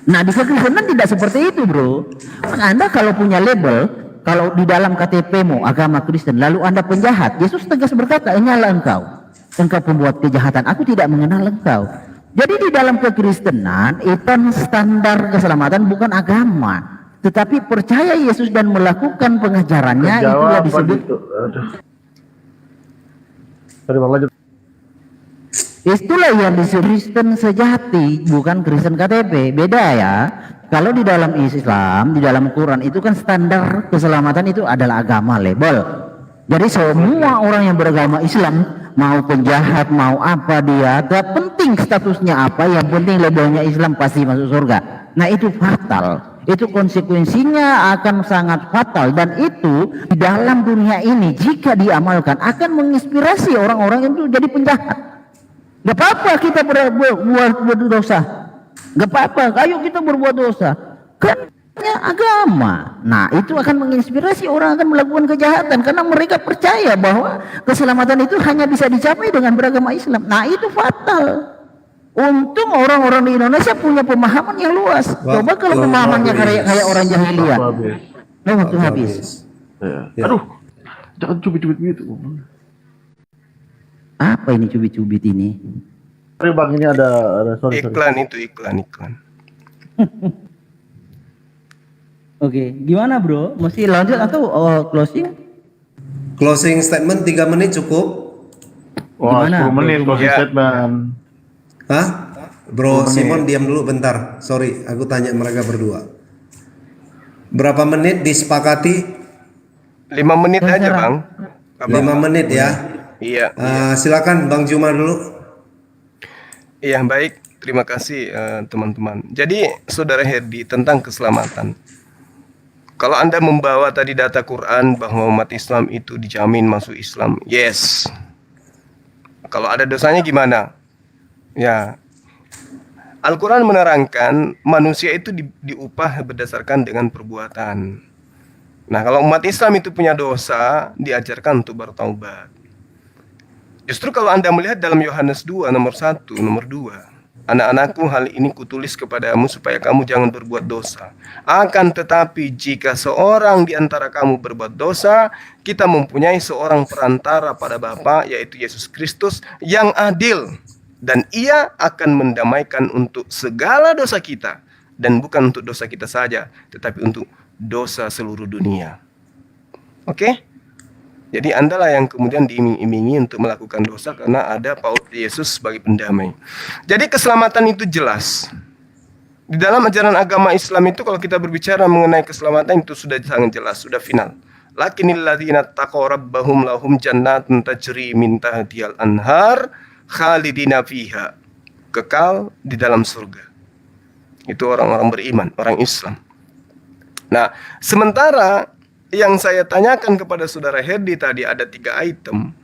Nah di kekristenan tidak seperti itu, bro. Anda kalau punya label, kalau di dalam KTP-mu agama Kristen, lalu Anda penjahat, Yesus tegas berkata, "Ingatlah engkau pembuat kejahatan, aku tidak mengenal engkau." Jadi di dalam kekristenan itu standar keselamatan bukan agama, tetapi percaya Yesus dan melakukan pengajarannya, itulah disebut. Itulah yang disebut Kristen sejati, bukan Kristen KTP. Beda ya. Kalau di dalam Islam, di dalam Quran itu kan standar keselamatan itu adalah agama, label. Jadi semua orang yang beragama Islam, mau penjahat, mau apa dia, gak penting statusnya apa, yang penting labelnya Islam pasti masuk surga. Nah itu fatal. Itu konsekuensinya akan sangat fatal, dan itu di dalam dunia ini jika diamalkan akan menginspirasi orang-orang itu jadi penjahat. Gak apa-apa kita berbuat dosa, gak apa-apa, ayo kita berbuat dosa, kan agama. Nah itu akan menginspirasi orang akan melakukan kejahatan, karena mereka percaya bahwa keselamatan itu hanya bisa dicapai dengan beragama Islam. Nah itu fatal. Untung orang-orang di Indonesia punya pemahaman yang luas. Coba kalau pemahamannya kayak orang jahiliyah. Waktu habis. Aduh, jangan cubit-cubit gitu. Apa ini cubit-cubit ini? Sorry bang, ini ada sorry. Iklan. Oke, gimana bro? Mesti lanjut atau closing? Closing statement 3 menit cukup. Wah, 10 menit closing statement. Hah? Bro Simon diam dulu bentar. Sorry, aku tanya mereka berdua. Berapa menit disepakati? 5 menit aja Bang. 5 menit ya. Iya. Silakan Bang Juma dulu. Iya baik, terima kasih teman-teman. Jadi Saudara Herdi tentang keselamatan. Kalau Anda membawa tadi data Quran bahwa umat Islam itu dijamin masuk Islam, yes. Kalau ada dosanya gimana? Ya, Al-Quran menerangkan manusia itu diupah berdasarkan dengan perbuatan. Nah, kalau umat Islam itu punya dosa, diajarkan untuk bertaubat. Justru kalau Anda melihat dalam Yohanes 2 nomor 1, nomor 2, anak-anakku, hal ini kutulis kepadamu supaya kamu jangan berbuat dosa. Akan tetapi jika seorang di antara kamu berbuat dosa, kita mempunyai seorang perantara pada Bapa, yaitu Yesus Kristus yang adil. Dan ia akan mendamaikan untuk segala dosa kita. Dan bukan untuk dosa kita saja, tetapi untuk dosa seluruh dunia. Oke? Jadi Andalah yang kemudian diiming-imingi untuk melakukan dosa karena ada paut Yesus sebagai pendamai. Jadi keselamatan itu jelas. Di dalam ajaran agama Islam itu kalau kita berbicara mengenai keselamatan itu sudah sangat jelas, sudah final. Lakinnal ladzina taqaw rabbahum lahum jannatun tajri min tahtihal anhar khalidina fiha. Kekal di dalam surga. Itu orang-orang beriman, orang Islam. Nah, sementara yang saya tanyakan kepada Saudara Herdi tadi ada 3 item.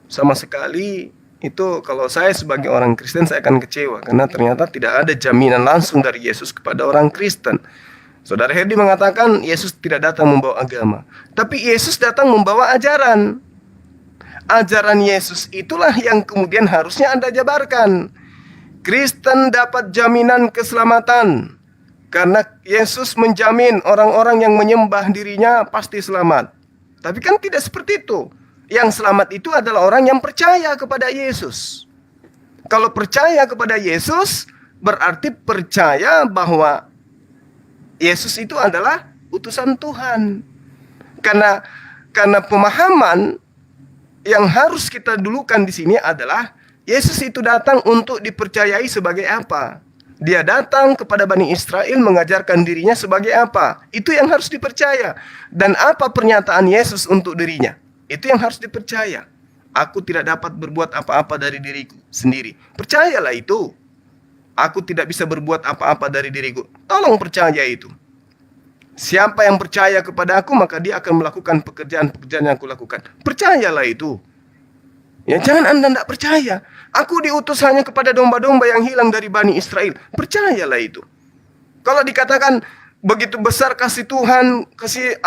Sama sekali itu kalau saya sebagai orang Kristen saya akan kecewa karena ternyata tidak ada jaminan langsung dari Yesus kepada orang Kristen. Saudara Herdi mengatakan Yesus tidak datang membawa agama, tapi Yesus datang membawa ajaran. Ajaran Yesus itulah yang kemudian harusnya Anda jabarkan. Kristen dapat jaminan keselamatan. Karena Yesus menjamin orang-orang yang menyembah dirinya pasti selamat. Tapi kan tidak seperti itu. Yang selamat itu adalah orang yang percaya kepada Yesus. Kalau percaya kepada Yesus, berarti percaya bahwa Yesus itu adalah utusan Tuhan. Karena pemahaman yang harus kita dulukan di sini adalah Yesus itu datang untuk dipercayai sebagai apa? Dia datang kepada Bani Israel mengajarkan dirinya sebagai apa? Itu yang harus dipercaya. Dan apa pernyataan Yesus untuk dirinya? Itu yang harus dipercaya. Aku tidak dapat berbuat apa-apa dari diriku sendiri. Percayalah itu. Aku tidak bisa berbuat apa-apa dari diriku. Tolong percaya itu. Siapa yang percaya kepada aku, maka dia akan melakukan pekerjaan-pekerjaan yang aku lakukan. Percayalah itu. Ya, jangan Anda tidak percaya. Aku diutus hanya kepada domba-domba yang hilang dari Bani Israel. Percayalah itu. Kalau dikatakan begitu besar kasih Tuhan, kasih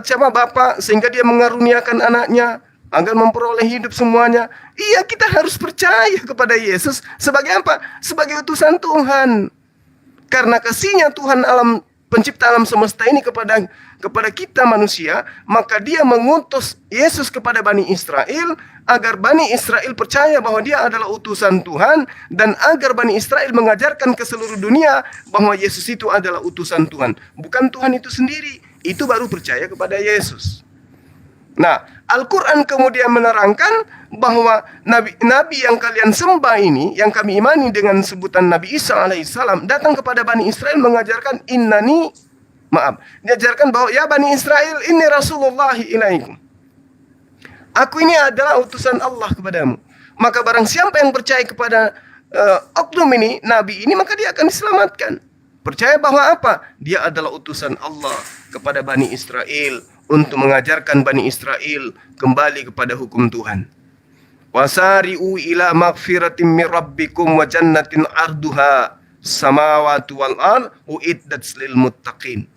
siapa Bapa sehingga dia mengaruniakan anaknya agar memperoleh hidup semuanya. Iya, kita harus percaya kepada Yesus sebagai apa? Sebagai utusan Tuhan. Karena kasihnya Tuhan pencipta alam semesta ini kepada kita manusia, maka dia mengutus Yesus kepada Bani Israel agar Bani Israel percaya bahwa dia adalah utusan Tuhan dan agar Bani Israel mengajarkan ke seluruh dunia bahwa Yesus itu adalah utusan Tuhan, bukan Tuhan itu sendiri. Itu baru percaya kepada Yesus. Nah, Al-Quran kemudian menerangkan bahwa nabi yang kalian sembah ini, yang kami imani dengan sebutan Nabi Isa alaihissalam, datang kepada Bani Israel mengajarkan diajarkan bahwa ya Bani Israel, ini Rasulullah ilaikum. Aku ini adalah utusan Allah kepadamu. Maka barang siapa yang percaya kepada oknum ini, nabi ini, maka dia akan diselamatkan. Percaya bahwa apa? Dia adalah utusan Allah kepada Bani Israel untuk mengajarkan Bani Israel kembali kepada hukum Tuhan. Wasari'u ila magfiratin min rabbikum wa jannatin arduha samawati wal ard uiddat lil muttaqin.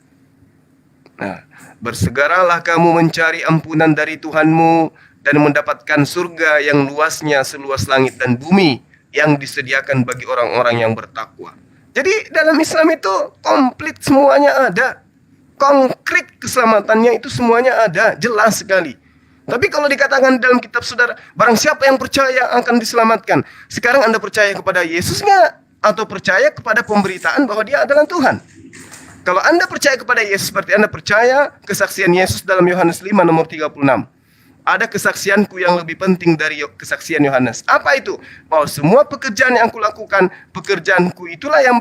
Nah, bersegeralah kamu mencari ampunan dari Tuhanmu dan mendapatkan surga yang luasnya seluas langit dan bumi yang disediakan bagi orang-orang yang bertakwa. Jadi dalam Islam itu komplit semuanya ada. Konkret keselamatannya itu semuanya ada, jelas sekali. Tapi kalau dikatakan dalam kitab saudara, barang siapa yang percaya akan diselamatkan. Sekarang Anda percaya kepada Yesus nggak? Atau percaya kepada pemberitaan bahwa dia adalah Tuhan? Kalau Anda percaya kepada Yesus, seperti Anda percaya kesaksian Yesus dalam Yohanes 5 nomor 36. Ada kesaksianku yang lebih penting dari kesaksian Yohanes. Apa itu? Bahwa semua pekerjaan yang aku lakukan, pekerjaanku itulah yang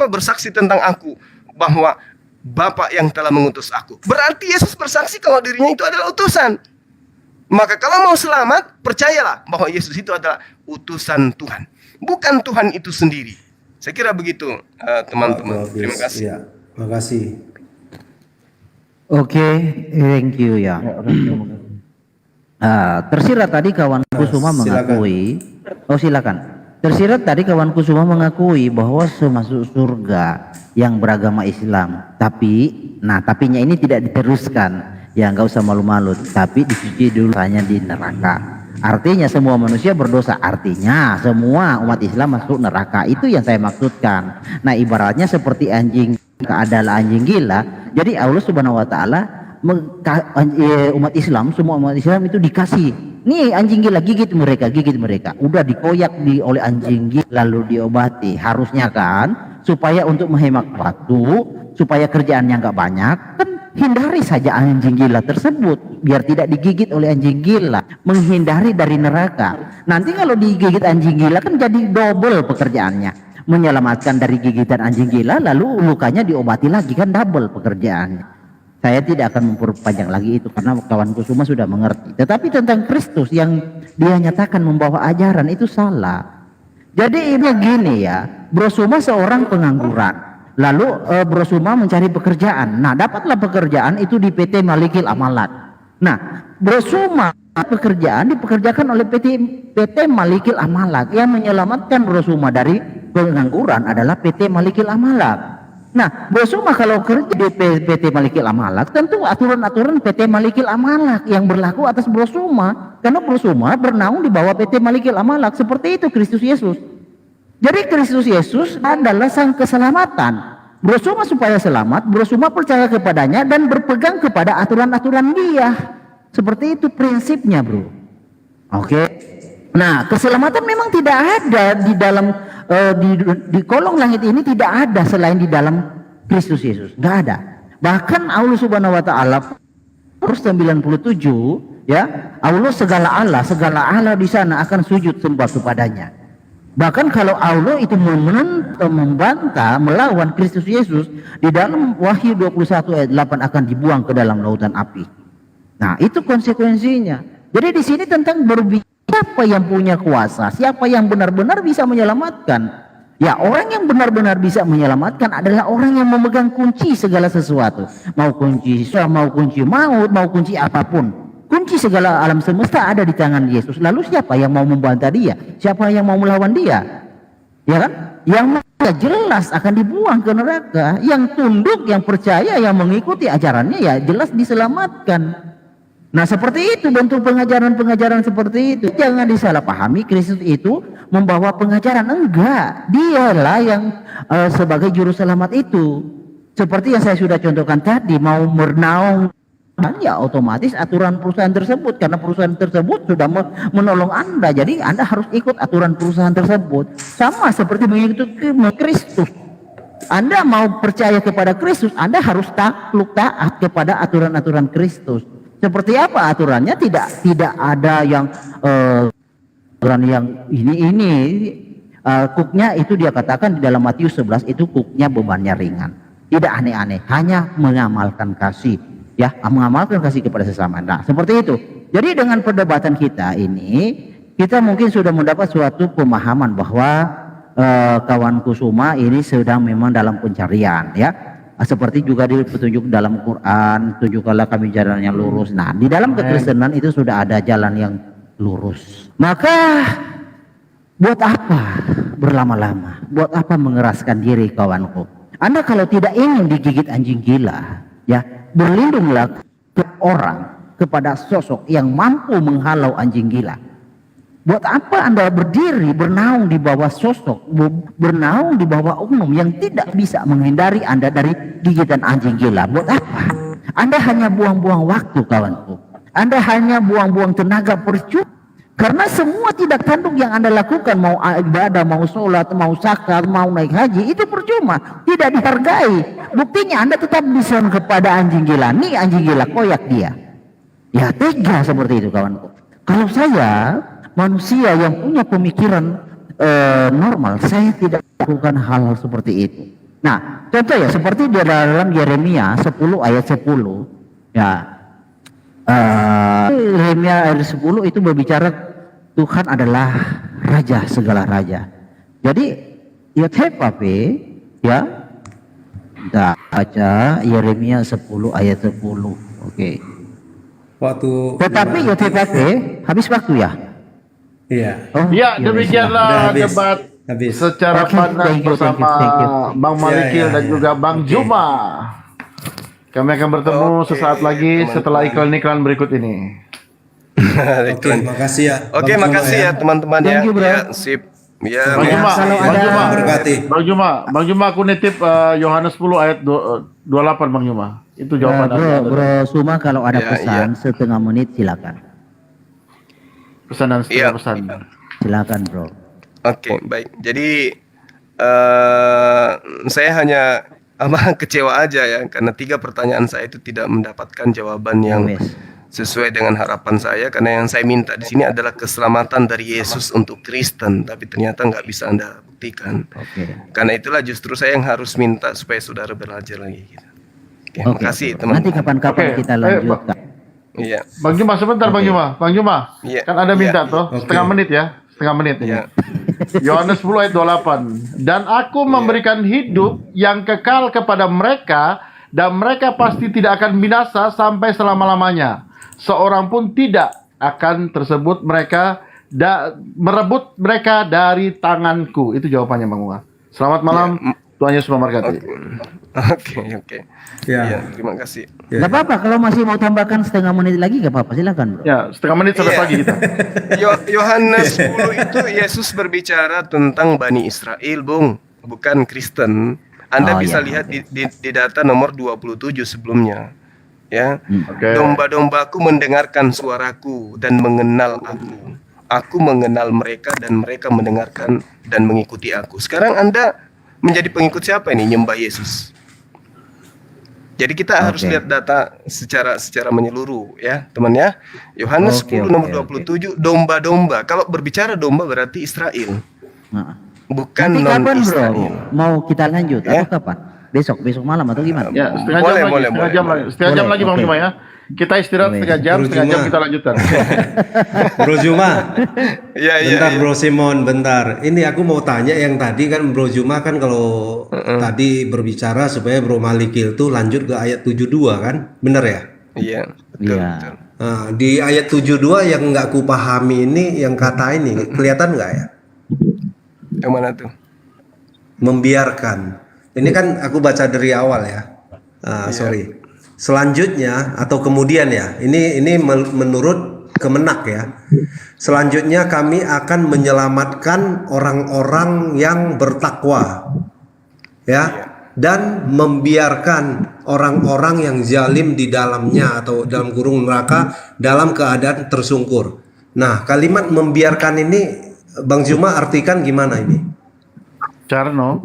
bersaksi tentang aku. Bahwa Bapa yang telah mengutus aku. Berarti Yesus bersaksi kalau dirinya itu adalah utusan. Maka kalau mau selamat, percayalah bahwa Yesus itu adalah utusan Tuhan, bukan Tuhan itu sendiri. Saya kira begitu, teman-teman. Terima kasih. Ya, terima kasih. Oke, thank you ya. Tersirat tadi kawanku semua mengakui. Oh silakan. Tersirat tadi kawanku semua mengakui bahwa masuk surga yang beragama Islam. Tapinya ini tidak diteruskan. Ya nggak usah malu-malu. Tapi dicuci dulu hanya di neraka. Artinya semua manusia berdosa. Artinya semua umat Islam masuk neraka. Itu yang saya maksudkan. Nah ibaratnya seperti anjing, keadalan anjing gila. Jadi Allah Subhanahu Wa Taala umat Islam, semua umat Islam itu dikasih. Nih anjing gila, gigit mereka. Udah dikoyak oleh anjing gila lalu diobati. Harusnya kan supaya untuk menghemat waktu, supaya kerjaannya nggak banyak, kan hindari saja anjing gila tersebut biar tidak digigit oleh anjing gila, menghindari dari neraka. Nanti kalau digigit anjing gila kan jadi double pekerjaannya, menyelamatkan dari gigitan anjing gila lalu lukanya diobati lagi, kan double pekerjaannya. Saya tidak akan memperpanjang lagi itu karena kawanku semua sudah mengerti. Tetapi tentang Kristus yang dia nyatakan membawa ajaran itu salah. Jadi ini gini ya, Bro Suma seorang pengangguran, lalu Bro Suma mencari pekerjaan. Nah dapatlah pekerjaan itu di PT Malikil Amalat. Nah Bro Suma dipekerjakan oleh PT Malikil Amalat. Yang menyelamatkan Bro Suma dari pengangguran adalah PT Malikil Amalat. Nah, Bro Suma kalau kerja di PT Malikil Amalak, tentu aturan-aturan PT Malikil Amalak yang berlaku atas Bro Suma, karena Bro Suma bernaung di bawah PT Malikil Amalak. Seperti itu Kristus Yesus. Jadi Kristus Yesus adalah sang keselamatan. Bro Suma supaya selamat, Bro Suma percaya kepadanya dan berpegang kepada aturan-aturan dia. Seperti itu prinsipnya, Bro. Oke. Nah, keselamatan memang tidak ada di dalam di kolong langit ini, tidak ada selain di dalam Kristus Yesus, nggak ada. Bahkan Allah Subhanahu Wa Taala Vers 97 ya, Allah segala Allah di sana akan sujud sembah kepadanya. Bahkan kalau Allah itu membantah melawan Kristus Yesus, di dalam Wahyu 21 ayat 8 akan dibuang ke dalam lautan api. Nah itu konsekuensinya. Jadi di sini tentang berbicara siapa yang punya kuasa, siapa yang benar-benar bisa menyelamatkan. Ya orang yang benar-benar bisa menyelamatkan adalah orang yang memegang kunci segala sesuatu. Mau kunci maut, mau kunci apapun. Kunci segala alam semesta ada di tangan Yesus. Lalu siapa yang mau membantah dia? Siapa yang mau melawan dia? Ya kan? Yang jelas akan dibuang ke neraka. Yang tunduk, yang percaya, yang mengikuti ajarannya ya jelas diselamatkan. Nah seperti itu bentuk pengajaran-pengajaran seperti itu. Jangan disalahpahami Kristus itu membawa pengajaran. Enggak, dialah yang sebagai juru selamat itu. Seperti yang saya sudah contohkan tadi, mau bernaung ya otomatis aturan perusahaan tersebut, karena perusahaan tersebut sudah menolong Anda, jadi Anda harus ikut aturan perusahaan tersebut. Sama seperti mengikuti Kristus. Anda mau percaya kepada Kristus, Anda harus taat kepada aturan-aturan Kristus. Seperti apa aturannya? Tidak ada yang aturan yang ini kuknya itu dia katakan di dalam Matius 11 itu kuknya bebannya ringan. Tidak aneh-aneh, hanya mengamalkan kasih, ya, mengamalkan kasih kepada sesama. Nah, seperti itu. Jadi dengan perdebatan kita ini, kita mungkin sudah mendapat suatu pemahaman bahwa kawan Kusuma ini sedang memang dalam pencarian, ya. Seperti juga di petunjuk dalam Quran, tunjukkanlah kami jalan yang lurus. Nah, di dalam kekristenan itu sudah ada jalan yang lurus. Maka buat apa berlama-lama? Buat apa mengeraskan diri kawanku? Anda kalau tidak ingin digigit anjing gila, ya, berlindunglah ke kepada sosok yang mampu menghalau anjing gila. Buat apa Anda berdiri bernaung di bawah sosok, bernaung di bawah umum yang tidak bisa menghindari Anda dari gigitan anjing gila? Buat apa? Anda hanya buang-buang waktu kawanku. Anda hanya buang-buang tenaga percuma. Karena semua tidak tanduk yang Anda lakukan, mau ibadah, mau sholat, mau zakat, mau naik haji, itu percuma, tidak dihargai. Buktinya Anda tetap diserang kepada anjing gila. Nih anjing gila, koyak dia. Ya tega seperti itu kawanku. Kalau saya manusia yang punya pemikiran normal, saya tidak lakukan hal-hal seperti itu. Nah, contoh ya seperti di dalam Yeremia 10 ayat 10 ya. Yeremia ayat 10 itu berbicara Tuhan adalah raja segala raja. Jadi YTPP ya. Kita baca Yeremia 10 ayat 10. Oke. Waktu Tetapi YTPP habis waktu ya? Iya. Oh, Ya, ya, demikianlah Udah habis. debat Habis. secara Oke, panas thank you, bersama thank you. Bang Malikil Ya, dan ya. juga Bang Juma. Kami akan bertemu Oke, sesaat lagi teman-teman. setelah iklan-iklan berikut ini. Oke, makasih ya. Oke, Bang Juma makasih ya teman-teman ya. Thank you, bro. Ya, sip. Ya, Bang Ya, Juma, kalau Bang ada- Juma, Berkati. Bang Juma, aku nitip Yohanes 10 ayat 28 Bang Juma. Itu jawaban Bro Suma kalau ada Ya, pesan setengah menit silakan. pesan dan Iya. pesan. Silakan, Bro. Oke, baik. Jadi saya hanya kecewa aja ya karena 3 pertanyaan saya itu tidak mendapatkan jawaban yang Wes. sesuai dengan harapan saya, karena yang saya minta di sini adalah keselamatan dari Yesus untuk Kristen, tapi ternyata nggak bisa Anda buktikan. Oke. Karena itulah justru saya yang harus minta supaya saudara belajar lagi. Gitu. Oke, Oke. makasih Nanti teman-teman. kapan-kapan Oke, kita ayo, lanjutkan. Iya, Bang Juma sebentar Bang Juma. Bang Juma, Iya. kan ada minta Iya. toh Oke. setengah menit ya. Setengah menit ini. iya. Yohanes 10 ayat 28. Dan aku memberikan hidup yang kekal kepada mereka dan mereka pasti tidak akan binasa sampai selama-lamanya. Seorang pun tidak akan tersebut mereka merebut mereka dari tanganku. Itu jawabannya Bang Unga. Selamat malam. Tuhan Yesus memberkati. Oke. Ya. Iya, terima kasih. Ya. Gak apa-apa kalau masih mau tambahkan setengah menit lagi gak apa-apa silakan, Bro. Ya, setengah menit selesai Iya. lagi kita. Yohanes 10 itu Yesus berbicara tentang Bani Israel, Bung, bukan Kristen. Anda Oh, bisa iya, lihat di data nomor 27 sebelumnya. Ya. Oke. Domba-dombaku mendengarkan suaraku dan mengenal aku. Aku mengenal mereka dan mereka mendengarkan dan mengikuti aku. Sekarang Anda menjadi pengikut siapa ini? Nyembah Yesus. Jadi kita harus Oke. lihat data secara menyeluruh ya, teman ya. Yohanes Oke, 10 oke, nomor oke. 27 domba-domba. Kalau berbicara domba berarti Israel, Nah. bukan Nanti non kapan, Bro? Israel. Mau kita lanjut Ya. atau kapan? Besok malam atau gimana? Ya, setengah Boleh, jam lagi, boleh, setengah boleh, jam boleh. lagi. Setengah jam Boleh, lagi Bang oke. Juma ya. Kita istirahat Boleh. setengah jam Bro kita Juma. lanjutkan. Bro Juma, Iya, iya. bentar iya. Bro Simon, bentar. Ini aku mau tanya yang tadi kan Bro Juma kan kalau tadi berbicara supaya Bro Malikil tuh lanjut ke ayat 72 kan? Bener ya? Iya, betul, Iya. betul. Nah, di ayat 72 yang nggak kupahami ini yang kata ini kelihatan nggak ya? Yang mana tuh? Membiarkan. Ini kan aku baca dari awal ya. Sorry. Selanjutnya atau kemudian ya. Ini menurut Kemenak ya. Selanjutnya kami akan menyelamatkan orang-orang yang bertakwa. Ya. Dan membiarkan orang-orang yang zalim di dalamnya atau dalam kurung neraka dalam keadaan tersungkur. Nah, kalimat membiarkan ini Bang Juma artikan gimana ini? Carno.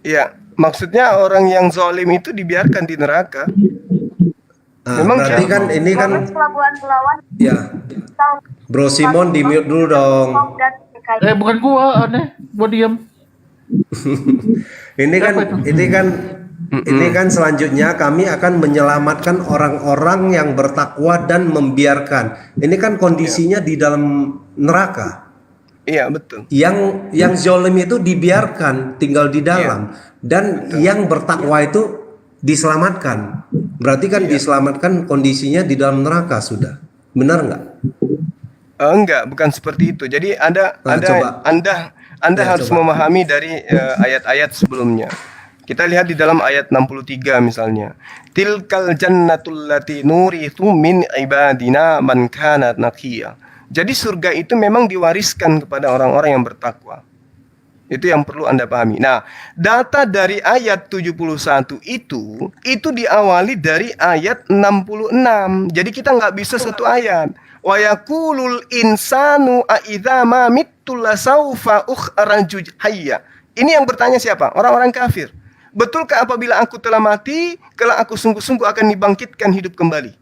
Iya, maksudnya orang yang zalim itu dibiarkan di neraka. Nah, Memang berarti kan ini kan ya. Bro Simon di mute dulu dong. Bukan gua, aneh. Gua diam. Ini kan selanjutnya kami akan menyelamatkan orang-orang yang bertakwa dan membiarkan. Ini kan kondisinya di dalam neraka. Iya, betul. Yang zalim itu dibiarkan tinggal di dalam dan yang bertakwa itu diselamatkan. Berarti kan diselamatkan kondisinya di dalam neraka sudah. Benar nggak? Enggak, bukan seperti itu. Jadi coba. Anda Ya, harus coba. memahami dari ayat-ayat sebelumnya. Kita lihat di dalam ayat 63 misalnya. Tilkal jannatul lati nurithu min ibadina man kana naqiya. Jadi surga itu memang diwariskan kepada orang-orang yang bertakwa. Itu yang perlu Anda pahami. Nah, data dari ayat 71 itu diawali dari ayat 66. Jadi kita nggak bisa satu ayat. Wa yaqulul insanu a idza ma mittu lasaufa ukhraju hayya. Ini yang bertanya siapa? Orang-orang kafir. Betulkah apabila aku telah mati, kelak aku sungguh-sungguh akan dibangkitkan hidup kembali?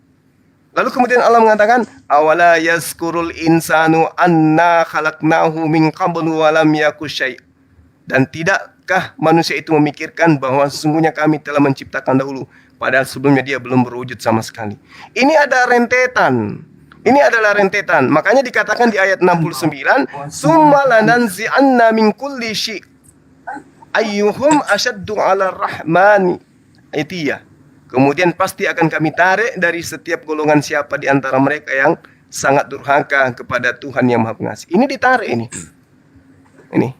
Lalu kemudian Allah mengatakan, awala yazkurul insanu anna khalaqnahu min qablu wa lam yaku syai'. Dan Apakah manusia itu memikirkan bahwa sesungguhnya kami telah menciptakan dahulu, padahal sebelumnya dia belum berwujud sama sekali. Ini ada rentetan. Ini adalah rentetan. Makanya dikatakan di ayat 69, "Tsumma lananzi'anna min kulli syai' ayyuhum asyaddu 'ala rahmani itiyah." Kemudian pasti akan kami tarik dari setiap golongan siapa di antara mereka yang sangat durhaka kepada Tuhan yang Maha Pengasih. Ini ditarik ini. Ini.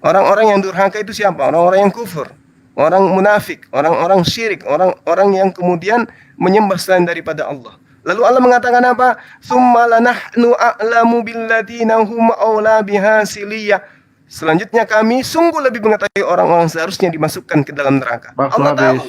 Orang-orang yang durhaka itu siapa? Orang-orang yang kufur, orang munafik, orang-orang syirik, orang-orang yang kemudian menyembah selain daripada Allah. Lalu Allah mengatakan apa? "Tsumma lanahnu a'lamu billadzina hum aula biha siliyah." Selanjutnya kami sungguh lebih mengetahui orang-orang seharusnya dimasukkan ke dalam neraka. Allah tahu.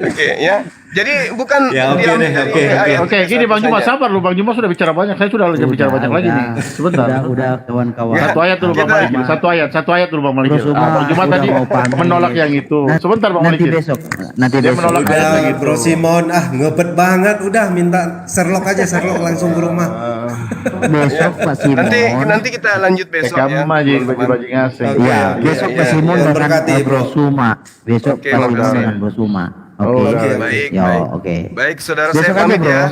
Oke, ya. Jadi bukan Ya, oke diambil deh, dari oke, ayat Oke, gini Bang Juma, saja. sabar lu. Bang Juma sudah bicara banyak. Saya sudah bicara banyak lagi nih. Sebentar. Udah kawan-kawan. Satu ayat dulu Bang Malikil. Satu ayat dulu Bang Malikil. Bro Suma Bang Juma udah tadi mau pamit. menolak yang itu. Sebentar Bang Nanti Malikil. besok. Nanti Dia besok. menolak ayat yang Udah itu. Bro Simon, ngepet banget. Udah minta Sherlock aja, Sherlock langsung ke rumah. Besok Pak Simon. Nanti kita lanjut besok ya. Kamu aja baju-baju ngasih. Iya, besok Pak Simon Ya, dengan berkati, Bro Suma. Besok Oke, Pak Simon makasih. dengan Bro Suma. Oh, Oke. Baik, Yo, baik. oke. Baik, saudara Besok saya aja, pamit Bro. ya.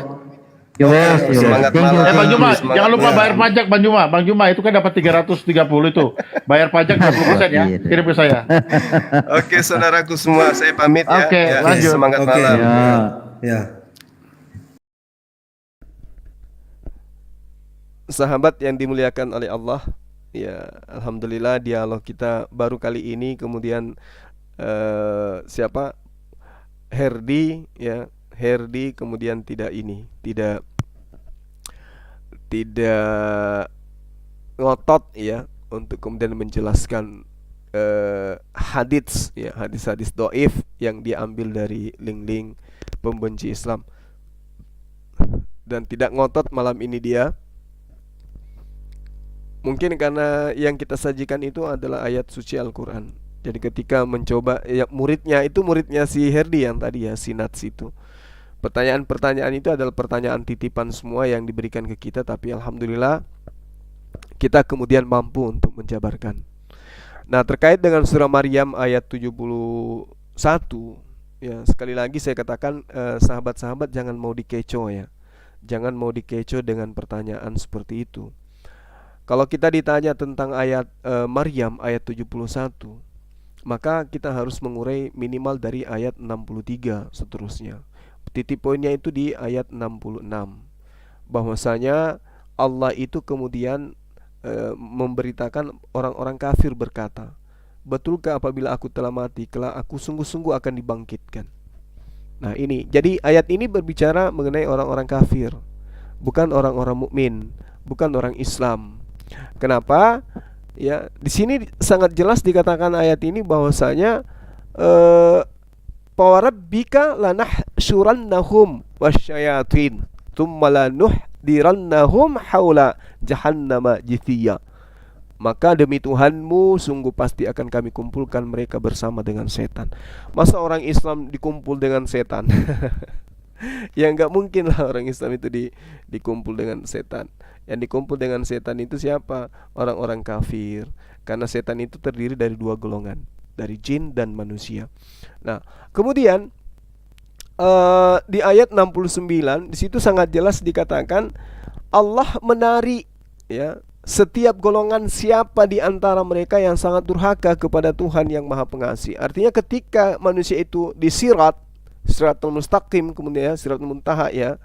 Yo, wes, yo, wes. Semangat Thank you, malam. Bang Juma, Semangat jangan lupa malam. bayar pajak Bang Juma. Bang Juma itu kan dapat 330 itu. Bayar pajak 20% ya. Kirim ke saya. Oke, saudaraku semua, saya pamit ya. Oke, Ya, lanjut. Semangat Oke. malam. Ya. Sahabat yang dimuliakan oleh Allah, ya alhamdulillah dialog kita baru kali ini. Kemudian siapa? Herdi, ya Herdi, kemudian tidak ngotot ya untuk kemudian menjelaskan hadits, ya hadis-hadis doif yang diambil dari link-link pembenci Islam, dan tidak ngotot malam ini dia. Mungkin karena yang kita sajikan itu adalah ayat suci Al-Quran. Jadi ketika mencoba, ya muridnya si Herdi yang tadi ya, si Nats itu, pertanyaan-pertanyaan itu adalah pertanyaan titipan semua yang diberikan ke kita. Tapi alhamdulillah kita kemudian mampu untuk menjabarkan. Nah, terkait dengan surah Maryam ayat 71, ya sekali lagi saya katakan, sahabat-sahabat jangan mau dikecoh ya. Jangan mau dikecoh dengan pertanyaan seperti itu. Kalau kita ditanya tentang ayat Maryam ayat 71, maka kita harus mengurai minimal dari ayat 63 seterusnya. Titik poinnya itu di ayat 66, bahwasanya Allah itu kemudian memberitakan orang-orang kafir berkata, "Betulkah apabila aku telah mati, kelak aku sungguh-sungguh akan dibangkitkan?" Nah ini, jadi ayat ini berbicara mengenai orang-orang kafir, bukan orang-orang mukmin, bukan orang Islam. Kenapa? Ya, di sini sangat jelas dikatakan ayat ini bahwasanya "Fawarabbika lanahsyurannahum wasyayatin tsumma lanuhdirannahum haula jahannama jithiya." Maka demi Tuhanmu sungguh pasti akan kami kumpulkan mereka bersama dengan setan. Masa orang Islam dikumpul dengan setan? Ya nggak mungkin lah orang Islam itu dikumpul dengan setan. Yang dikumpul dengan setan itu siapa? Orang-orang kafir. Karena setan itu terdiri dari dua golongan, dari jin dan manusia. Nah, kemudian di ayat 69 di situ sangat jelas dikatakan Allah menarik ya setiap golongan siapa di antara mereka yang sangat durhaka kepada Tuhan yang Maha Pengasih. Artinya ketika manusia itu di Siratul Mustaqim, kemudian Siratul Muntaha ya.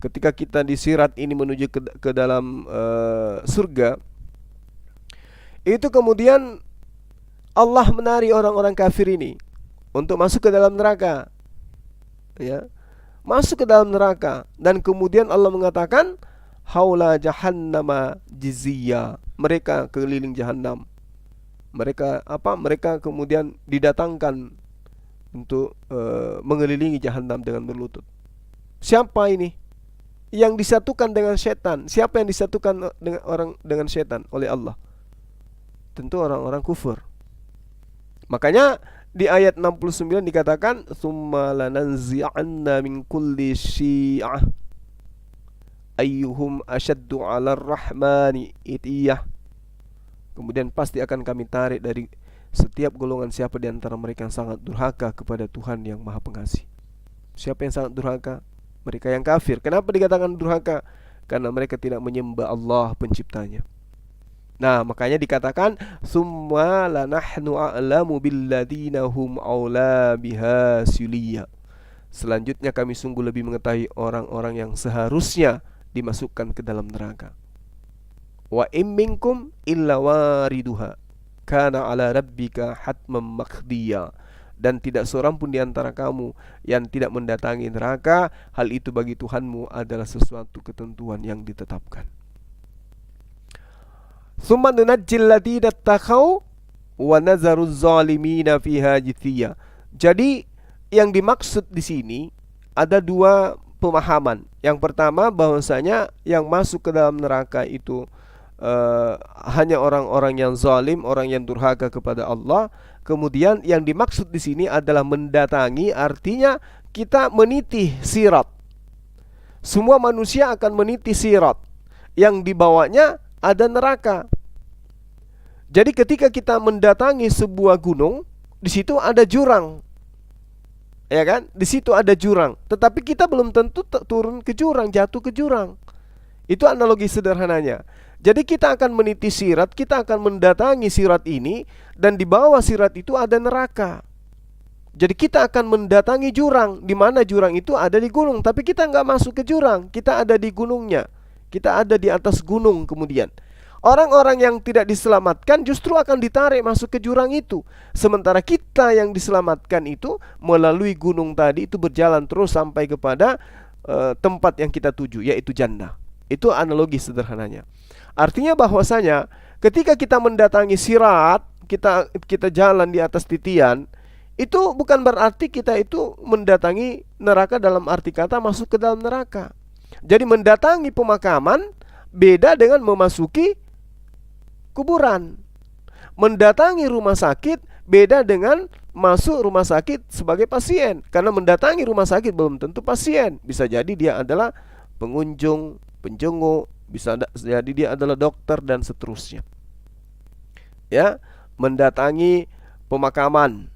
Ketika kita di sirat ini menuju ke dalam surga, itu kemudian Allah menarik orang-orang kafir ini untuk masuk ke dalam neraka, ya, masuk ke dalam neraka, dan kemudian Allah mengatakan haula jahannama jiziyya, mereka keliling jahanam, mereka mereka kemudian didatangkan untuk mengelilingi jahanam dengan berlutut. Siapa ini? Yang disatukan dengan setan. Siapa yang disatukan dengan setan oleh Allah? Tentu orang-orang kufur. Makanya di ayat 69 dikatakan tsumma lananzi'anna min kulli syi'ah ayyuhum asyaddu 'alar rahmani itiyah. Kemudian pasti akan kami tarik dari setiap golongan siapa di antara mereka yang sangat durhaka kepada Tuhan yang Maha Pengasih. Siapa yang sangat durhaka? Mereka yang kafir. Kenapa dikatakan durhaka? Karena mereka tidak menyembah Allah penciptanya. Nah, makanya dikatakan summa lanahnu a'lamu billadzina hum aula biha siliya. Selanjutnya kami sungguh lebih mengetahui orang-orang yang seharusnya dimasukkan ke dalam neraka. Wa im minkum illa wariduha kana ala rabbika hatman maqdiya. Dan tidak seorang pun di antara kamu yang tidak mendatangi neraka, hal itu bagi Tuhanmu adalah sesuatu ketentuan yang ditetapkan. Summa nunajjil ladzina taqaw wa nazaruz zalimina fiha jithiya. Jadi yang dimaksud di sini ada dua pemahaman. Yang pertama bahwasanya yang masuk ke dalam neraka itu hanya orang-orang yang zalim, orang yang durhaka kepada Allah. Kemudian yang dimaksud di sini adalah mendatangi, artinya kita meniti sirat. Semua manusia akan meniti sirat. Yang dibawanya ada neraka. Jadi ketika kita mendatangi sebuah gunung, di situ ada jurang. Ya kan? Di situ ada jurang. Tetapi kita belum tentu turun ke jurang, jatuh ke jurang. Itu analogi sederhananya. Jadi kita akan meniti sirat, kita akan mendatangi sirat ini, dan di bawah sirat itu ada neraka. Jadi kita akan mendatangi jurang, di mana jurang itu ada di gunung, tapi kita nggak masuk ke jurang, kita ada di gunungnya, kita ada di atas gunung. Kemudian orang-orang yang tidak diselamatkan justru akan ditarik masuk ke jurang itu, sementara kita yang diselamatkan itu melalui gunung tadi itu berjalan terus sampai kepada tempat yang kita tuju, yaitu jannah. Itu analogi sederhananya. Artinya bahwasanya ketika kita mendatangi sirat, kita jalan di atas titian, itu bukan berarti kita itu mendatangi neraka dalam arti kata masuk ke dalam neraka. Jadi mendatangi pemakaman beda dengan memasuki kuburan. Mendatangi rumah sakit beda dengan masuk rumah sakit sebagai pasien. Karena mendatangi rumah sakit belum tentu pasien. Bisa jadi dia adalah pengunjung, penjenguk, bisa jadi dia adalah dokter dan seterusnya. Ya, mendatangi pemakaman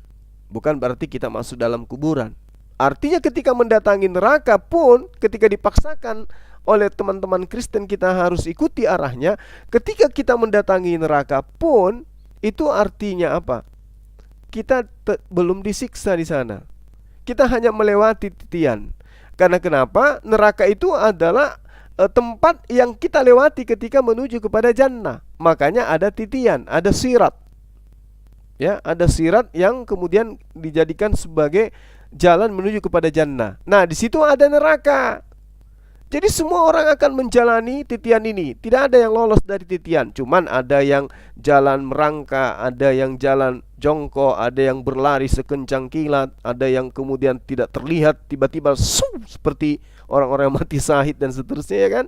bukan berarti kita masuk dalam kuburan. Artinya ketika mendatangi neraka pun, ketika dipaksakan oleh teman-teman Kristen kita harus ikuti arahnya. Ketika kita mendatangi neraka pun, itu artinya apa? Kita belum disiksa di sana. Kita hanya melewati titian. Karena kenapa? Neraka itu adalah tempat yang kita lewati ketika menuju kepada jannah. Makanya ada titian, ada sirat. Ya, ada sirat yang kemudian dijadikan sebagai jalan menuju kepada jannah. Nah, di situ ada neraka. Jadi semua orang akan menjalani titian ini. Tidak ada yang lolos dari titian. Cuman ada yang jalan merangka, ada yang jalan jongkok, ada yang berlari sekencang kilat, ada yang kemudian tidak terlihat, tiba-tiba seperti orang-orang mati syahid dan seterusnya, ya kan?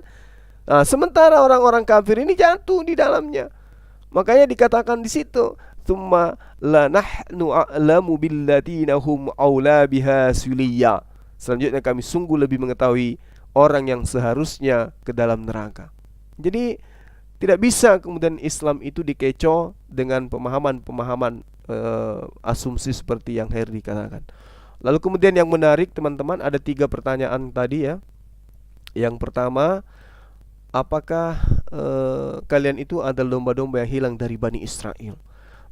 Nah, sementara orang-orang kafir ini jatuh di dalamnya. Makanya dikatakan di situ, "Tsumma lanahnu a'lamu billadzina hum aula biha suliya." Selanjutnya kami sungguh lebih mengetahui orang yang seharusnya ke dalam neraka. Jadi tidak bisa kemudian Islam itu dikecoh dengan pemahaman-pemahaman asumsi seperti yang Herdi katakan. Lalu kemudian yang menarik teman-teman, ada 3 pertanyaan tadi ya. Yang pertama, apakah kalian itu adalah domba-domba yang hilang dari Bani Israel?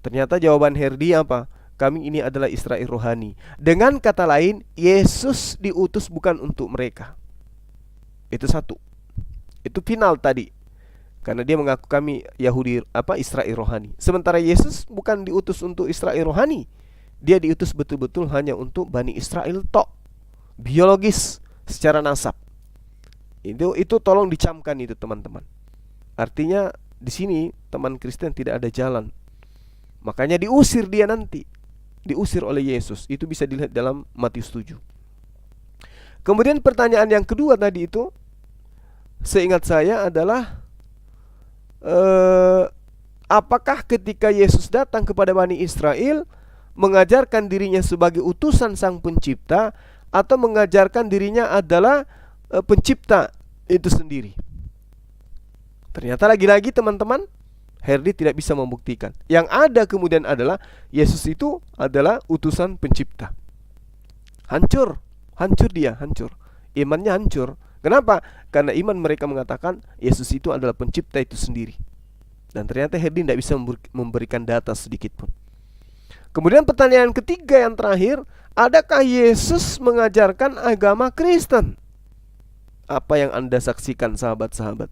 Ternyata jawaban Herdi apa? Kami ini adalah Israel rohani. Dengan kata lain, Yesus diutus bukan untuk mereka. Itu satu. Itu final tadi. Karena dia mengaku kami Yahudi Israel rohani. Sementara Yesus bukan diutus untuk Israel rohani. Dia diutus betul-betul hanya untuk Bani Israel tok. Biologis secara nasab. Itu tolong dicamkan itu teman-teman. Artinya di sini teman Kristen tidak ada jalan. Makanya diusir dia nanti. Diusir oleh Yesus. Itu bisa dilihat dalam Matius 7. Kemudian pertanyaan yang kedua tadi itu, seingat saya adalah apakah ketika Yesus datang kepada Bani Israel mengajarkan dirinya sebagai utusan Sang Pencipta, atau mengajarkan dirinya adalah pencipta itu sendiri? Ternyata lagi-lagi teman-teman, Herdi tidak bisa membuktikan. Yang ada kemudian adalah Yesus itu adalah utusan pencipta. Hancur dia, hancur. Imannya hancur. Kenapa? Karena iman mereka mengatakan Yesus itu adalah pencipta itu sendiri. Dan ternyata Herdi tidak bisa memberikan data sedikit pun. Kemudian pertanyaan ketiga yang terakhir, adakah Yesus mengajarkan agama Kristen? Apa yang Anda saksikan sahabat-sahabat?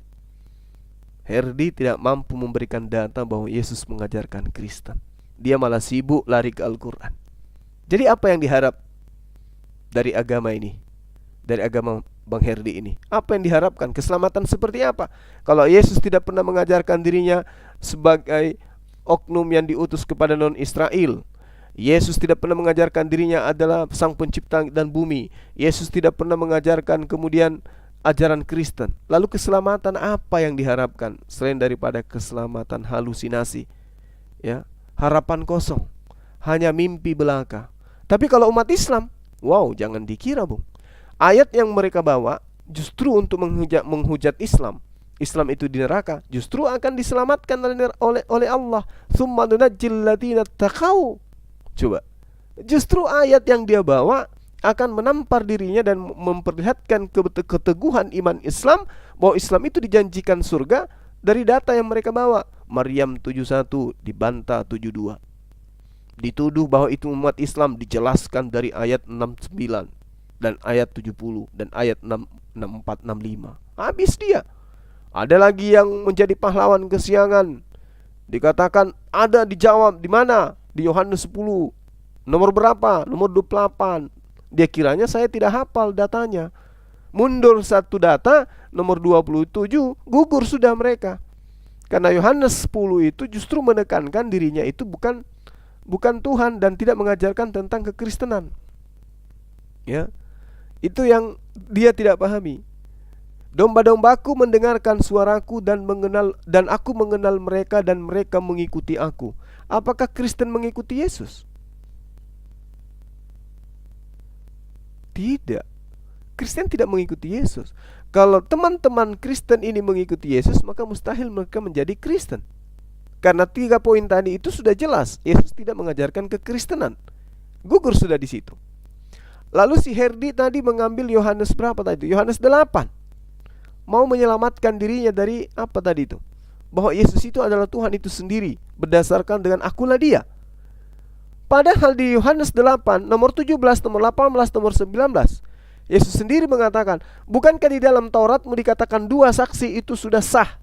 Herdi tidak mampu memberikan data bahwa Yesus mengajarkan Kristen. Dia malah sibuk lari ke Al-Quran. Jadi apa yang diharap dari agama ini? Dari agama Bang Herdi ini? Apa yang diharapkan? Keselamatan seperti apa? Kalau Yesus tidak pernah mengajarkan dirinya sebagai oknum yang diutus kepada non-Israel, Yesus tidak pernah mengajarkan dirinya adalah sang pencipta dan bumi, Yesus tidak pernah mengajarkan kemudian ajaran Kristen, lalu keselamatan apa yang diharapkan selain daripada keselamatan halusinasi, ya, harapan kosong, hanya mimpi belaka. Tapi kalau umat Islam, wow, jangan dikira, Bung. Ayat yang mereka bawa justru untuk menghujat Islam. Islam itu di neraka, justru akan diselamatkan oleh Allah. Tsumma nunajjil ladzina taqau. Coba. Justru ayat yang dia bawa akan menampar dirinya dan memperlihatkan keteguhan iman Islam, bahwa Islam itu dijanjikan surga dari data yang mereka bawa. Maryam 71 dibantah 72. Dituduh bahwa itu umat Islam, dijelaskan dari ayat 69 dan ayat 70 dan ayat 64 65. Habis dia. Ada lagi yang menjadi pahlawan kesiangan, dikatakan ada, dijawab di mana? Di Yohanes 10. Nomor berapa? Nomor 28. Dia kiranya saya tidak hafal datanya. Mundur satu data, nomor 27, gugur sudah mereka. Karena Yohanes 10 itu justru menekankan dirinya itu bukan Tuhan dan tidak mengajarkan tentang kekristenan. Ya. Itu yang dia tidak pahami. Domba-dombaku mendengarkan suaraku dan aku mengenal mereka dan mereka mengikuti aku. Apakah Kristen mengikuti Yesus? Tidak. Kristen tidak mengikuti Yesus. Kalau teman-teman Kristen ini mengikuti Yesus, maka mustahil mereka menjadi Kristen. Karena 3 poin tadi itu sudah jelas, Yesus tidak mengajarkan kekristenan. Gugur sudah di situ. Lalu si Herdi tadi mengambil Yohanes berapa tadi? Yohanes 8. Mau menyelamatkan dirinya dari apa tadi itu? Bahwa Yesus itu adalah Tuhan itu sendiri, berdasarkan dengan akulah dia. Padahal di Yohanes 8, nomor 17, nomor 18, nomor 19, Yesus sendiri mengatakan, bukankah di dalam Tauratmu dikatakan 2 saksi itu sudah sah?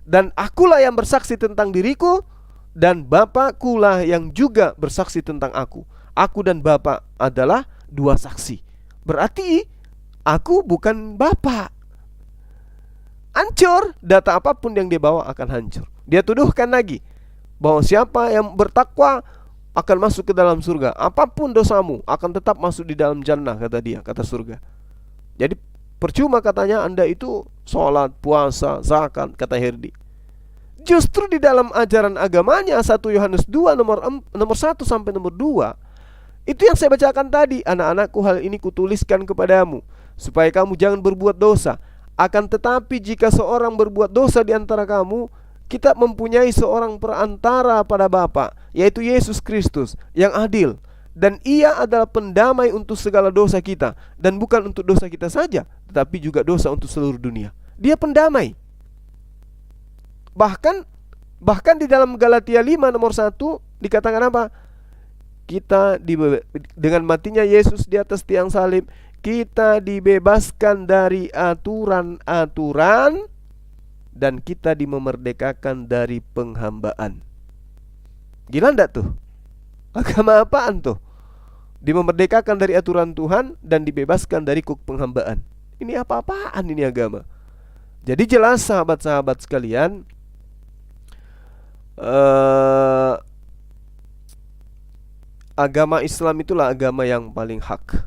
Dan akulah yang bersaksi tentang diriku, dan Bapakkulah yang juga bersaksi tentang aku. Aku dan Bapa adalah 2 saksi. Berarti aku bukan Bapa. Hancur, data apapun yang dia bawa akan hancur. Dia tuduhkan lagi bahwa siapa yang bertakwa akan masuk ke dalam surga. Apapun dosamu akan tetap masuk di dalam jannah, kata dia, kata surga. Jadi percuma katanya Anda itu sholat, puasa, zakat, kata Herdi. Justru di dalam ajaran agamanya 1 Yohanes 2 nomor 1 sampai nomor 2, itu yang saya bacakan tadi. Anak-anakku, hal ini kutuliskan kepadamu supaya kamu jangan berbuat dosa. Akan tetapi jika seorang berbuat dosa di antara kamu, kita mempunyai seorang perantara pada Bapa, yaitu Yesus Kristus yang adil, dan ia adalah pendamai untuk segala dosa kita, dan bukan untuk dosa kita saja, tetapi juga dosa untuk seluruh dunia. Dia pendamai. Bahkan di dalam Galatia 5 nomor 1 dikatakan apa? Kita dengan matinya Yesus di atas tiang salib, kita dibebaskan dari aturan-aturan dan kita dimerdekakan dari penghambaan. Gila enggak tuh? Agama apaan tuh? Dimerdekakan dari aturan Tuhan dan dibebaskan dari penghambaan. Ini apa-apaan ini agama? Jadi jelas sahabat-sahabat sekalian, agama Islam itulah agama yang paling hak.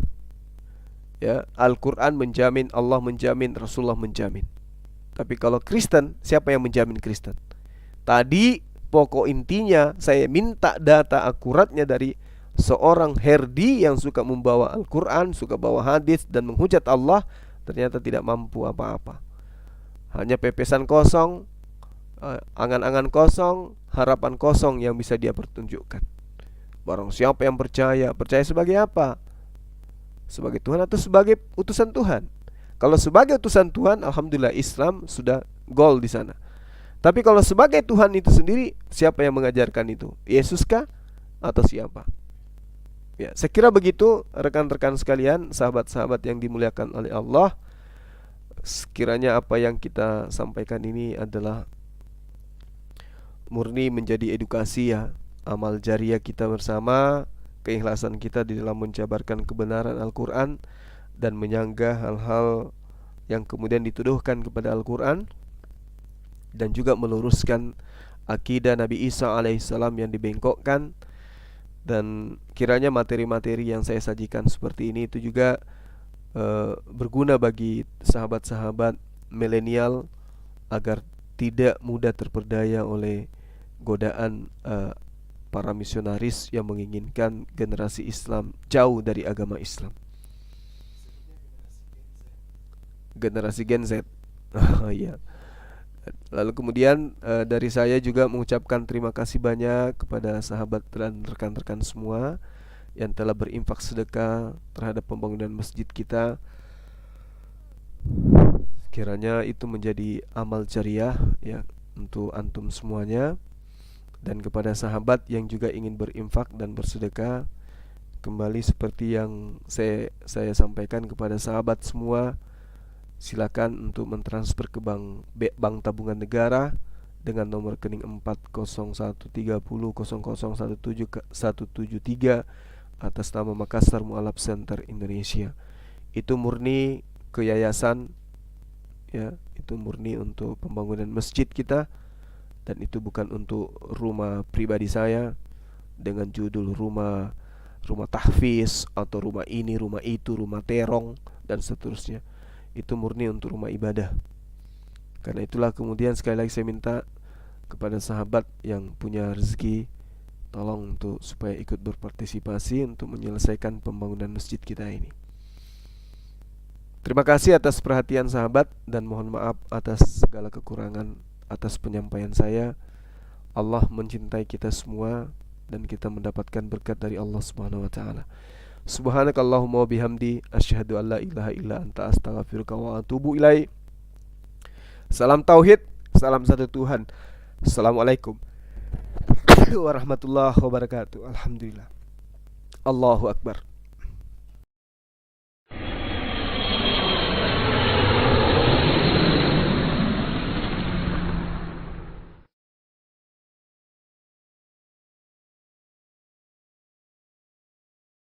Ya, Al-Quran menjamin, Allah menjamin, Rasulullah menjamin. Tapi kalau Kristen, siapa yang menjamin Kristen? Tadi pokok intinya saya minta data akuratnya dari seorang Herdi yang suka membawa Al-Quran, suka bawa hadis dan menghujat Allah, ternyata tidak mampu apa-apa. Hanya pepesan kosong, angan-angan kosong, harapan kosong yang bisa dia pertunjukkan. Barang siapa yang percaya sebagai apa? Sebagai Tuhan atau sebagai utusan Tuhan? Kalau sebagai utusan Tuhan, alhamdulillah Islam sudah gol di sana. Tapi kalau sebagai Tuhan itu sendiri, siapa yang mengajarkan itu? Yesus kah atau siapa? Ya, saya kira begitu rekan-rekan sekalian, sahabat-sahabat yang dimuliakan oleh Allah. Sekiranya apa yang kita sampaikan ini adalah murni menjadi edukasi ya, amal jariah kita bersama, keikhlasan kita di dalam menjabarkan kebenaran Al-Quran dan menyanggah hal-hal yang kemudian dituduhkan kepada Al-Quran, dan juga meluruskan akidah Nabi Isa alaihissalam yang dibengkokkan. Dan kiranya materi-materi yang saya sajikan seperti ini itu juga berguna bagi sahabat-sahabat milenial agar tidak mudah terperdaya oleh godaan para misionaris yang menginginkan generasi Islam jauh dari agama Islam. Generasi Gen Z. Ya. Lalu kemudian dari saya juga mengucapkan terima kasih banyak kepada sahabat dan rekan-rekan semua yang telah berinfak sedekah terhadap pembangunan masjid kita. Kiranya itu menjadi amal jariah ya untuk antum semuanya. Dan kepada sahabat yang juga ingin berinfak dan bersedekah, kembali seperti yang saya sampaikan kepada sahabat semua, silakan untuk mentransfer ke bank tabungan negara dengan nomor rekening 401300017 atas nama Makassar Mu'alaf Center Indonesia. Itu murni ke yayasan ya, itu murni untuk pembangunan masjid kita, dan itu bukan untuk rumah pribadi saya dengan judul rumah tahfiz atau rumah ini, rumah itu, rumah terong dan seterusnya. Itu murni untuk rumah ibadah. Karena itulah kemudian sekali lagi saya minta kepada sahabat yang punya rezeki, tolong untuk supaya ikut berpartisipasi untuk menyelesaikan pembangunan masjid kita ini. Terima kasih atas perhatian sahabat, dan mohon maaf atas segala kekurangan atas penyampaian saya. Allah mencintai kita semua dan kita mendapatkan berkat dari Allah Subhanahu wa taala. Subhanakallahumma wa bihamdi asyhadu an la ilaha illa anta astaghfiruka wa atubu ilaik. Salam tauhid, salam satu Tuhan. Assalamualaikum warahmatullahi wabarakatuh. Alhamdulillah. Allahu akbar.